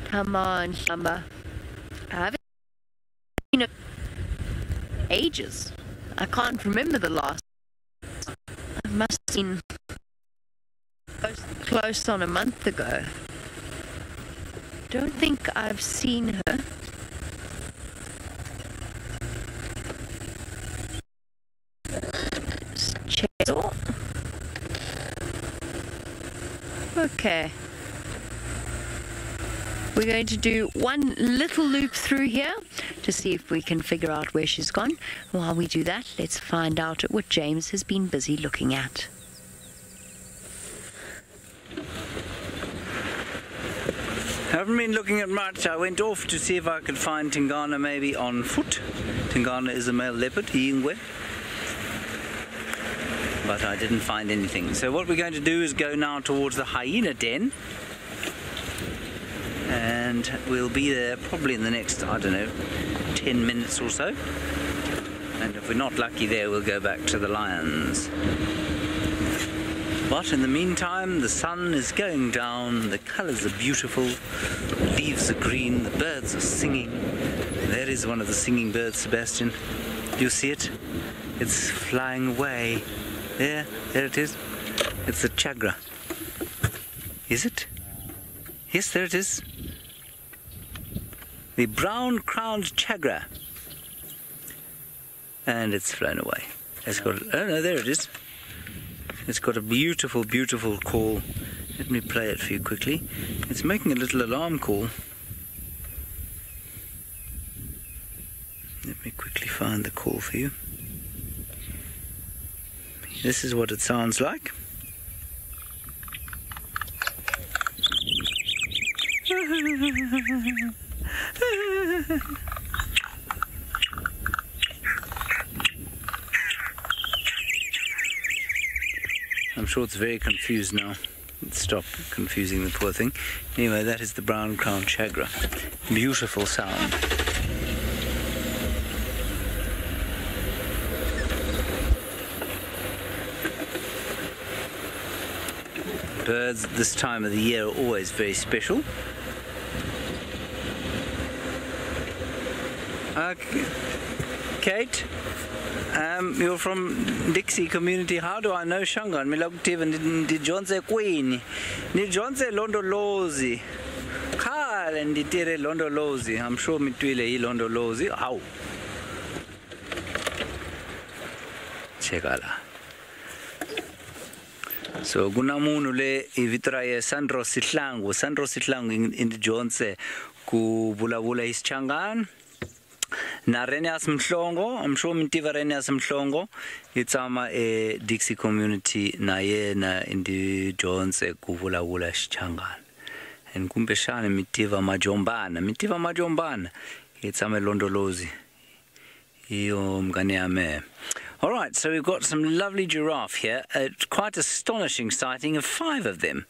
D: Come on, Shamba. I haven't seen it in ages. I can't remember the last. I must have been close on a month ago. Don't think I've seen her. Chainsaw. Okay. We're going to do one little loop through here to see if we can figure out where she's gone. While we do that, let's find out what James has been busy looking at.
B: I haven't been looking at much. I went off to see if I could find Tingana maybe on foot. Tingana is a male leopard, Yingwe. But I didn't find anything. So what we're going to do is go now towards the hyena den. And we'll be there probably in the next, I don't know, 10 minutes or so. And if we're not lucky there, we'll go back to the lions. But in the meantime, the sun is going down, the colours are beautiful, the leaves are green, the birds are singing. There is one of the singing birds, Sebastian. Do you see it? It's flying away. There it is. It's the chagra. Is it? Yes, there it is. The brown-crowned chagra. And it's flown away. It's got, oh no, there it is. It's got a beautiful, beautiful call. Let me play it for you quickly. It's making a little alarm call. Let me quickly find the call for you. This is what it sounds like. I'm sure it's very confused now. Stop confusing the poor thing. Anyway, that is the brown-crowned chagra. Beautiful sound. Birds at this time of the year are always very special. Kate, you're from Dixie community. How do I know Shangan? Milagutivan di Jonse Queen. Ni Jonse Londolozi. Kal and Ditire Londolozi. I'm sure Mitwile Londolozi. How? Chegala. So gunamun ule ivitraye Sandro Sitlangu in the Jonse ku bula is Changan. Na Reneas Mhlongo, I'm sure Mintiva Reneas Mhlongo. It's ama a Dixie community na ye na in the Jonse ku bula is Changan. And kumpeshane Mintiva Majombana. It's ama Londolozi. Iyo mgani ame. Alright, so we've got some lovely giraffe here. Quite astonishing sighting of 5 of them.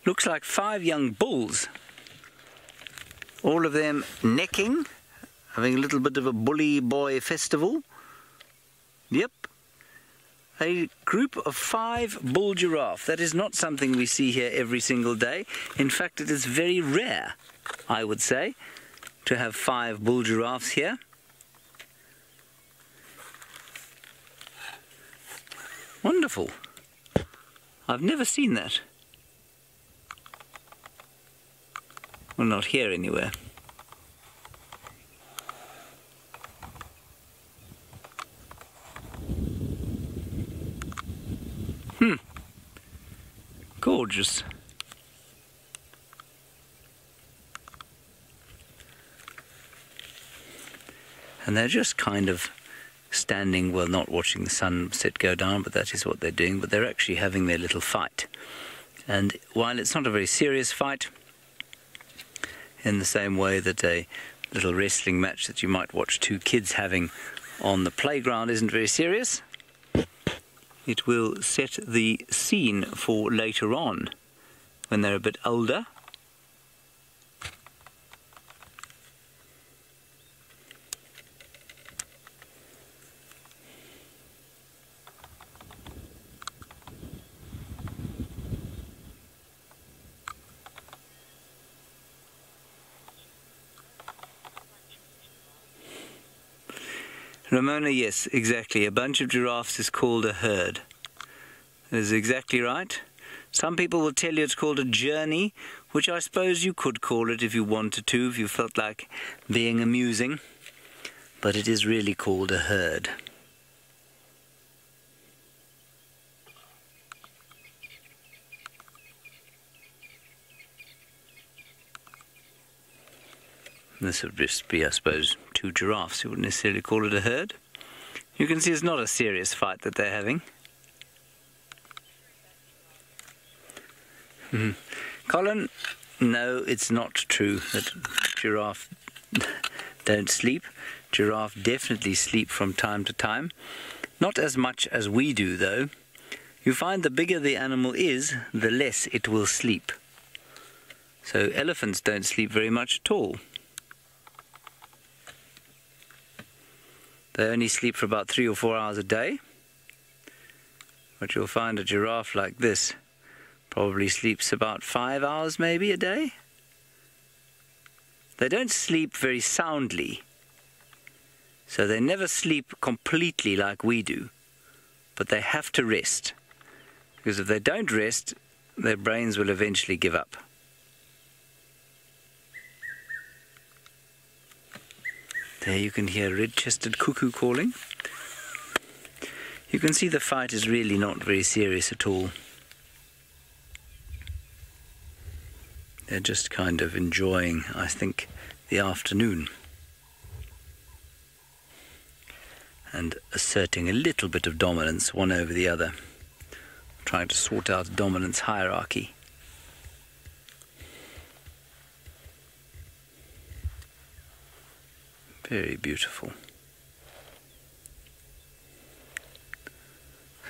B: Looks like 5 young bulls. All of them necking, having a little bit of a bully boy festival. Yep. A group of 5 bull giraffe. That is not something we see here every single day. In fact, it is very rare, I would say, to have 5 bull giraffes here. Wonderful. I've never seen that. Well, not here anywhere. Gorgeous. And they're just kind of standing, well, not watching the sunset go down, but that is what they're doing, but they're actually having their little fight. And while it's not a very serious fight, in the same way that a little wrestling match that you might watch 2 kids having on the playground isn't very serious, it will set the scene for later on, when they're a bit older. Ramona, yes, exactly. A bunch of giraffes is called a herd. That is exactly right. Some people will tell you it's called a journey, which I suppose you could call it if you wanted to, if you felt like being amusing. But it is really called a herd. This would just be, I suppose, 2 giraffes. You wouldn't necessarily call it a herd. You can see it's not a serious fight that they're having. Colin, no, it's not true that giraffe don't sleep. Giraffe definitely sleep from time to time. Not as much as we do, though. You find the bigger the animal is, the less it will sleep. So elephants don't sleep very much at all. They only sleep for about 3 or 4 hours a day. But you'll find a giraffe like this probably sleeps about 5 hours maybe a day. They don't sleep very soundly, so they never sleep completely like we do, but they have to rest, because if they don't rest, their brains will eventually give up. There you can hear a red-chested cuckoo calling. You can see the fight is really not very serious at all. They're just kind of enjoying, I think, the afternoon and asserting a little bit of dominance one over the other, trying to sort out dominance hierarchy. Very beautiful.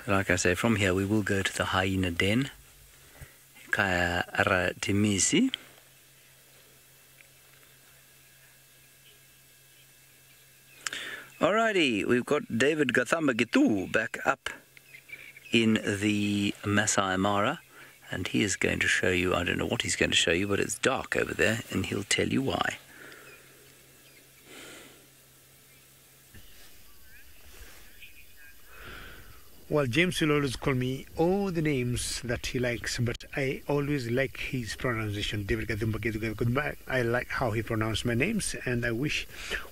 B: So like I say, from here we will go to the hyena den. Kaya ara timisi. Alrighty, we've got David Gathamba-Gitu back up in the Masai Mara, and he is going to show you, I don't know what he's going to show you, but it's dark over there, and he'll tell you why.
C: Well, James will always call me all the names that he likes, but I always like his pronunciation. David Gathamba. I like how he pronounced my names, and I wish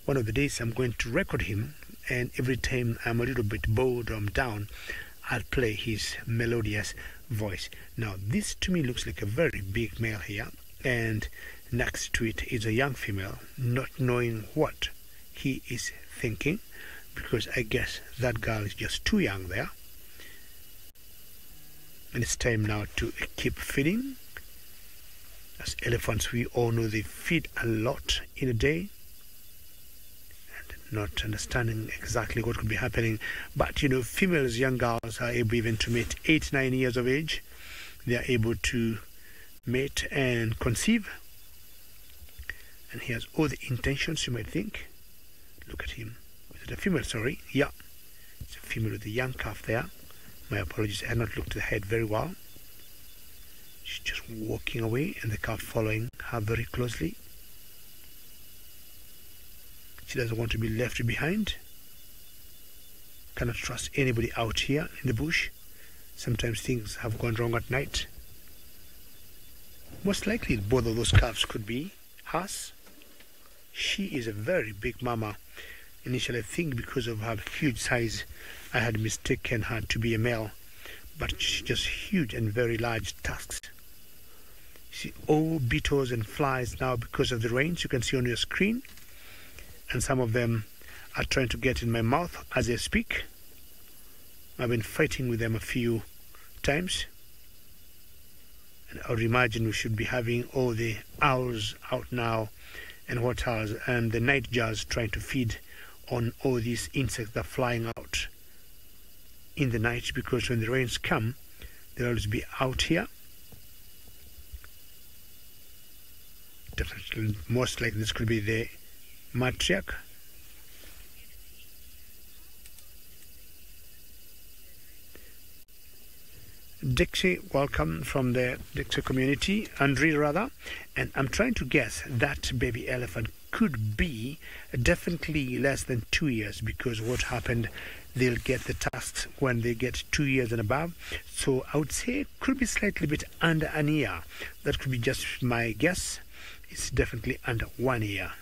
C: one of the days I'm going to record him, and every time I'm a little bit bored or I'm down, I'll play his melodious voice. Now, this to me looks like a very big male here, and next to it is a young female, not knowing what he is thinking, because I guess that girl is just too young there. And it's time now to keep feeding. As elephants, we all know they feed a lot in a day, and not understanding exactly what could be happening. But you know, females, young girls, are able even to mate 8-9 years of age. They are able to mate and conceive. And he has all the intentions, you might think. Look at him. Is it a female? Sorry. Yeah. It's a female with a young calf there. My apologies, I had not looked at the head very well. She's just walking away, and the calf following her very closely. She doesn't want to be left behind. Cannot trust anybody out here in the bush. Sometimes things have gone wrong at night. Most likely both of those calves could be hers. She is a very big mama. Initially, I think because of her huge size, I had mistaken her to be a male, but she's just huge and very large tusks. See all beetles and flies now because of the rains you can see on your screen, and some of them are trying to get in my mouth as I speak. I've been fighting with them a few times, and I would imagine we should be having all the owls out now and what else, and the nightjars trying to feed on all these insects that are flying out in the night, because when the rains come, they'll always be out here. Definitely, most likely this could be the matriarch. Dixie, welcome from the Dixie community, Andre rather, and I'm trying to guess that baby elephant could be definitely less than 2 years, because what happened they'll get the tusks when they get 2 years and above. So I would say it could be slightly bit under an year. That could be just my guess. It's definitely under 1 year.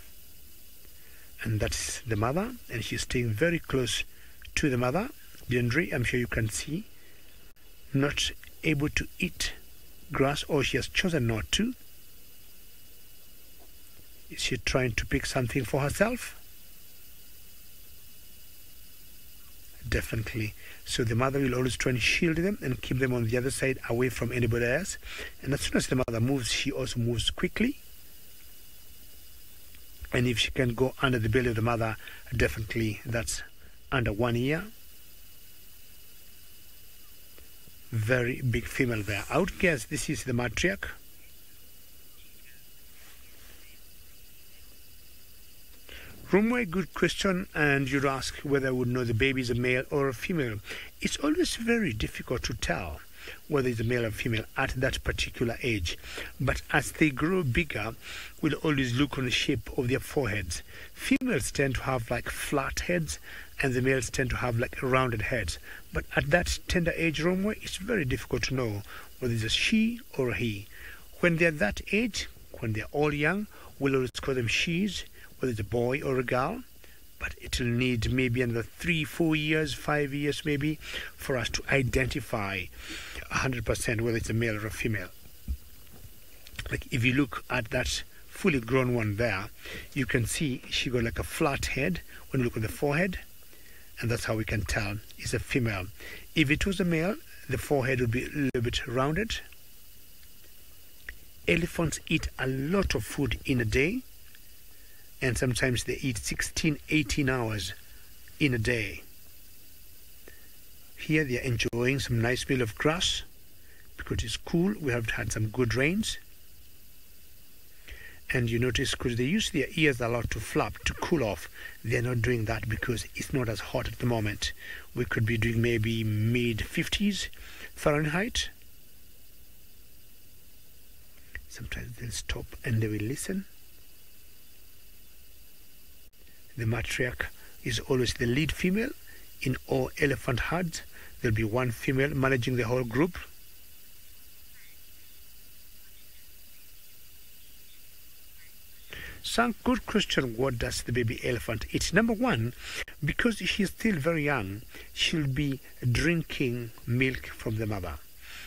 C: And that's the mother, and she's staying very close to the mother. Dendry, I'm sure you can see, not able to eat grass, or she has chosen not to. Is she trying to pick something for herself? Definitely. So the mother will always try and shield them and keep them on the other side, away from anybody else. And as soon as the mother moves, she also moves quickly. And if she can go under the belly of the mother, definitely that's under 1 year. Very big female there. I would guess this is the matriarch. Rumway, good question, and you'd ask whether I would know the baby is a male or a female. It's always very difficult to tell whether it's a male or female at that particular age. But as they grow bigger, we'll always look on the shape of their foreheads. Females tend to have like flat heads, and the males tend to have like rounded heads. But at that tender age, Rumway, it's very difficult to know whether it's a she or a he. When they're that age, when they're all young, we'll always call them she's, whether it's a boy or a girl, but it'll need maybe another 3, 4 years, 5 years maybe, for us to identify 100% whether it's a male or a female. Like if you look at that fully grown one there, you can see she got like a flat head when you look at the forehead, and that's how we can tell it's a female. If it was a male, the forehead would be a little bit rounded. Elephants eat a lot of food in a day, and sometimes they eat 16, 18 hours in a day. Here they are enjoying some nice meal of grass because it's cool. We have had some good rains. And you notice because they use their ears a lot to flap, to cool off, they're not doing that because it's not as hot at the moment. We could be doing maybe mid-50s Fahrenheit. Sometimes they'll stop and they will listen. The matriarch is always the lead female. In all elephant herds, there'll be one female managing the whole group. Some good question, what does the baby elephant eat? Number one, because she's still very young, she'll be drinking milk from the mother.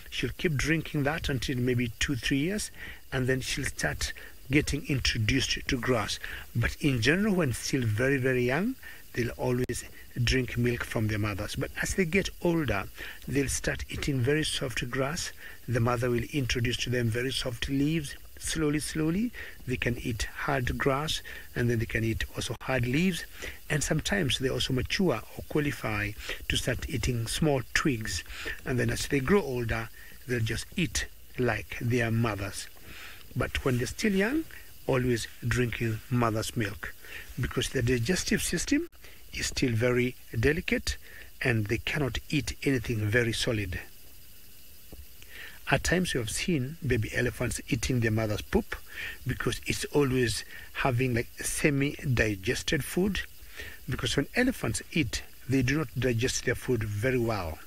C: She'll keep drinking that until maybe 2-3 years, and then she'll start getting introduced to grass. But in general, when still very, very young, they'll always drink milk from their mothers. But as they get older, they'll start eating very soft grass. The mother will introduce to them very soft leaves. Slowly, they can eat hard grass, and then they can eat also hard leaves. And sometimes they also mature or qualify to start eating small twigs. And then as they grow older, they'll just eat like their mothers. But when they're still young, always drinking mother's milk, because their digestive system is still very delicate and they cannot eat anything very solid. At times you have seen baby elephants eating their mother's poop because it's always having like semi-digested food, because when elephants eat, they do not digest their food very well.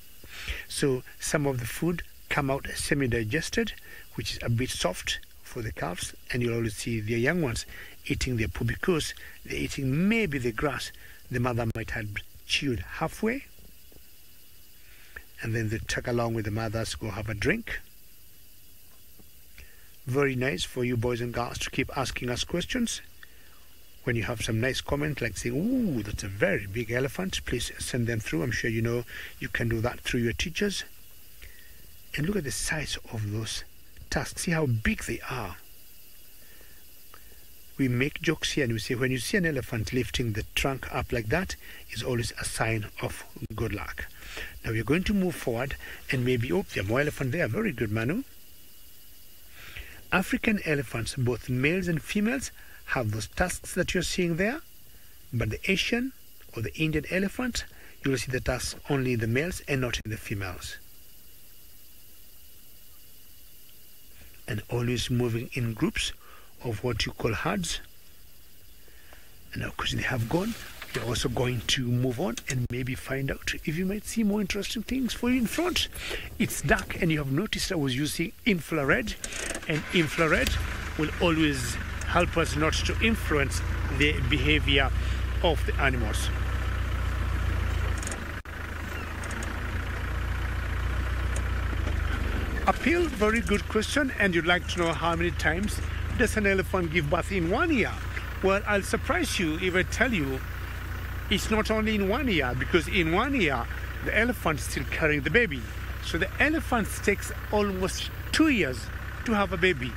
C: So some of the food come out semi-digested, which is a bit soft for the calves, and you'll always see their young ones eating their poo because they're eating maybe the grass the mother might have chewed halfway, and then they tag along with the mothers, go have a drink. Very nice for you boys and girls to keep asking us questions. When you have some nice comment like saying, ooh, that's a very big elephant, please send them through. I'm sure you know you can do that through your teachers. And look at the size of those tusks. See how big they are. We make jokes here and we say when you see an elephant lifting the trunk up like that, is always a sign of good luck. Now we're going to move forward and maybe, oh, there are more elephants there. Very good, Manu. African elephants, both males and females, have those tusks that you're seeing there. But the Asian or the Indian elephant, you will see the tusks only in the males and not in the females. And always moving in groups of what you call herds. And of course they have gone. We're also going to move on and maybe find out if you might see more interesting things for you in front. It's dark, and you have noticed I was using infrared, and infrared will always help us not to influence the behavior of the animals. Appeal, very good question, and you'd like to know how many times does an elephant give birth in 1 year? Well, I'll surprise you if I tell you it's not only in 1 year, because in 1 year the elephant is still carrying the baby. So the elephant takes almost 2 years to have a baby,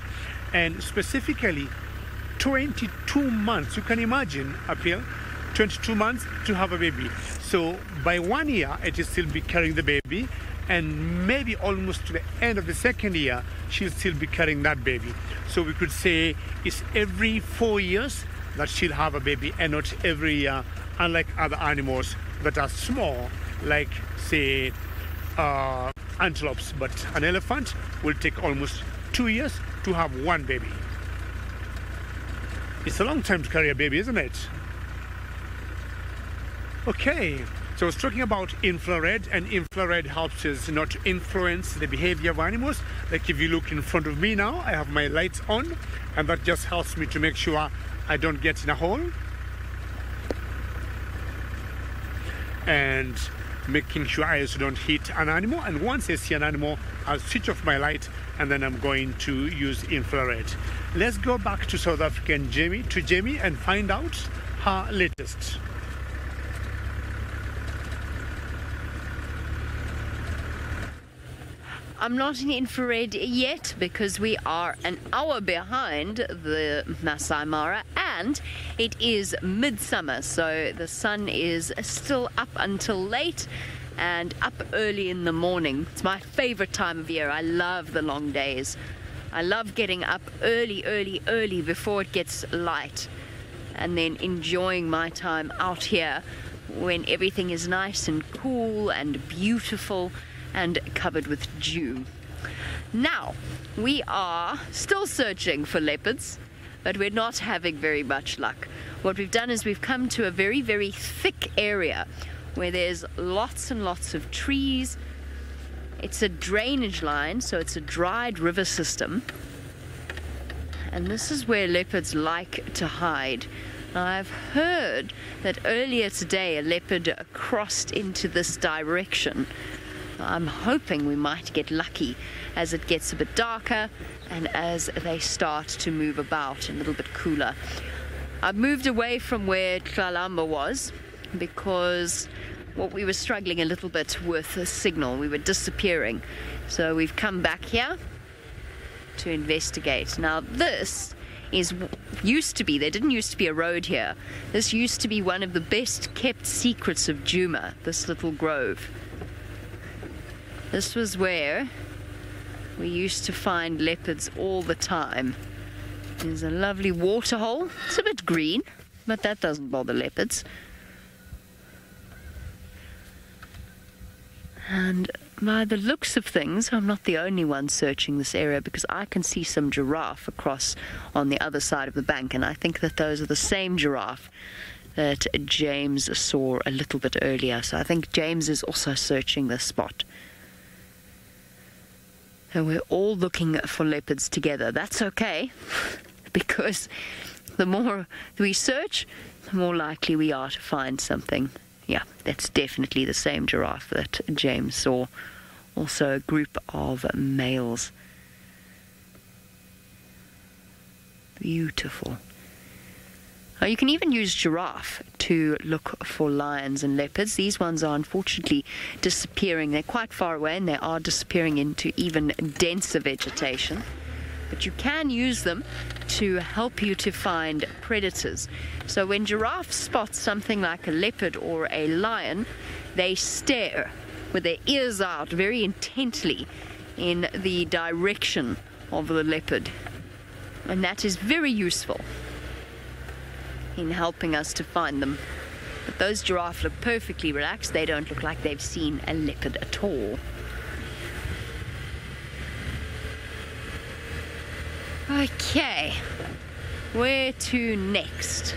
C: and specifically 22 months. You can imagine, Appeal, 22 months to have a baby. So by 1 year it is still be carrying the baby, and maybe almost to the end of the second year she'll still be carrying that baby. So we could say it's every 4 years that she'll have a baby, and not every year, unlike other animals that are small, like say antelopes. But an elephant will take almost 2 years to have one baby. It's a long time to carry a baby, isn't it? Okay, so I was talking about infrared, and infrared helps us not to influence the behavior of animals. Like if you look in front of me now, I have my lights on, and that just helps me to make sure I don't get in a hole, and making sure I also don't hit an animal. And once I see an animal, I'll switch off my light, and then I'm going to use infrared. Let's go back to South African Jamie, and find out her latest.
D: I'm not in infrared yet because we are an hour behind the Masai Mara, and it is midsummer, so the sun is still up until late and up early in the morning. It's my favorite time of year. I love the long days. I love getting up early before it gets light, and then enjoying my time out here when everything is nice and cool and beautiful and covered with dew. Now, we are still searching for leopards, but we're not having very much luck. What we've done is we've come to a very, very thick area where there's lots and lots of trees. It's a drainage line, so it's a dried river system. And this is where leopards like to hide. Now, I've heard that earlier today a leopard crossed into this direction. I'm hoping we might get lucky as it gets a bit darker and as they start to move about a little bit cooler. I've moved away from where Tlalamba was because we were struggling a little bit with the signal. We were disappearing. So we've come back here to investigate. Now this used to be, there didn't used to be a road here. This used to be one of the best kept secrets of Djuma, this little grove. This was where we used to find leopards all the time. There's a lovely waterhole. It's a bit green, but that doesn't bother leopards. And by the looks of things, I'm not the only one searching this area, because I can see some giraffe across on the other side of the bank, and I think that those are the same giraffe that James saw a little bit earlier. So I think James is also searching this spot. And we're all looking for leopards together. That's okay, because the more we search, the more likely we are to find something. Yeah, that's definitely the same giraffe that James saw. Also a group of males. Beautiful. Now, you can even use giraffe to look for lions and leopards. These ones are unfortunately disappearing. They're quite far away, and they are disappearing into even denser vegetation. But you can use them to help you to find predators. So when giraffe spots something like a leopard or a lion, they stare with their ears out very intently in the direction of the leopard. And that is very useful in helping us to find them. But those giraffe look perfectly relaxed. They don't look like they've seen a leopard at all. Okay, where to next?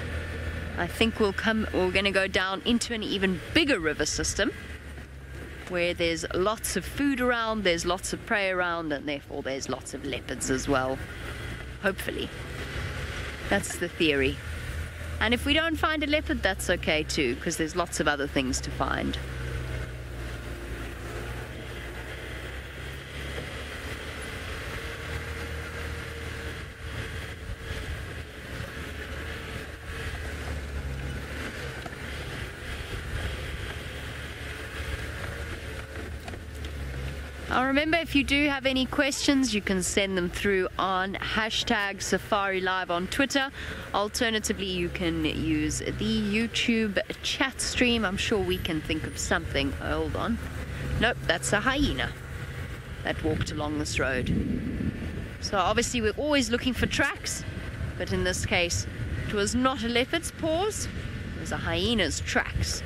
D: I think we're going to go down into an even bigger river system where there's lots of food around, there's lots of prey around, and therefore there's lots of leopards as well. Hopefully. That's the theory. And if we don't find a leopard, that's okay too, because there's lots of other things to find. Remember, if you do have any questions, you can send them through on hashtag SafariLive on Twitter. Alternatively, you can use the YouTube chat stream. I'm sure we can think of something. Hold on. Nope, that's a hyena that walked along this road. So obviously we're always looking for tracks, but in this case, it was not a leopard's paws, it was a hyena's tracks.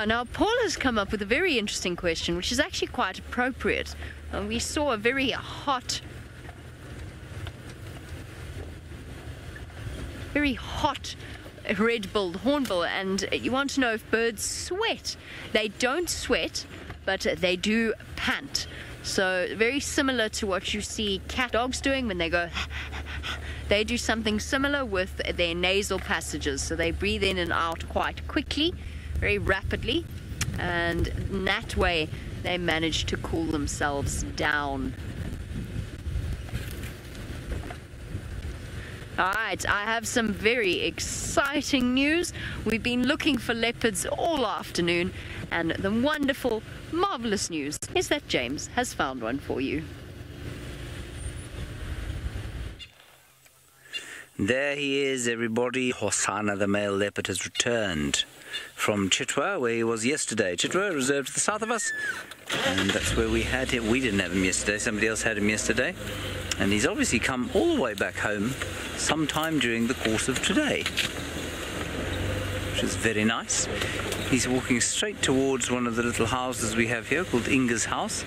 D: Now Paul has come up with a very interesting question, which is actually quite appropriate. We saw a very hot red-billed hornbill, and you want to know if birds sweat. They don't sweat, but they do pant. So very similar to what you see cat dogs doing when they go they do something similar with their nasal passages. So they breathe in and out quite quickly, very rapidly, and in that way they manage to cool themselves down. Alright, I have some very exciting news. We've been looking for leopards all afternoon, and the wonderful, marvelous news is that James has found one for you.
B: There he is, everybody. Hosanna, the male leopard, has returned from Chitwa, where he was yesterday. Chitwa, reserved to the south of us, and that's where we had him. We didn't have him yesterday, somebody else had him yesterday. And he's obviously come all the way back home sometime during the course of today, which is very nice. He's walking straight towards one of the little houses we have here called Inga's house.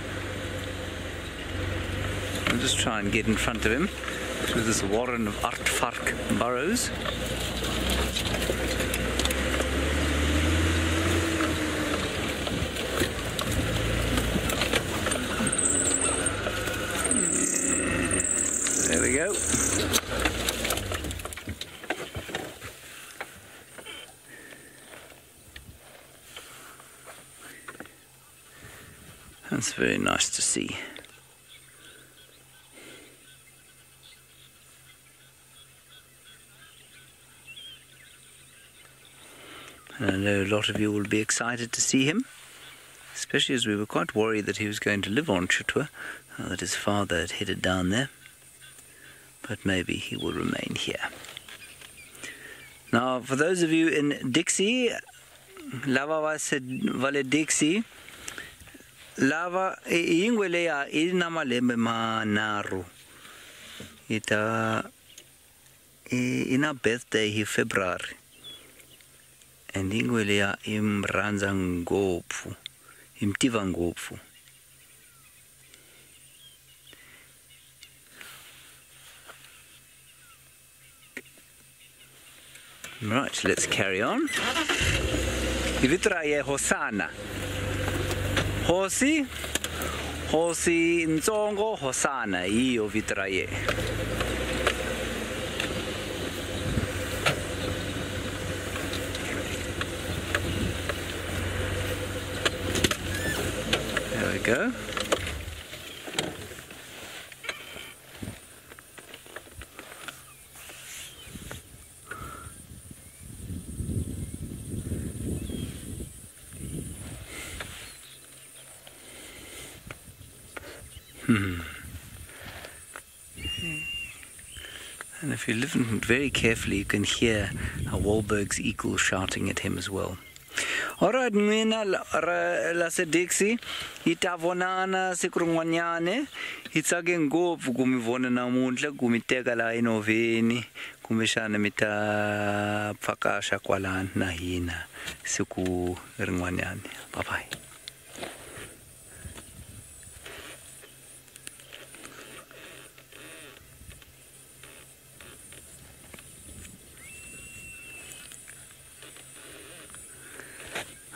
B: I'll just try and get in front of him through this warren of aardvark burrows. There we go. That's very nice to see. And I know a lot of you will be excited to see him, especially as we were quite worried that he was going to live on Chitwa, that his father had headed down there. But maybe he will remain here. Now, for those of you in Dixie, lava vale Dixie, lava ingwelea inamalembe manaru. Ita ina birthday hi February. And ingwelea imranza ngopfu, imtiva ngopfu. Right, let's carry on. Ivitraye Hosanna. Hosi nzongo Hosanna iyo vitraye. There we go. And if you listen very carefully, you can hear a Wahlberg's eagle shouting at him as well. Alright, mina la se Dixie, itavonana sikrungwanyane, itsake ngopfu kumivona namunhla kumiteka la enoveni, Kumishana mita Fakasha Kwalan Nahina Suku Ringwanyan. Bye bye.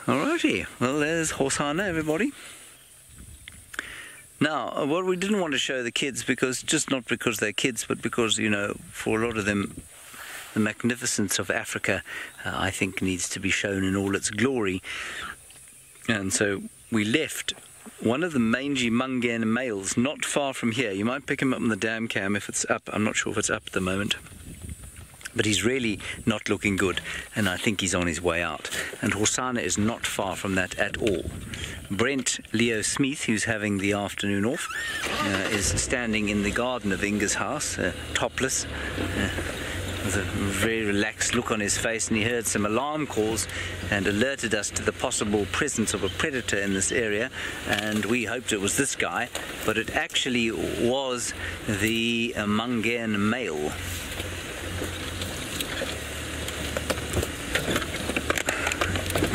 B: Alrighty, well there's Hosanna, everybody. Now, what we didn't want to show the kids, just not because they're kids, but because, you know, for a lot of them, the magnificence of Africa, I think, needs to be shown in all its glory. And so we left one of the mangy Mungen males not far from here. You might pick him up on the dam cam if it's up. I'm not sure if it's up at the moment. But he's really not looking good, and I think he's on his way out. And Hosanna is not far from that at all. Brent Leo Smith, who's having the afternoon off, is standing in the garden of Inga's house, topless, with a very relaxed look on his face, and he heard some alarm calls and alerted us to the possible presence of a predator in this area, and we hoped it was this guy, but it actually was the Mungen male.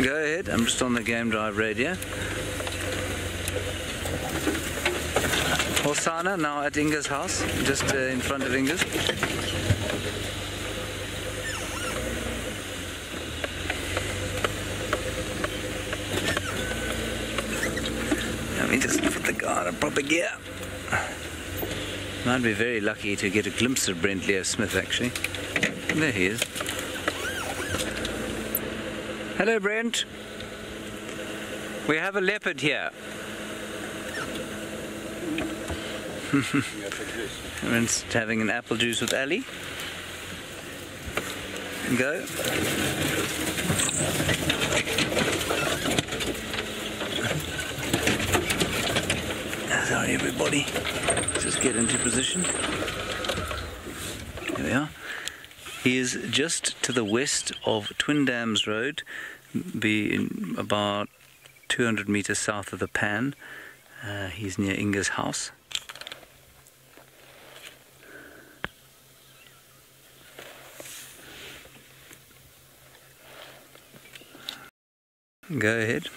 B: Go ahead, I'm just on the Game Drive radio. Hosanna now at Inga's house, just in front of Inga's. Let me just put the guard in proper gear. Might be very lucky to get a glimpse of Brent Leo Smith actually. There he is. Hello, Brent. We have a leopard here. Brent's having an apple juice with Ali. Go. Sorry, everybody. Just get into position. There we are. He is just to the west of Twin Dams Road, about 200 meters south of the Pan. He's near Inga's house. Go ahead.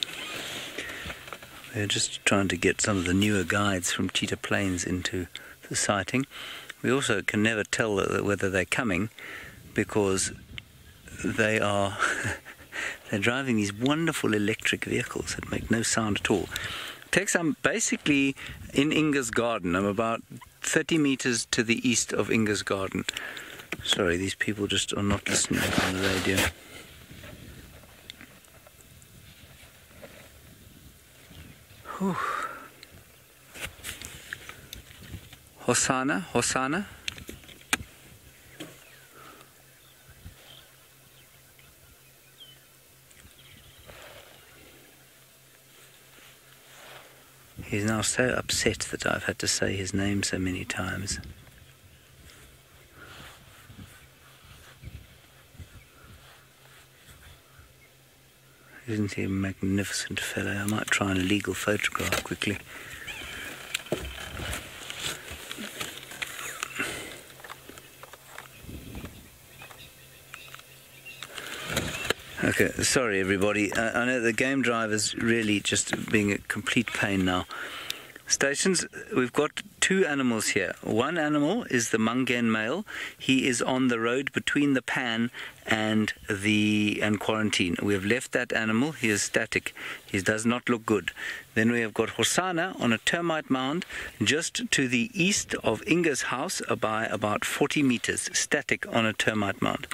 B: We're just trying to get some of the newer guides from Cheetah Plains into the sighting. We also can never tell whether they're coming, because they are they're driving these wonderful electric vehicles that make no sound at all. Tex, I'm basically in Inga's garden. I'm about 30 meters to the east of Inga's garden. Sorry, these people just are not listening on the radio. Whew. Hosanna, Hosanna. He's now so upset that I've had to say his name so many times. Isn't he a magnificent fellow? I might try an illegal photograph quickly. Okay, sorry everybody. I know the game drive is really just being a complete pain now. Stations, we've got two animals here. One animal is the Mungen male. He is on the road between the Pan and Quarantine. We have left that animal. He is static. He does not look good. Then we have got Hosanna on a termite mound just to the east of Inga's house by about 40 meters, static on a termite mound.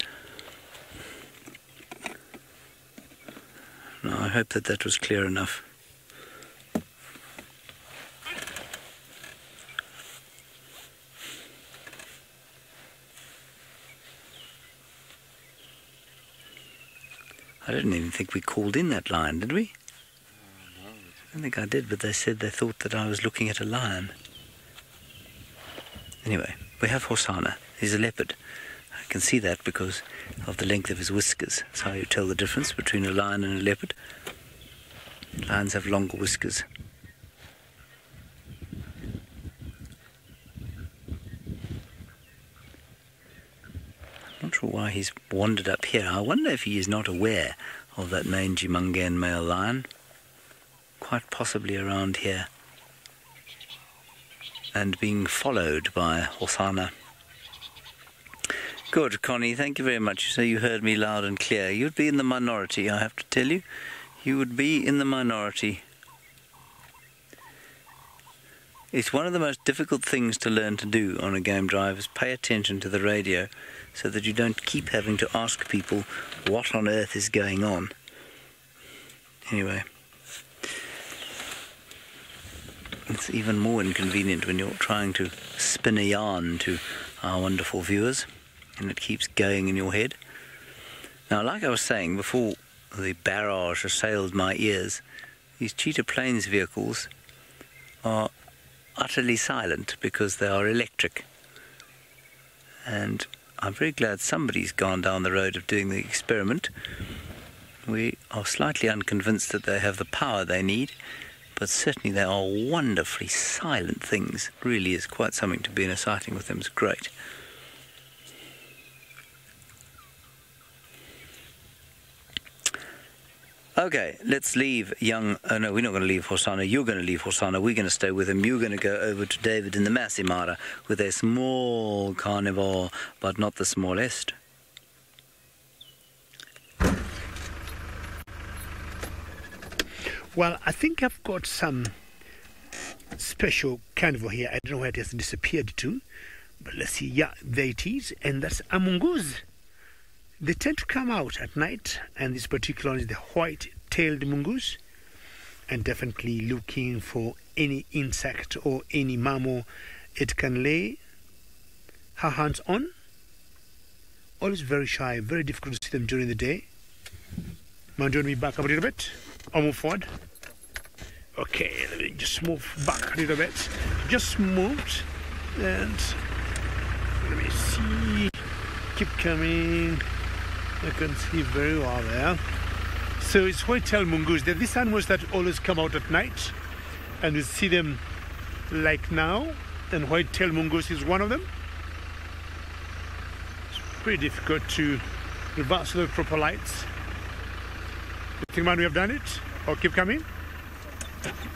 B: Now, I hope that that was clear enough. I didn't even think we called in that lion, did we?
E: No.
B: I don't think I did, but they said they thought that I was looking at a lion. Anyway, we have Hosanna. He's a leopard. I can see that because of the length of his whiskers. That's how you tell the difference between a lion and a leopard. Lions have longer whiskers. sure why he's wandered up here. I wonder if he is not aware of that mangy Mungan male lion. Quite possibly around here. And being followed by Hosanna. Good, Connie, thank you very much. So you heard me loud and clear. You'd be in the minority, I have to tell you. You would be in the minority. It's one of the most difficult things to learn to do on a game drive is pay attention to the radio so that you don't keep having to ask people what on earth is going on. Anyway, it's even more inconvenient when you're trying to spin a yarn to our wonderful viewers and it keeps going in your head. Now, like I was saying, before the barrage assailed my ears, these Cheetah Plains vehicles are utterly silent because they are electric. And I'm very glad somebody's gone down the road of doing the experiment. We are slightly unconvinced that they have the power they need, but certainly they are wonderfully silent things. It really is quite something to be in a sighting with them. It's great. Okay, let's leave young... Oh no, we're not going to leave Hosanna. You're going to leave Hosanna. We're going to stay with him. You're going to go over to David in the Masimara with a small carnivore, but not the smallest.
C: Well, I think I've got some special carnivore here. I don't know where it has disappeared to, but let's see. Yeah, there it is, and that's a mongoose. They tend to come out at night, and this particular one is the white-tailed mongoose, and definitely looking for any insect or any mammal it can lay her hands on. Always very shy, very difficult to see them during the day. Mind you, me back up a little bit, or move forward. Okay, let me just move back a little bit. Just moved, and let me see. Keep coming. I can see very well there. So it's white-tailed mongoose. They're these animals that always come out at night, and you see them like now, and white-tailed mongoose is one of them. It's pretty difficult to reverse the proper lights. You think, man, we have done it? Or keep coming?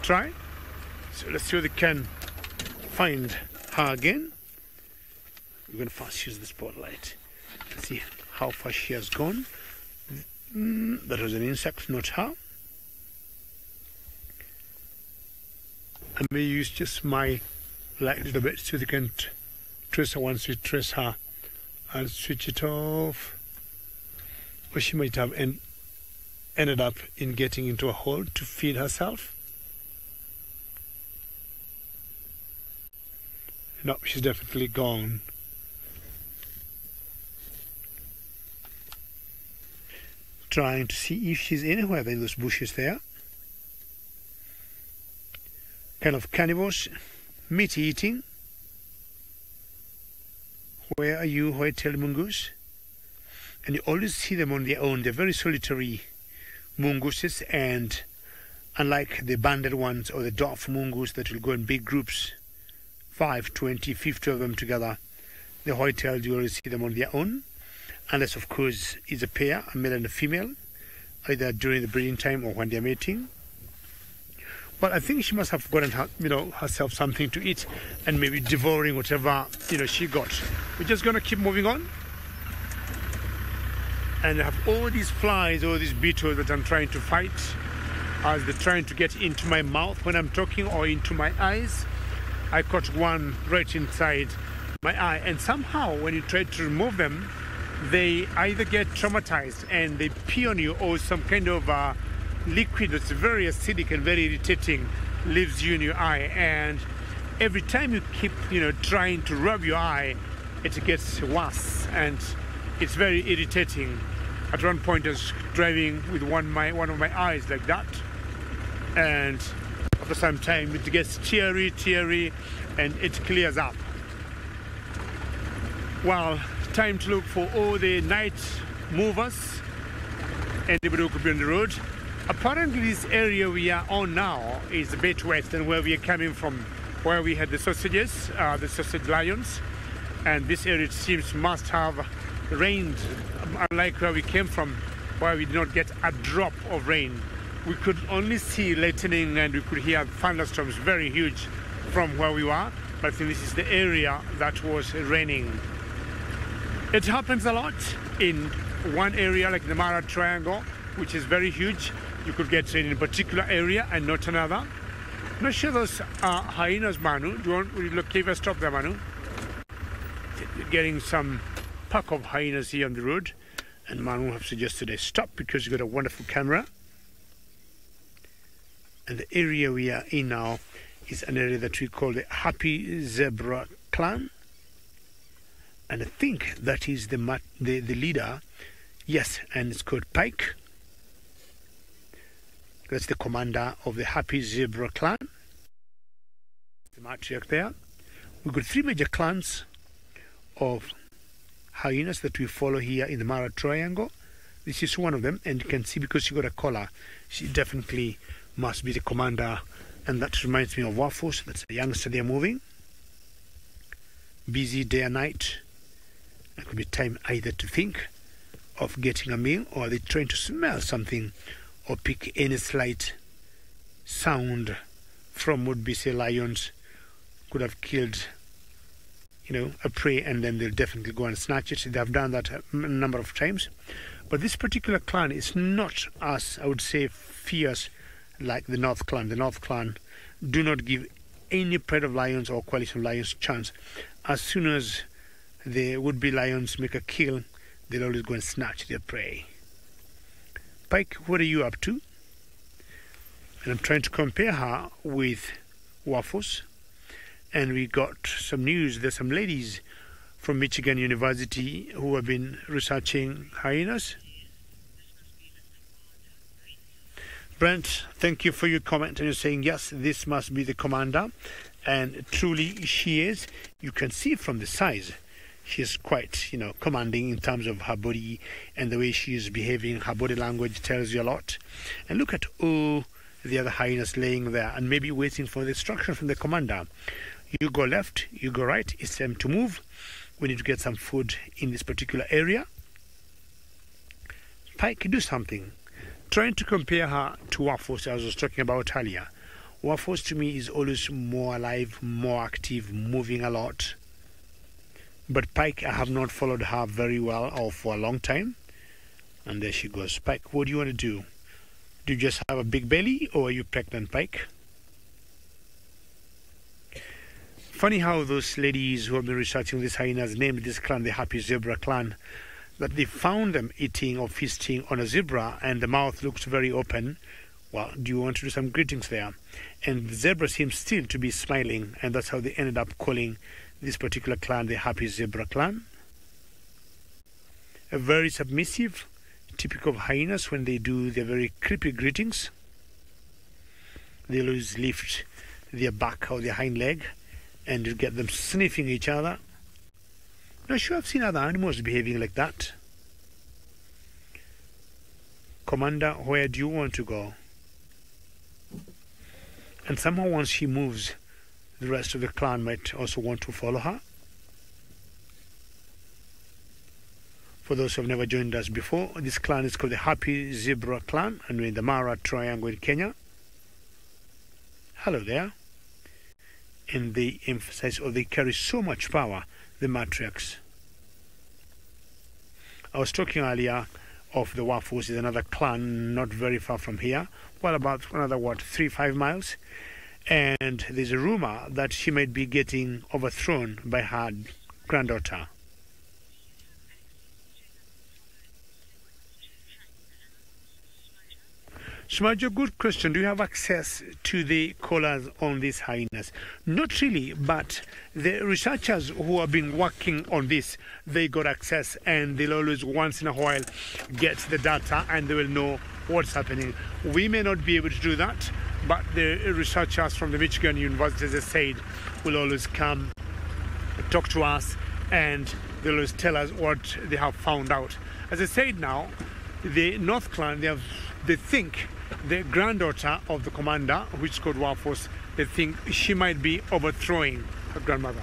C: Try. So let's see if they can find her again. We're going to first use the spotlight. Let's see how far she has gone. That was an insect, not her. I may use just my light a little bit so they can trace her. Once we trace her, I'll switch it off. Or she might have ended up in getting into a hole to feed herself. No, she's definitely gone. Trying to see if she's anywhere in those bushes there. Kind of carnivores, meat eating. Where are you, white-tailed mongoose? And you always see them on their own. They're very solitary mongooses, and unlike the banded ones or the dwarf mongoose that will go in big groups, 5, 20, 50 of them together, the white-tailed, you always see them on their own. Unless, of course, it's a pair, a male and a female, either during the breeding time or when they're mating. But I think she must have gotten her, herself something to eat and maybe devouring whatever, she got. We're just going to keep moving on. And I have all these flies, all these beetles that I'm trying to fight as they're trying to get into my mouth when I'm talking or into my eyes. I caught one right inside my eye, and somehow when you try to remove them, they either get traumatized and they pee on you, or some kind of liquid that's very acidic and very irritating leaves you in your eye. And every time you keep, trying to rub your eye, it gets worse, and it's very irritating. At one point, I was driving with one of my eyes like that, and after some time, it gets teary, and it clears up. Well, time to look for all the night movers, anybody who could be on the road. Apparently this area we are on now is a bit west than where we are coming from, where we had the sausages, the sausage lions, and this area, it seems, must have rained, unlike where we came from, where we did not get a drop of rain. We could only see lightning and we could hear thunderstorms very huge from where we were, but I think this is the area that was raining. It happens a lot in one area like the Mara Triangle, which is very huge. You could get rain in a particular area and not another. Not sure those are hyenas, Manu. Will you look, give a stop there, Manu? Getting some pack of hyenas here on the road, and Manu have suggested a stop because you've got a wonderful camera. And the area we are in now is an area that we call the Happy Zebra Clan. And I think that is the leader. Yes, and it's called Pike. That's the commander of the Happy Zebra Clan. The matriarch there. We've got 3 major clans of hyenas that we follow here in the Mara Triangle. This is one of them, and you can see because she got a collar, she definitely must be the commander. And that reminds me of Waffles. That's a youngster there moving. Busy day and night. It could be time either to think of getting a meal, or they're trying to smell something or pick any slight sound from would-be, say, lions. Could have killed, you know, a prey, and then they'll definitely go and snatch it. They have done that a number of times. But this particular clan is not as, I would say, fierce like the North Clan. The North Clan do not give any pride of lions or coalition of lions chance. As soon as the would-be lions make a kill, they'll always go and snatch their prey. Pike, what are you up to? And I'm trying to compare her with Waffles. And we got some news. There's some ladies from Michigan University who have been researching hyenas. Brent, thank you for your comment. And you're saying, yes, this must be the commander. And truly she is. You can see from the size, she's quite, you know, commanding in terms of her body and the way she is behaving. Her body language tells you a lot. And look at all the other hyenas laying there and maybe waiting for the instruction from the commander. You go left, you go right, it's time to move. We need to get some food in this particular area. Pike, do something. Trying to compare her to Waffles, as I was talking about earlier. Waffles to me is always more alive, more active, moving a lot. But Pike, I have not followed her very well or for a long time. And there she goes. Pike, what do you want to do? Do you just have a big belly, or are you pregnant, Pike? Funny how those ladies who have been researching these hyenas named this clan the Happy Zebra Clan, that they found them eating or feasting on a zebra and the mouth looks very open. Well, do you want to do some greetings there? And the zebra seems still to be smiling, and that's how they ended up calling this particular clan the Happy Zebra Clan. A very submissive, typical of hyenas when they do their very creepy greetings. They always lift their back or their hind leg, and you get them sniffing each other. Not sure I've seen other animals behaving like that. Commander, where do you want to go? And somehow once she moves, the rest of the clan might also want to follow her. For those who have never joined us before, this clan is called the Happy Zebra Clan, and we're in the Mara Triangle in Kenya. Hello there. And they emphasize, or they carry so much power, the matriarchs. I was talking earlier of the Waffles, is another clan not very far from here, well, about another 3-5 miles, and there's a rumor that she might be getting overthrown by her granddaughter. Smajo, good question. Do you have access to the collars on these hyenas? Not really, but the researchers who have been working on this, they got access, and they'll always once in a while get the data and they will know what's happening. We may not be able to do that, but the researchers from the Michigan University, as I said, will always come talk to us and they'll always tell us what they have found out. As I said now, the North Clan, they think the granddaughter of the commander, which is called Waffles, they think she might be overthrowing her grandmother.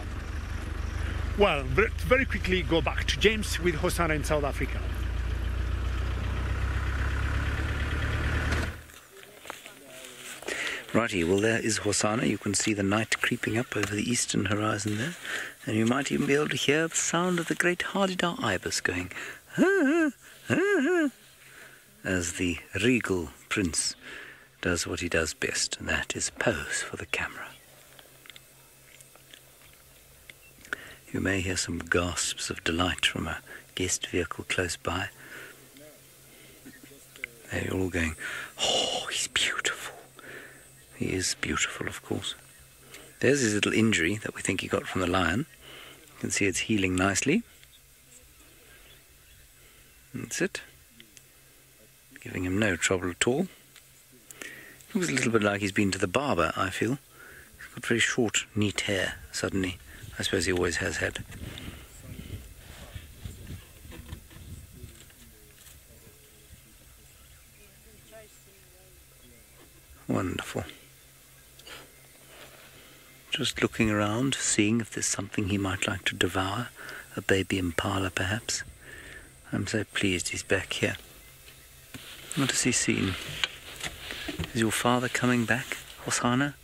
C: Well, very quickly go back to James with Hosanna in South Africa.
B: Righty, well there is Hosanna. You can see the night creeping up over the eastern horizon there, and you might even be able to hear the sound of the great Hardidar ibis going ah, ah, ah, as the regal prince does what he does best, and that is pose for the camera. You may hear some gasps of delight from a guest vehicle close by. They're all going, oh, he's beautiful. He is beautiful, of course. There's his little injury that we think he got from the lion. You can see it's healing nicely. That's it. Giving him no trouble at all. Looks a little bit like he's been to the barber, I feel. He's got very short, neat hair, suddenly. I suppose he always has had. Wonderful. Just looking around, seeing if there's something he might like to devour. A baby impala, perhaps. I'm so pleased he's back here. What has he seen? Is your father coming back, Hosanna?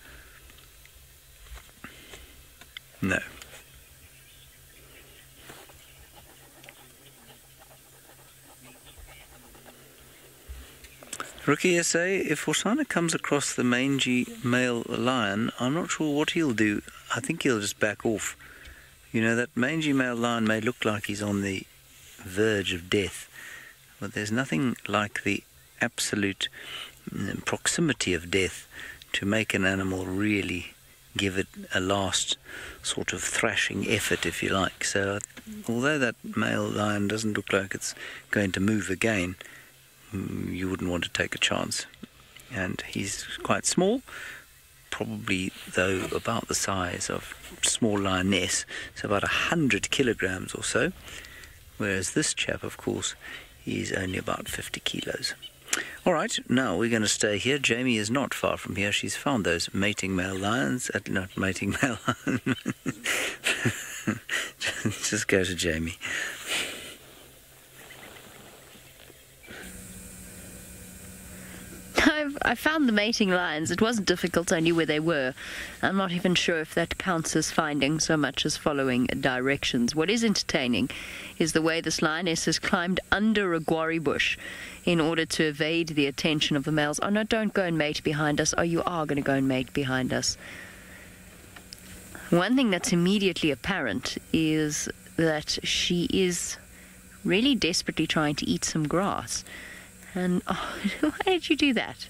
B: No. Rookie SA, if Hosanna comes across the mangy male lion, I'm not sure what he'll do. I think he'll just back off. You know, that mangy male lion may look like he's on the verge of death, but there's nothing like the absolute proximity of death to make an animal really give it a last sort of thrashing effort, if you like. So although that male lion doesn't look like it's going to move again, you wouldn't want to take a chance. And he's quite small, probably though about the size of small lioness, so about 100 kilograms or so, whereas this chap, of course, is only about 50 kilos. All right, now we're going to stay here. Jamie is not far from here. She's found those mating male lions. Not mating male lions. Just go to Jamie.
D: I found the mating lions. It wasn't difficult. I knew where they were. I'm not even sure if that counts as finding so much as following directions. What is entertaining is the way this lioness has climbed under a guarri bush in order to evade the attention of the males. Oh, no, don't go and mate behind us. Oh, you are going to go and mate behind us. One thing that's immediately apparent is that she is really desperately trying to eat some grass. And oh, why did you do that?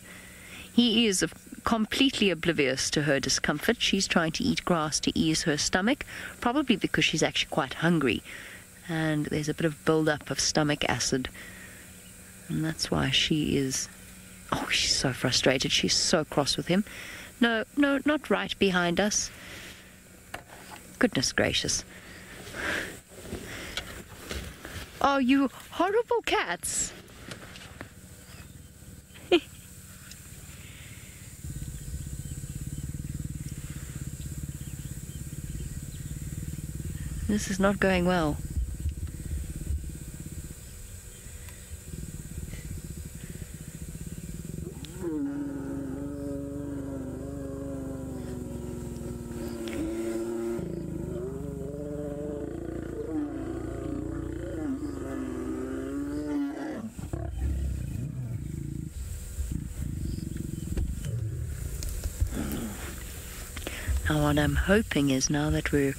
D: He is completely oblivious to her discomfort. She's trying to eat grass to ease her stomach, probably because she's actually quite hungry. And there's a bit of build-up of stomach acid. And that's why she is... Oh, she's so frustrated. She's so cross with him. No, not right behind us. Goodness gracious. Oh, you horrible cats. This is not going well. Now what I'm hoping is, now that we're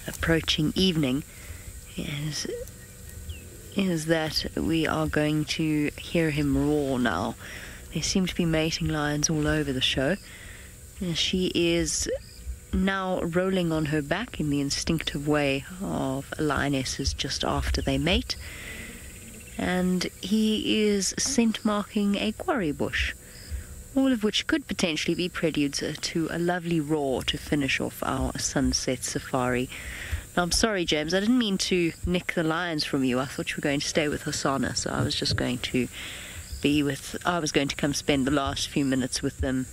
D: approaching evening, is that we are going to hear him roar now. There seem to be mating lions all over the show. She is now rolling on her back in the instinctive way of lionesses just after they mate. And he is scent marking a guarri bush, all of which could potentially be preludes to a lovely roar to finish off our sunset safari. Now, I'm sorry, James, I didn't mean to nick the lions from you. I thought you were going to stay with Hosanna, so I was just going to I was going to come spend the last few minutes with them.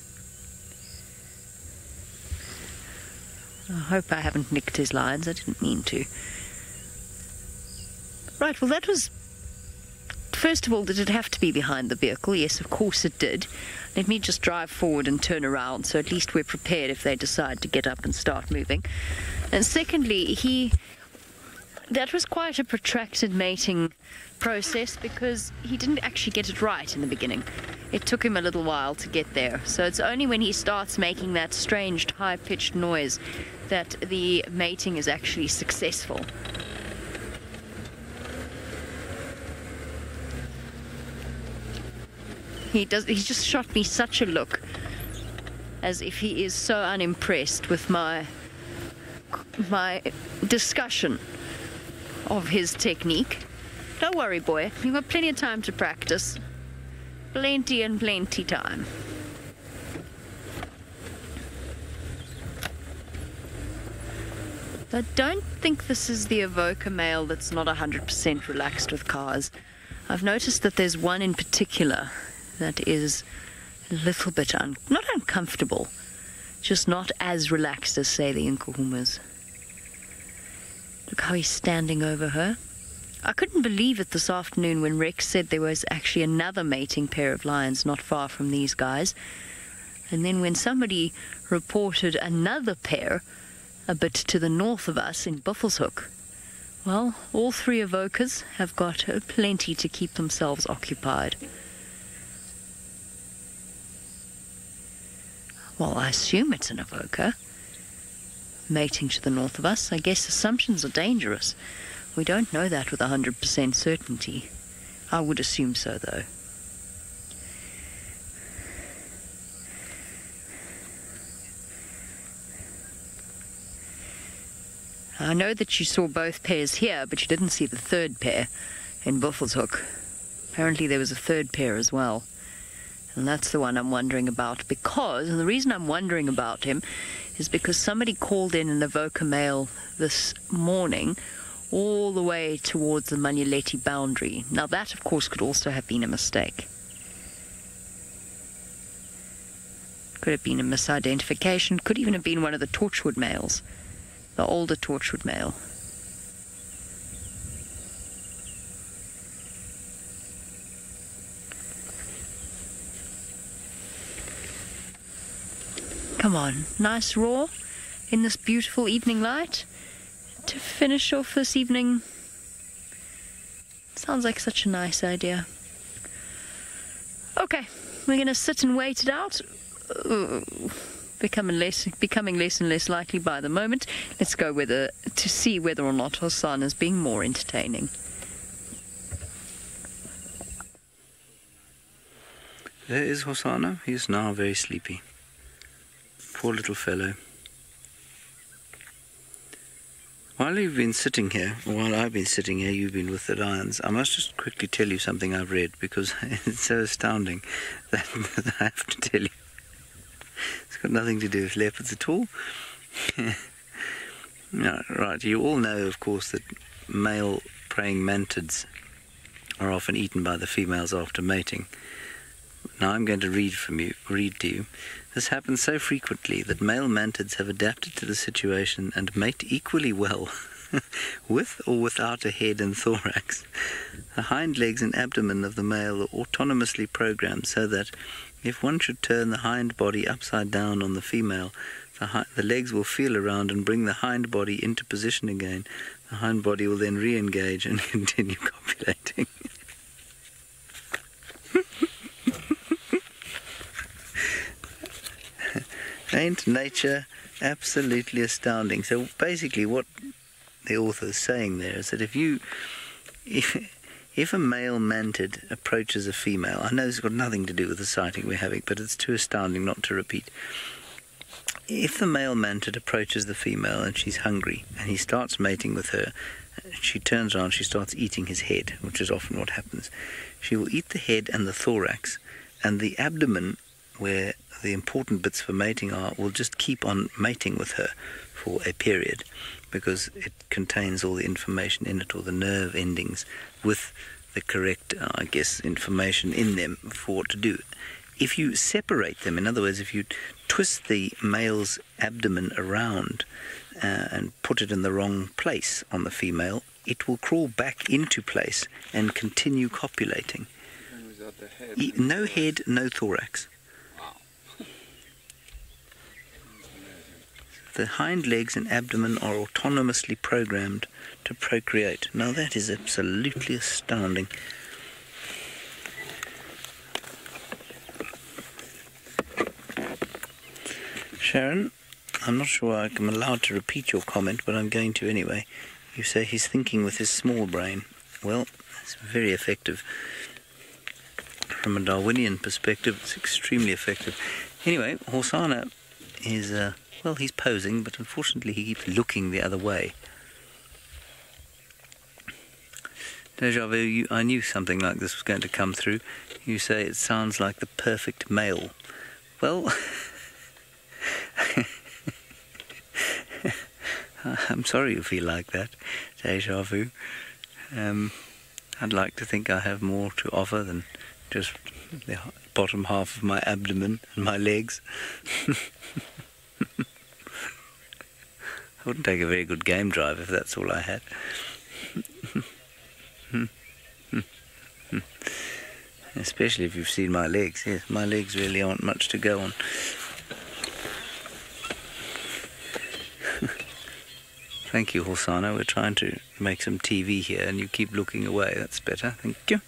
D: I hope I haven't nicked his lines. I didn't mean to. Right, well, that was... First of all, did it have to be behind the vehicle? Yes, of course it did. Let me just drive forward and turn around, so at least we're prepared if they decide to get up and start moving. And secondly, that was quite a protracted mating process because he didn't actually get it right in the beginning. It took him a little while to get there. So it's only when he starts making that strange high-pitched noise that the mating is actually successful. He just shot me such a look, as if he is so unimpressed with my discussion of his technique. Don't worry, boy. You've got plenty of time to practice. Plenty and plenty time. I don't think this is the Evoca male that's not 100% relaxed with cars. I've noticed that there's one in particular that is a little bit not uncomfortable, just not as relaxed as, say, the Nkuhumas. Look how he's standing over her. I couldn't believe it this afternoon when Rex said there was actually another mating pair of lions not far from these guys. And then when somebody reported another pair a bit to the north of us in Buffelshoek, well, all three Evocas have got plenty to keep themselves occupied. Well, I assume it's an Evoca mating to the north of us. I guess assumptions are dangerous. We don't know that with 100% certainty. I would assume so, though. I know that you saw both pairs here, but you didn't see the third pair in Buffelshoek. Apparently there was a third pair as well. And that's the one I'm wondering about and the reason I'm wondering about him is because somebody called in an Evoca male this morning all the way towards the Manyeleti boundary. Now that, of course, could also have been a mistake. Could have been a misidentification, could even have been one of the Torchwood males, the older Torchwood male. Come on, nice roar in this beautiful evening light to finish off this evening. Sounds like such a nice idea. Okay, we're going to sit and wait it out. Becoming less and less likely by the moment. Let's go to see whether or not Hassan is being more entertaining.
B: There is Hosanna. He is now very sleepy. Poor little fellow. While I've been sitting here, you've been with the lions. I must just quickly tell you something I've read, because it's so astounding that I have to tell you. It's got nothing to do with leopards at all. No, right, you all know, of course, that male praying mantids are often eaten by the females after mating. Now I'm going to read to you. This happens so frequently that male mantids have adapted to the situation and mate equally well, with or without a head and thorax. The hind legs and abdomen of the male are autonomously programmed so that if one should turn the hind body upside down on the female, the legs will feel around and bring the hind body into position again. The hind body will then re-engage and continue copulating. Ain't nature absolutely astounding? So basically what the author is saying there is that if a male mantid approaches a female, I know this has got nothing to do with the sighting we're having, but it's too astounding not to repeat. If the male mantid approaches the female and she's hungry and he starts mating with her, she turns around, she starts eating his head, which is often what happens. She will eat the head and the thorax, and the abdomen, where the important bits for mating are, will just keep on mating with her for a period, because it contains all the information in it, or the nerve endings with the correct, information in them for what to do. If you separate them, in other words, if you twist the male's abdomen around and put it in the wrong place on the female, it will crawl back into place and continue copulating.
E: Without the head.
B: No head, no thorax.
E: Wow.
B: The hind legs and abdomen are autonomously programmed to procreate. Now that is absolutely astounding. Sharon, I'm not sure I'm allowed to repeat your comment, but I'm going to anyway. You say he's thinking with his small brain. Well, it's very effective. From a Darwinian perspective, it's extremely effective. Anyway, Hosanna is, well, he's posing, but unfortunately he keeps looking the other way. Deja vu, I knew something like this was going to come through. You say it sounds like the perfect male. Well, I'm sorry you feel like that, Deja vu. I'd like to think I have more to offer than just the bottom half of my abdomen and my legs. I wouldn't take a very good game drive if that's all I had. Especially if you've seen my legs. Yes, my legs really aren't much to go on. Thank you, Hosanna. We're trying to make some TV here and you keep looking away. That's better. Thank you.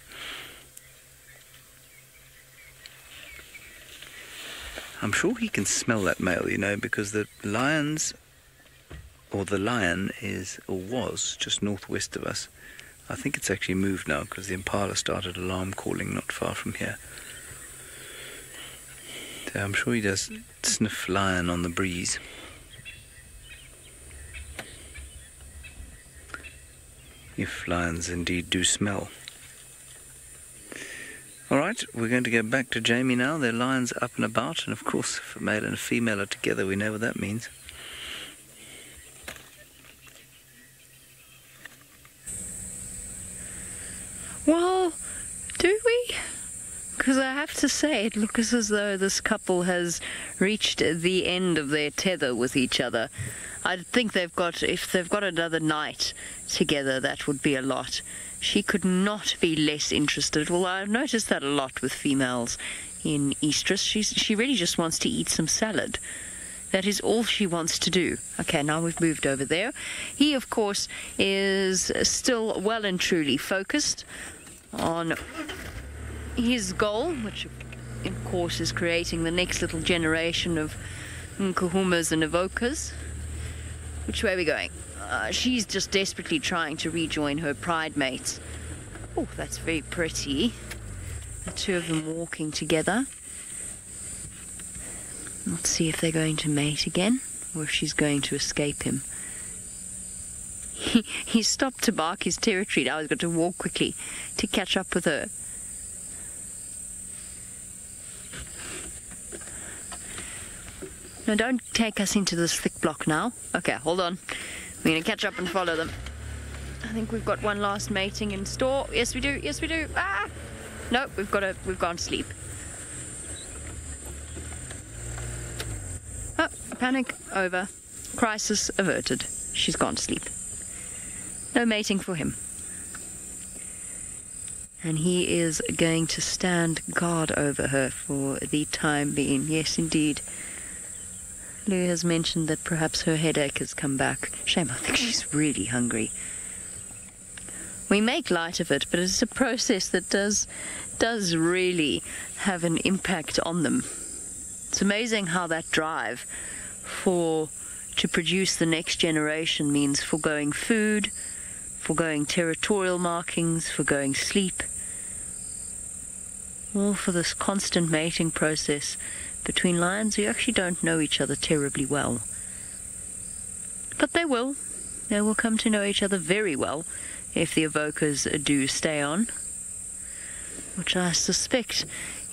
B: I'm sure he can smell that male, you know, because the lions, or the lion is, or was, just northwest of us. I think it's actually moved now because the impala started alarm calling not far from here. So I'm sure he does sniff lion on the breeze. If lions indeed do smell. Alright, we're going to go back to Jamie now. Their lions are up and about, and of course if a male and a female are together, we know what that means.
D: Well, do we? Because I have to say, it looks as though this couple has reached the end of their tether with each other. I think if they've got another night together, that would be a lot. She could not be less interested. Well, I've noticed that a lot with females in estrus. She really just wants to eat some salad. That is all she wants to do. Okay, now we've moved over there. He, of course, is still well and truly focused on his goal, which, of course, is creating the next little generation of Nkuhumas and Evokers. Which way are we going? She's just desperately trying to rejoin her pride mates. Oh, that's very pretty. The two of them walking together. Let's see if they're going to mate again, or if she's going to escape him. He stopped to bark his territory. Now he's got to walk quickly to catch up with her. No, don't take us into this thick block now. Okay, hold on. We're going to catch up and follow them. I think we've got one last mating in store. Yes, we do. Yes, we do. Ah! No, we've gone to sleep. Oh, panic over. Crisis averted. She's gone to sleep. No mating for him. And he is going to stand guard over her for the time being. Yes, indeed. Lou has mentioned that perhaps her headache has come back. Shame, I think she's really hungry. We make light of it, but it's a process that does really have an impact on them. It's amazing how that drive to produce the next generation means foregoing food, foregoing territorial markings, foregoing sleep. All for this constant mating process between lions who actually don't know each other terribly well. But they will. They will come to know each other very well if the evokers do stay on, which I suspect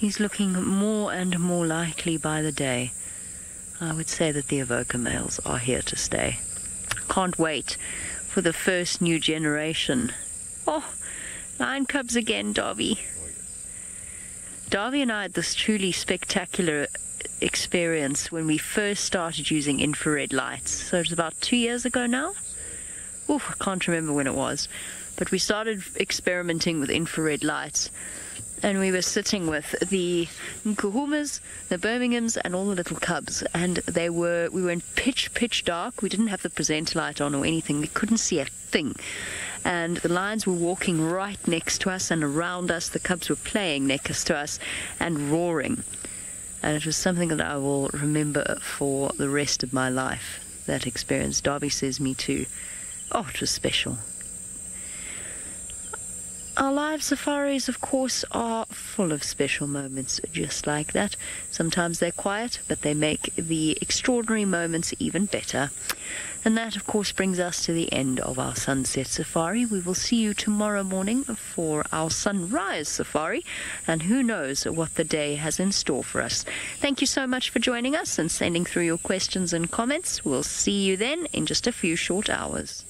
D: is looking more and more likely by the day. I would say that the evoker males are here to stay. Can't wait for the first new generation. Oh, lion cubs again, Darby. Darby and I had this truly spectacular experience when we first started using infrared lights. So it's about 2 years ago now. Oof, I can't remember when it was. But we started experimenting with infrared lights. And we were sitting with the Nkuhumas, the Birminghams, and all the little cubs. And we were in pitch dark. We didn't have the presenter light on or anything. We couldn't see a thing. And the lions were walking right next to us and around us. The cubs were playing next to us and roaring. And it was something that I will remember for the rest of my life, that experience. Darby says me too. Oh, it was special. Our live safaris, of course, are full of special moments just like that. Sometimes they're quiet, but they make the extraordinary moments even better. And that, of course, brings us to the end of our sunset safari. We will see you tomorrow morning for our sunrise safari, and who knows what the day has in store for us. Thank you so much for joining us and sending through your questions and comments. We'll see you then in just a few short hours.